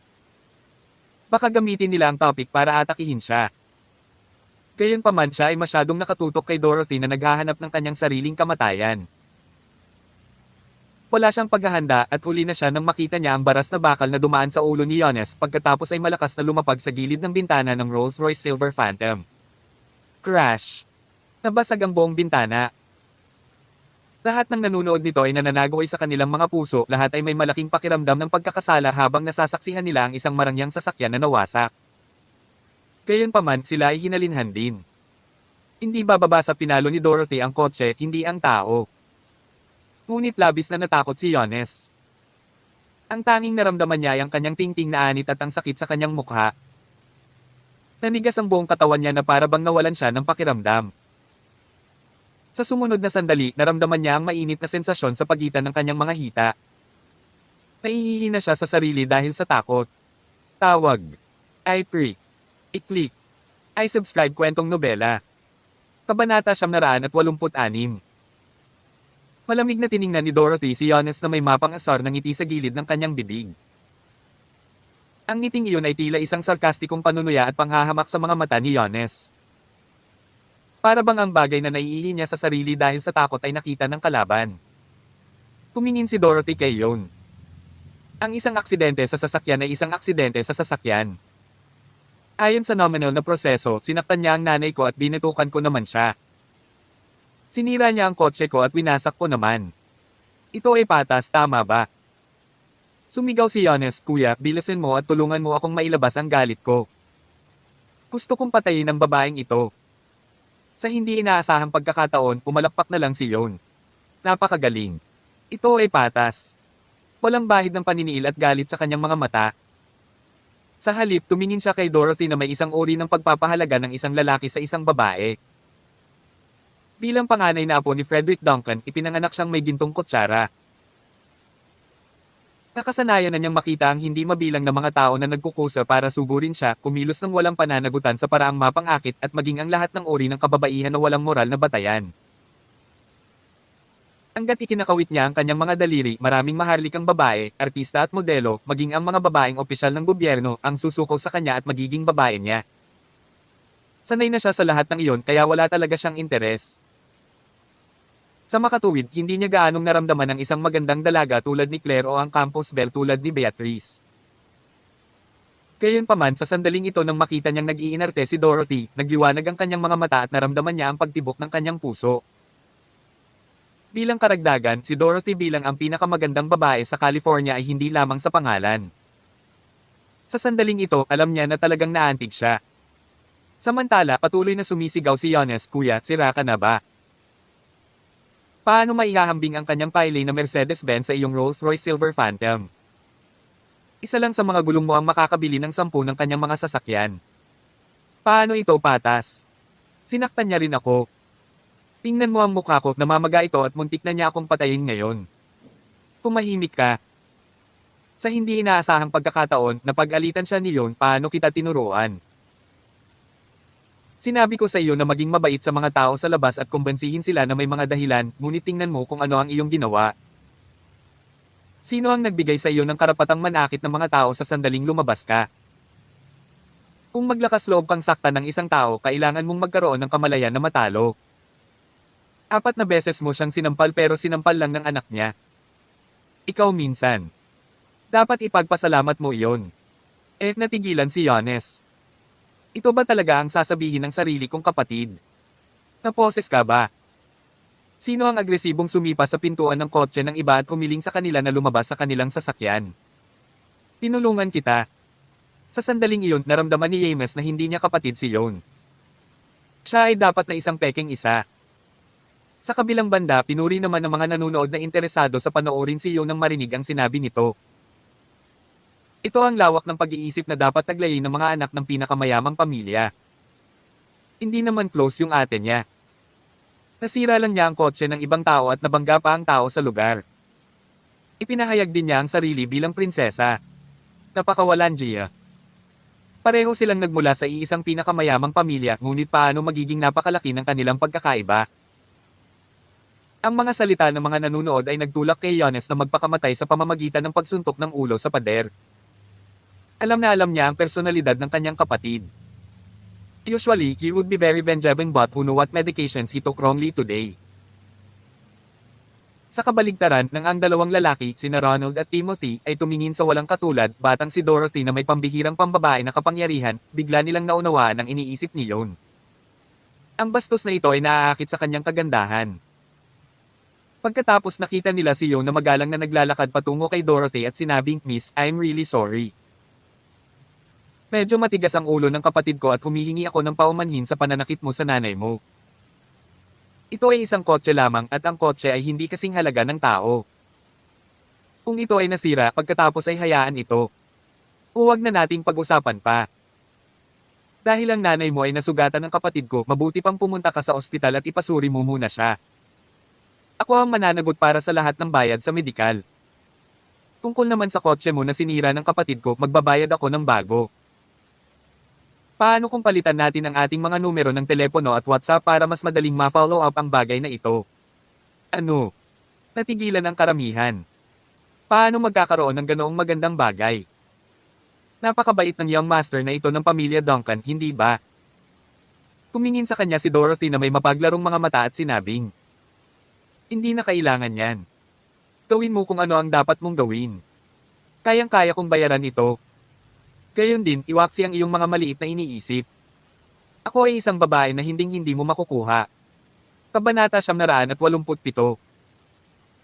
Speaker 1: Baka gamitin nila ang topic para atakihin siya. Gayunpaman siya ay masyadong nakatutok kay Dorothy na naghahanap ng kanyang sariling kamatayan. Wala siyang paghahanda at huli na siya nang makita niya ang baras na bakal na dumaan sa ulo ni Yones pagkatapos ay malakas na lumapag sa gilid ng bintana ng Rolls-Royce Silver Phantom. Crash! Nabasag ang buong bintana. Lahat ng nanunood nito ay nananagoy sa kanilang mga puso, lahat ay may malaking pakiramdam ng pagkakasala habang nasasaksihan nila ang isang marangyang sasakyan na nawasak. Gayunpaman, sila ay hinalinhan din. Hindi bababa sa pinalo ni Dorothy ang kotse, hindi ang tao. Ngunit labis na natakot si Yones. Ang tanging naramdaman niya ay ang kanyang tingting na anit at ang sakit sa kanyang mukha. Nanigas ang buong katawan niya na para bang nawalan siya ng pakiramdam. Sa sumunod na sandali, naramdaman niya ang mainit na sensasyon sa pagitan ng kanyang mga hita. Nahihihina siya sa sarili dahil sa takot. Tawag. I-pre. I-click. I-subscribe kwentong nobela. Kabanata 186. Malamig na tiningnan ni Dorothy si Yones na may mapang asar ng ngiti sa gilid ng kanyang bibig. Ang ngiting iyon ay tila isang sarkastikong panunuya at panghahamak sa mga mata ni Yones. Para bang ang bagay na naiihi niya sa sarili dahil sa takot ay nakita ng kalaban. Tumingin si Dorothy kay Yon. Ang isang aksidente sa sasakyan ay isang aksidente sa sasakyan. Ayon sa nominal na proseso, sinaktan niya ang nanay ko at binitukan ko naman siya. Sinira niya ang kotse ko at winasak ko naman. Ito ay patas, tama ba? Sumigaw si Yones, kuya, bilisan mo at tulungan mo akong mailabas ang galit ko. Gusto kong patayin ang babaeng ito. Sa hindi inaasahang pagkakataon, pumalakpak na lang si Yon. Napakagaling. Ito ay patas. Walang bahid ng paniniil at galit sa kanyang mga mata. Sa halip, tumingin siya kay Dorothy na may isang uri ng pagpapahalaga ng isang lalaki sa isang babae. Bilang panganay na apo ni Frederick Duncan, ipinanganak siyang may gintong kutsara. Nakasanayan na niyang makita ang hindi mabilang na mga tao na nagkukusa para sugurin siya, kumilos ng walang pananagutan sa paraang mapangakit at maging ang lahat ng uri ng kababaihan na walang moral na batayan. Hanggat ikinakawit niya ang kanyang mga daliri, maraming maharlikang babae, artista at modelo, maging ang mga babaeng opisyal ng gobyerno, ang susuko sa kanya at magiging babae niya. Sanay na siya sa lahat ng iyon kaya wala talaga siyang interes. Sa makatuwid, hindi niya gaanong naramdaman ang isang magandang dalaga tulad ni Claire o ang Campos Belle tulad ni Beatrice. Gayunpaman, sa sandaling ito nang makita niyang nag-iinarte si Dorothy, nagliwanag ang kanyang mga mata at naramdaman niya ang pagtibok ng kanyang puso. Bilang karagdagan, si Dorothy bilang ang pinakamagandang babae sa California ay hindi lamang sa pangalan. Sa sandaling ito, alam niya na talagang naantig siya. Samantala, patuloy na sumisigaw si Yones, kuya, sira ka na ba? Paano maihahambing ang kanyang pailay na Mercedes-Benz sa iyong Rolls-Royce Silver Phantom? Isa lang sa mga gulong mo ang makakabili ng 10 ng kanyang mga sasakyan. Paano ito patas? Sinaktan niya rin ako. Tingnan mo ang mukha ko, namamaga ito at muntik na niya akong patayin ngayon. Tumahimik ka. Sa hindi inaasahang pagkakataon, napag-alitan siya ni Yon, paano kita tinuruan? Sinabi ko sa iyo na maging mabait sa mga tao sa labas at kumbansihin sila na may mga dahilan, ngunit tingnan mo kung ano ang iyong ginawa. Sino ang nagbigay sa iyo ng karapatang manakit ng mga tao sa sandaling lumabas ka? Kung maglakas loob kang saktan ng isang tao, kailangan mong magkaroon ng kamalayan na matalo. 4 na beses mo siyang sinampal pero sinampal lang ng anak niya. Ikaw minsan. Dapat ipagpasalamat mo iyon. Natigilan si Yones. Ito ba talaga ang sasabihin ng sarili kong kapatid? Naposes ka ba? Sino ang agresibong sumipa sa pintuan ng kotse ng iba at kumiling sa kanila na lumabas sa kanilang sasakyan? Tinulungan kita. Sa sandaling iyon, naramdaman ni James na hindi niya kapatid si Yon. Siya ay dapat na isang pekeng isa. Sa kabilang banda, pinuri naman ng mga nanunood na interesado sa panoorin si Yon nang marinig ang sinabi nito. Ito ang lawak ng pag-iisip na dapat taglayin ng mga anak ng pinakamayamang pamilya. Hindi naman close yung ate niya. Nasira lang niya ang kotse ng ibang tao at nabangga pa ang tao sa lugar. Ipinahayag din niya ang sarili bilang prinsesa. Napakawalan Gia. Pareho silang nagmula sa iisang pinakamayamang pamilya, ngunit paano magiging napakalaki ng kanilang pagkakaiba? Ang mga salita ng mga nanunood ay nagtulak kay Yones na magpakamatay sa pamamagitan ng pagsuntok ng ulo sa pader. Alam na alam niya ang personalidad ng kanyang kapatid. Usually, he would be very vengeful but who know what medications he took wrongly today. Sa kabaligtaran ng ang dalawang lalaki, sina Ronald at Timothy, ay tumingin sa walang katulad, batang si Dorothy na may pambihirang pambabae na kapangyarihan, bigla nilang naunawaan ang iniisip ni Yon. Ang bastos na ito ay naaakit sa kanyang kagandahan. Pagkatapos nakita nila si Yon na magalang na naglalakad patungo kay Dorothy at sinabing, "Miss, I'm really sorry. Medyo matigas ang ulo ng kapatid ko at humihingi ako ng paumanhin sa pananakit mo sa nanay mo. Ito ay isang kotse lamang at ang kotse ay hindi kasing halaga ng tao. Kung ito ay nasira, pagkatapos ay hayaan ito. Huwag na nating pag-usapan pa. Dahil ang nanay mo ay nasugatan ng kapatid ko, mabuti pang pumunta ka sa ospital at ipasuri mo muna siya. Ako ang mananagot para sa lahat ng bayad sa medikal. Tungkol naman sa kotse mo na sinira ng kapatid ko, magbabayad ako ng bago. Paano kung palitan natin ang ating mga numero ng telepono at WhatsApp para mas madaling ma-follow up ang bagay na ito?" Ano? Natigilan ang karamihan. Paano magkakaroon ng ganoong magandang bagay? Napakabait ng young master na ito ng pamilya Duncan, hindi ba? Tumingin sa kanya si Dorothy na may mapaglarong mga mata at sinabing, "Hindi na kailangan yan. Gawin mo kung ano ang dapat mong gawin. Kayang-kaya kong bayaran ito. Gayon din, iwaksi ang iyong mga maliit na iniisip. Ako ay isang babae na hinding-hindi mo makukuha." Kabanata 987.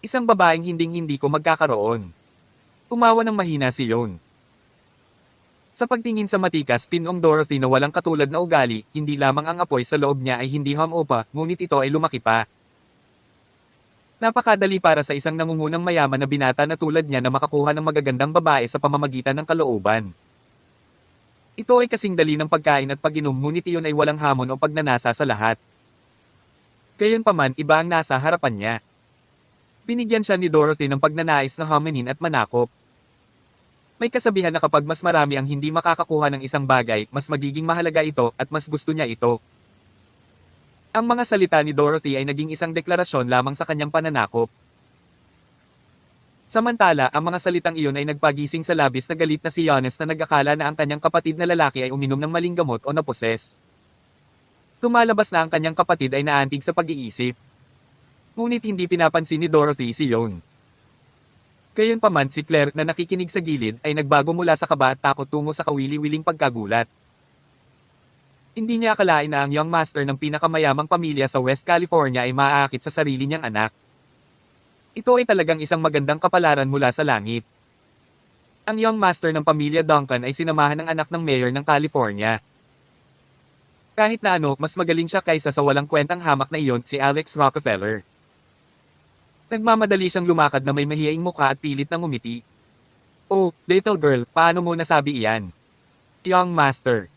Speaker 1: Isang babaeng hinding-hindi ko magkakaroon. Tumawa ng mahina si Yon. Sa pagtingin sa matikas, pinong Dorothy na walang katulad na ugali, hindi lamang ang apoy sa loob niya ay hindi humupa, ngunit ito ay lumaki pa. Napakadali para sa isang nangungunang mayaman na binata na tulad niya na makakuha ng magagandang babae sa pamamagitan ng kalooban. Ito ay kasing dali ng pagkain at pag-inom, ngunit iyon ay walang hamon o pagnanasa sa lahat. Gayunpaman, iba ang nasa harapan niya. Binigyan siya ni Dorothy ng pagnanais na hominin at manakop. May kasabihan na kapag mas marami ang hindi makakakuha ng isang bagay, mas magiging mahalaga ito at mas gusto niya ito. Ang mga salita ni Dorothy ay naging isang deklarasyon lamang sa kanyang pananakop. Samantala, ang mga salitang iyon ay nagpagising sa labis na galit na si Yones na nag-akala na ang kanyang kapatid na lalaki ay uminom ng maling gamot o naposes. Lumalabas na ang kanyang kapatid ay naantig sa pag-iisip. Ngunit hindi pinapansin ni Dorothy si Yon. Gayunpaman si Claire na nakikinig sa gilid ay nagbago mula sa kaba at takot tungo sa kawili-wiling pagkagulat. Hindi niya akalain na ang young master ng pinakamayamang pamilya sa West California ay maaakit sa sarili niyang anak. Ito ay talagang isang magandang kapalaran mula sa langit. Ang young master ng pamilya Duncan ay sinamahan ng anak ng mayor ng California. Kahit na ano, mas magaling siya kaysa sa walang kwentang hamak na iyon, si Alex Rockefeller. Nagmamadali siyang lumakad na may mahiyaing mukha at pilit na ngumiti. "Oh, little girl, paano mo nasabi iyan?" "Young master."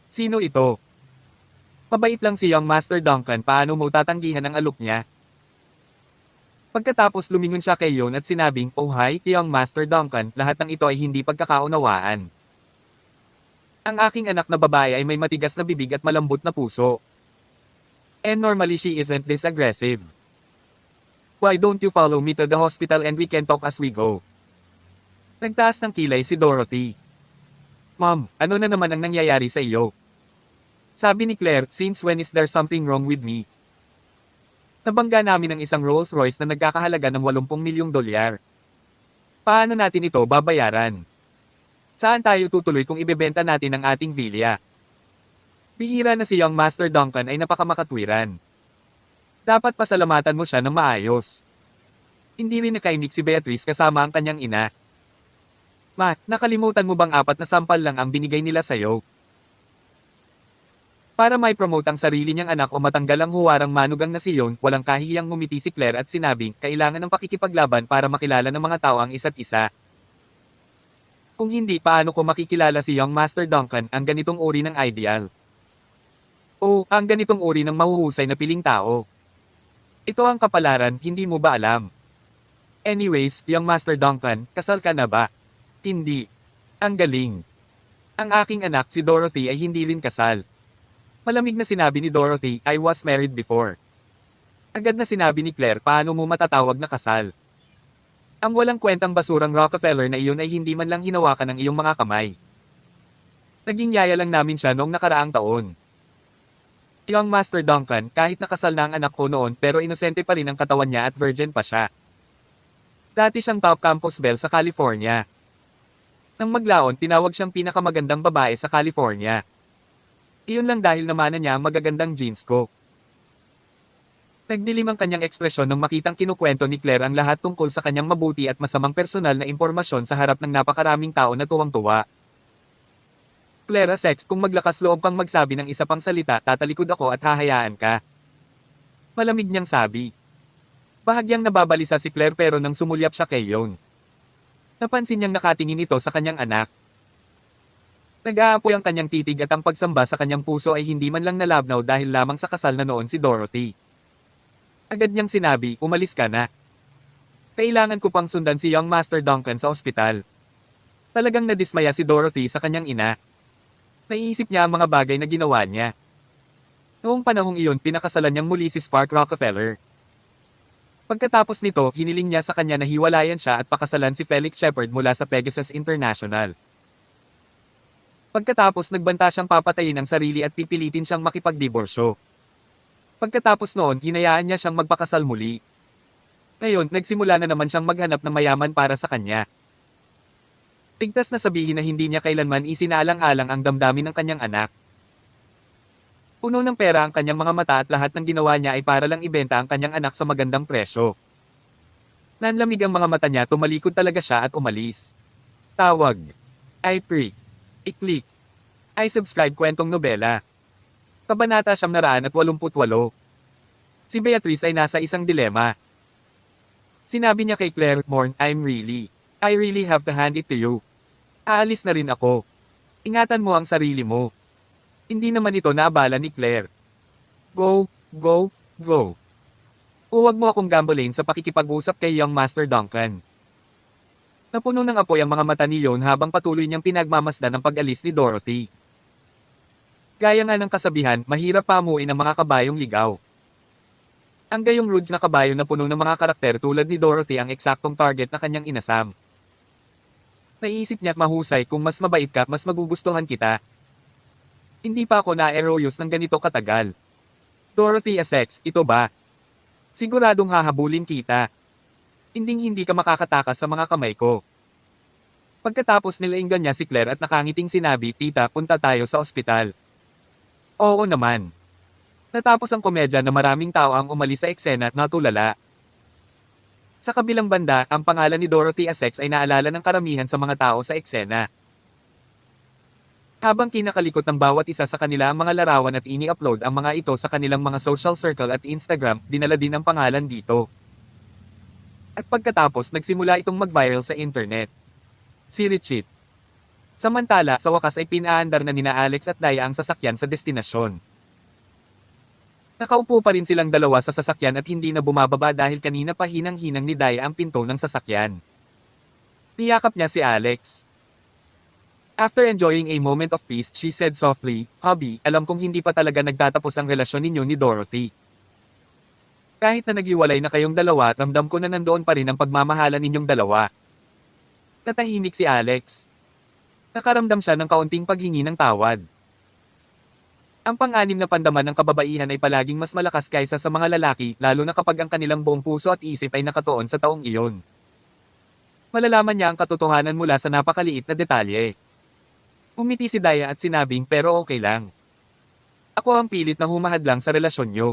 Speaker 1: "Sino ito?" "Mabait lang si young master Duncan, paano mo tatanggihan ang alok niya?" Pagkatapos lumingon siya kay Yon at sinabing, "Oh hi, young master Duncan, lahat ng ito ay hindi pagkakaunawaan. Ang aking anak na babae ay may matigas na bibig at malambot na puso. And normally she isn't this aggressive. Why don't you follow me to the hospital and we can talk as we go?" Nagtaas ng kilay si Dorothy. "Mom, ano na naman ang nangyayari sa iyo?" Sabi ni Claire, "Since when is there something wrong with me? Nabangga namin ng isang Rolls Royce na nagkakahalaga ng 80 milyong dolyar. Paano natin ito babayaran? Saan tayo tutuloy kung ibebenta natin ang ating villa?" Bihira na si young master Duncan ay napakamakatwiran. Dapat pasalamatan mo siya ng maayos. Hindi rin nakaimik si Beatrice kasama ang kanyang ina. "Ma, nakalimutan mo bang 4 na sampal lang ang binigay nila sa'yo? Para may promote ang sarili niyang anak o matanggal ang huwarang manugang na si Yon, walang kahihiyang ngumiti si Claire at sinabing, kailangan ng pakikipaglaban para makilala ng mga tao ang isa't isa. Kung hindi, paano ko makikilala si young master Duncan, ang ganitong uri ng ideal? O, ang ganitong uri ng mahuhusay na piling tao. Ito ang kapalaran, hindi mo ba alam? Anyways, young master Duncan, kasal ka na ba? Hindi. Ang galing. Ang aking anak si Dorothy ay hindi rin kasal. Malamig na sinabi ni Dorothy, I was married before. Agad na sinabi ni Claire, paano mo matatawag na kasal? Ang walang kwentang basurang Rockefeller na iyon ay hindi man lang hinawakan ng iyong mga kamay. Naging yaya lang namin siya noong nakaraang taon. Young Master Duncan, kahit nakasal na ang anak ko noon pero inosente pa rin ang katawan niya at virgin pa siya. Dati siyang top campus belle sa California. Nang maglaon, tinawag siyang pinakamagandang babae sa California. Iyon lang dahil namana niya ang magagandang jeans ko. Nagdilim ang kanyang ekspresyon nang makitang kinukwento ni Claire ang lahat tungkol sa kanyang mabuti at masamang personal na impormasyon sa harap ng napakaraming tao na tuwang-tuwa. Clara Sex, kung maglakas loob kang magsabi ng isa pang salita, tatalikod ako at hahayaan ka. Malamig niyang sabi. Bahagyang nababalisa si Claire pero nang sumulyap siya kay Yon. Napansin niyang nakatingin ito sa kanyang anak. Nag-aapoy ang kanyang titig at ang pagsamba sa kanyang puso ay hindi man lang nalabnaw dahil lamang sa kasal na noon si Dorothy. Agad niyang sinabi, umalis ka na. Kailangan ko pang sundan si young Master Duncan sa ospital. Talagang nadismaya si Dorothy sa kanyang ina. Naiisip niya ang mga bagay na ginawa niya. Noong panahong iyon, pinakasalan niyang muli si Spark Rockefeller. Pagkatapos nito, hiniling niya sa kanya na hiwalayan siya at pakasalan si Felix Shepard mula sa Pegasus International. Pagkatapos nagbanta siyang papatayin ang sarili at pipilitin siyang makipagdiborsyo. Pagkatapos noon, hinayaan niya siyang magpakasal muli. Ngayon, nagsimula na naman siyang maghanap ng mayaman para sa kanya. Tigtas na sabihin na hindi niya kailanman isinaalang-alang ang damdamin ng kanyang anak. Puno ng pera ang kanyang mga mata at lahat ng ginawa niya ay para lang ibenta ang kanyang anak sa magandang presyo. Nanlamig ang mga mata niya, tumalikod talaga siya at umalis. Tawag. I-pre. I-click. I-subscribe kwentong nobela. Kabanata 188. Si Beatrice ay nasa isang dilema. Sinabi niya kay Claire, Morn, I really have to hand it to you. Aalis na rin ako. Ingatan mo ang sarili mo. Hindi naman ito naabala ni Claire. Go, go, go. Huwag mo akong gambolain sa pakikipag-usap kay young Master Duncan. Napuno ng apoy ang mga mata ni Yon habang patuloy niyang pinagmamasdan ang pag-alis ni Dorothy. Gaya nga ng kasabihan, mahirap pamuin ang mga kabayong ligaw. Ang gayong rude na kabayo na puno ng mga karakter tulad ni Dorothy ang eksaktong target na kanyang inasam. Naisip niya mahusay, kung mas mabait ka, mas magugustuhan kita. Hindi pa ako na-eroyos ng ganito katagal. Dorothy Essex, ito ba? Siguradong hahabulin kita. Hindi ka makakatakas sa mga kamay ko. Pagkatapos nilainggan niya si Claire at nakangiting sinabi, Tita, punta tayo sa ospital. Oo naman. Natapos ang komedya na maraming tao ang umalis sa eksena at natulala. Sa kabilang banda, ang pangalan ni Dorothy Essex ay naalala ng karamihan sa mga tao sa eksena. Habang kinakalikot ng bawat isa sa kanila ang mga larawan at ini-upload ang mga ito sa kanilang mga social circle at Instagram, dinala din ang pangalan dito. At pagkatapos nagsimula itong mag-viral sa internet. Si Richie. Samantala, sa wakas ay pinaandar na nina Alex at Daya ang sasakyan sa destinasyon. Nakaupo pa rin silang dalawa sa sasakyan at hindi na bumababa dahil kanina pa hinang-hinang ni Daya ang pinto ng sasakyan. Niyakap niya si Alex. After enjoying a moment of peace, she said softly, Hubby, alam kong hindi pa talaga nagtatapos ang relasyon ninyo ni Dorothy. Kahit na naghiwalay na kayong dalawa, ramdam ko na nandoon pa rin ang pagmamahalan ninyong dalawa. Natahimik si Alex. Nakaramdam siya ng kaunting paghingi ng tawad. Ang pang-anim na pandaman ng kababaihan ay palaging mas malakas kaysa sa mga lalaki, lalo na kapag ang kanilang buong puso at isip ay nakatuon sa taong iyon. Malalaman niya ang katotohanan mula sa napakaliit na detalye. Umiti si Daya at sinabing, pero okay lang. Ako ang pilit na humahad lang sa relasyon niyo.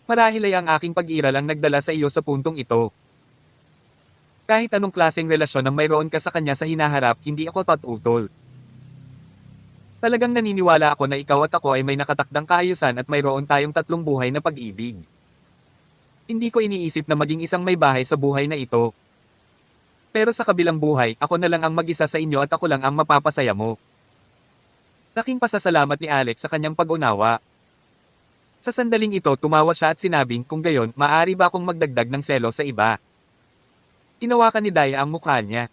Speaker 1: Marahil ay ang aking pag-iral ang nagdala sa iyo sa puntong ito. Kahit anong klaseng relasyon ang mayroon ka sa kanya sa hinaharap, hindi ako tatutol. Talagang naniniwala ako na ikaw at ako ay may nakatakdang kaayusan at mayroon tayong tatlong buhay na pag-ibig. Hindi ko iniisip na maging isang may bahay sa buhay na ito. Pero sa kabilang buhay, ako na lang ang mag-isa sa inyo at ako lang ang mapapasaya mo. Laking pasasalamat ni Alex sa kanyang pag-unawa. Sa sandaling ito, tumawa siya at sinabing, kung gayon, maaari ba akong magdagdag ng selo sa iba? Tinawakan ni Daya ang mukha niya.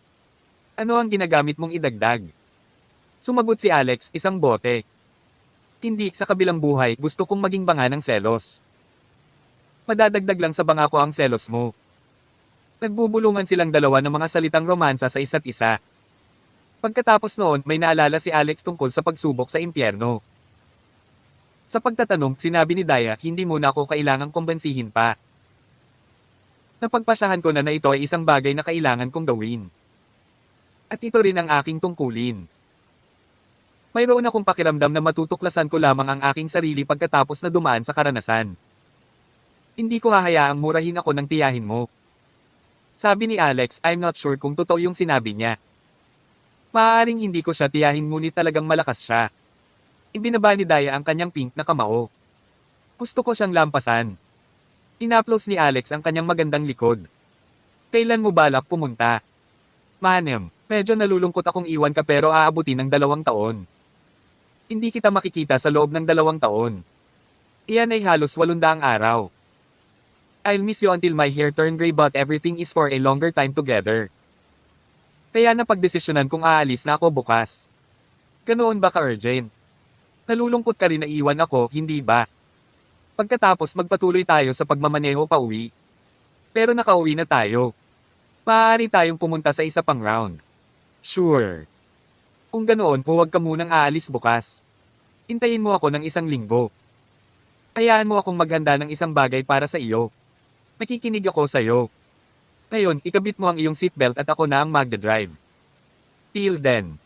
Speaker 1: Ano ang ginagamit mong idagdag? Sumagot si Alex, isang bote. Hindi, sa kabilang buhay, gusto kong maging banga ng selos. Madadagdag lang sa banga ko ang selos mo. Nagbubulungan silang dalawa ng mga salitang romansa sa isa't isa. Pagkatapos noon, may naalala si Alex tungkol sa pagsubok sa impyerno. Sa pagtatanong, sinabi ni Daya, hindi mo na ako kailangang kumbansihin pa. Napagpasyahan ko na ito ay isang bagay na kailangan kong gawin. At ito rin ang aking tungkulin. Mayroon akong pakiramdam na matutuklasan ko lamang ang aking sarili pagkatapos na dumaan sa karanasan. Hindi ko hahayaang murahin ako ng tiyahin mo. Sabi ni Alex, I'm not sure kung totoo yung sinabi niya. Maaaring hindi ko siya tiyahin ngunit talagang malakas siya. Ibinaba ni Daya ang kanyang pink na kamao. Gusto ko siyang lampasan. Inaplos ni Alex ang kanyang magandang likod. Kailan mo balak pumunta? Manem, medyo nalulungkot akong iwan ka pero aabutin ng 2 taon. Hindi kita makikita sa loob ng 2 taon. Iyan ay halos 800 araw. I'll miss you until my hair turn gray but everything is for a longer time together. Kaya napagdesisyonan kong aalis na ako bukas. Ganoon ba ka-urgent? Nalulungkot ka rin na iwan ako, hindi ba? Pagkatapos magpatuloy tayo sa pagmamaneho pa uwi. Pero nakauwi na tayo. Maaari tayong pumunta sa isa pang round. Sure. Kung ganoon, huwag ka munang aalis bukas. Hintayin mo ako ng 1 linggo. Hayaan mo akong maghanda ng isang bagay para sa iyo. Nakikinig ako sa iyo. Ngayon, ikabit mo ang iyong seatbelt at ako na ang magdadrive. Till then.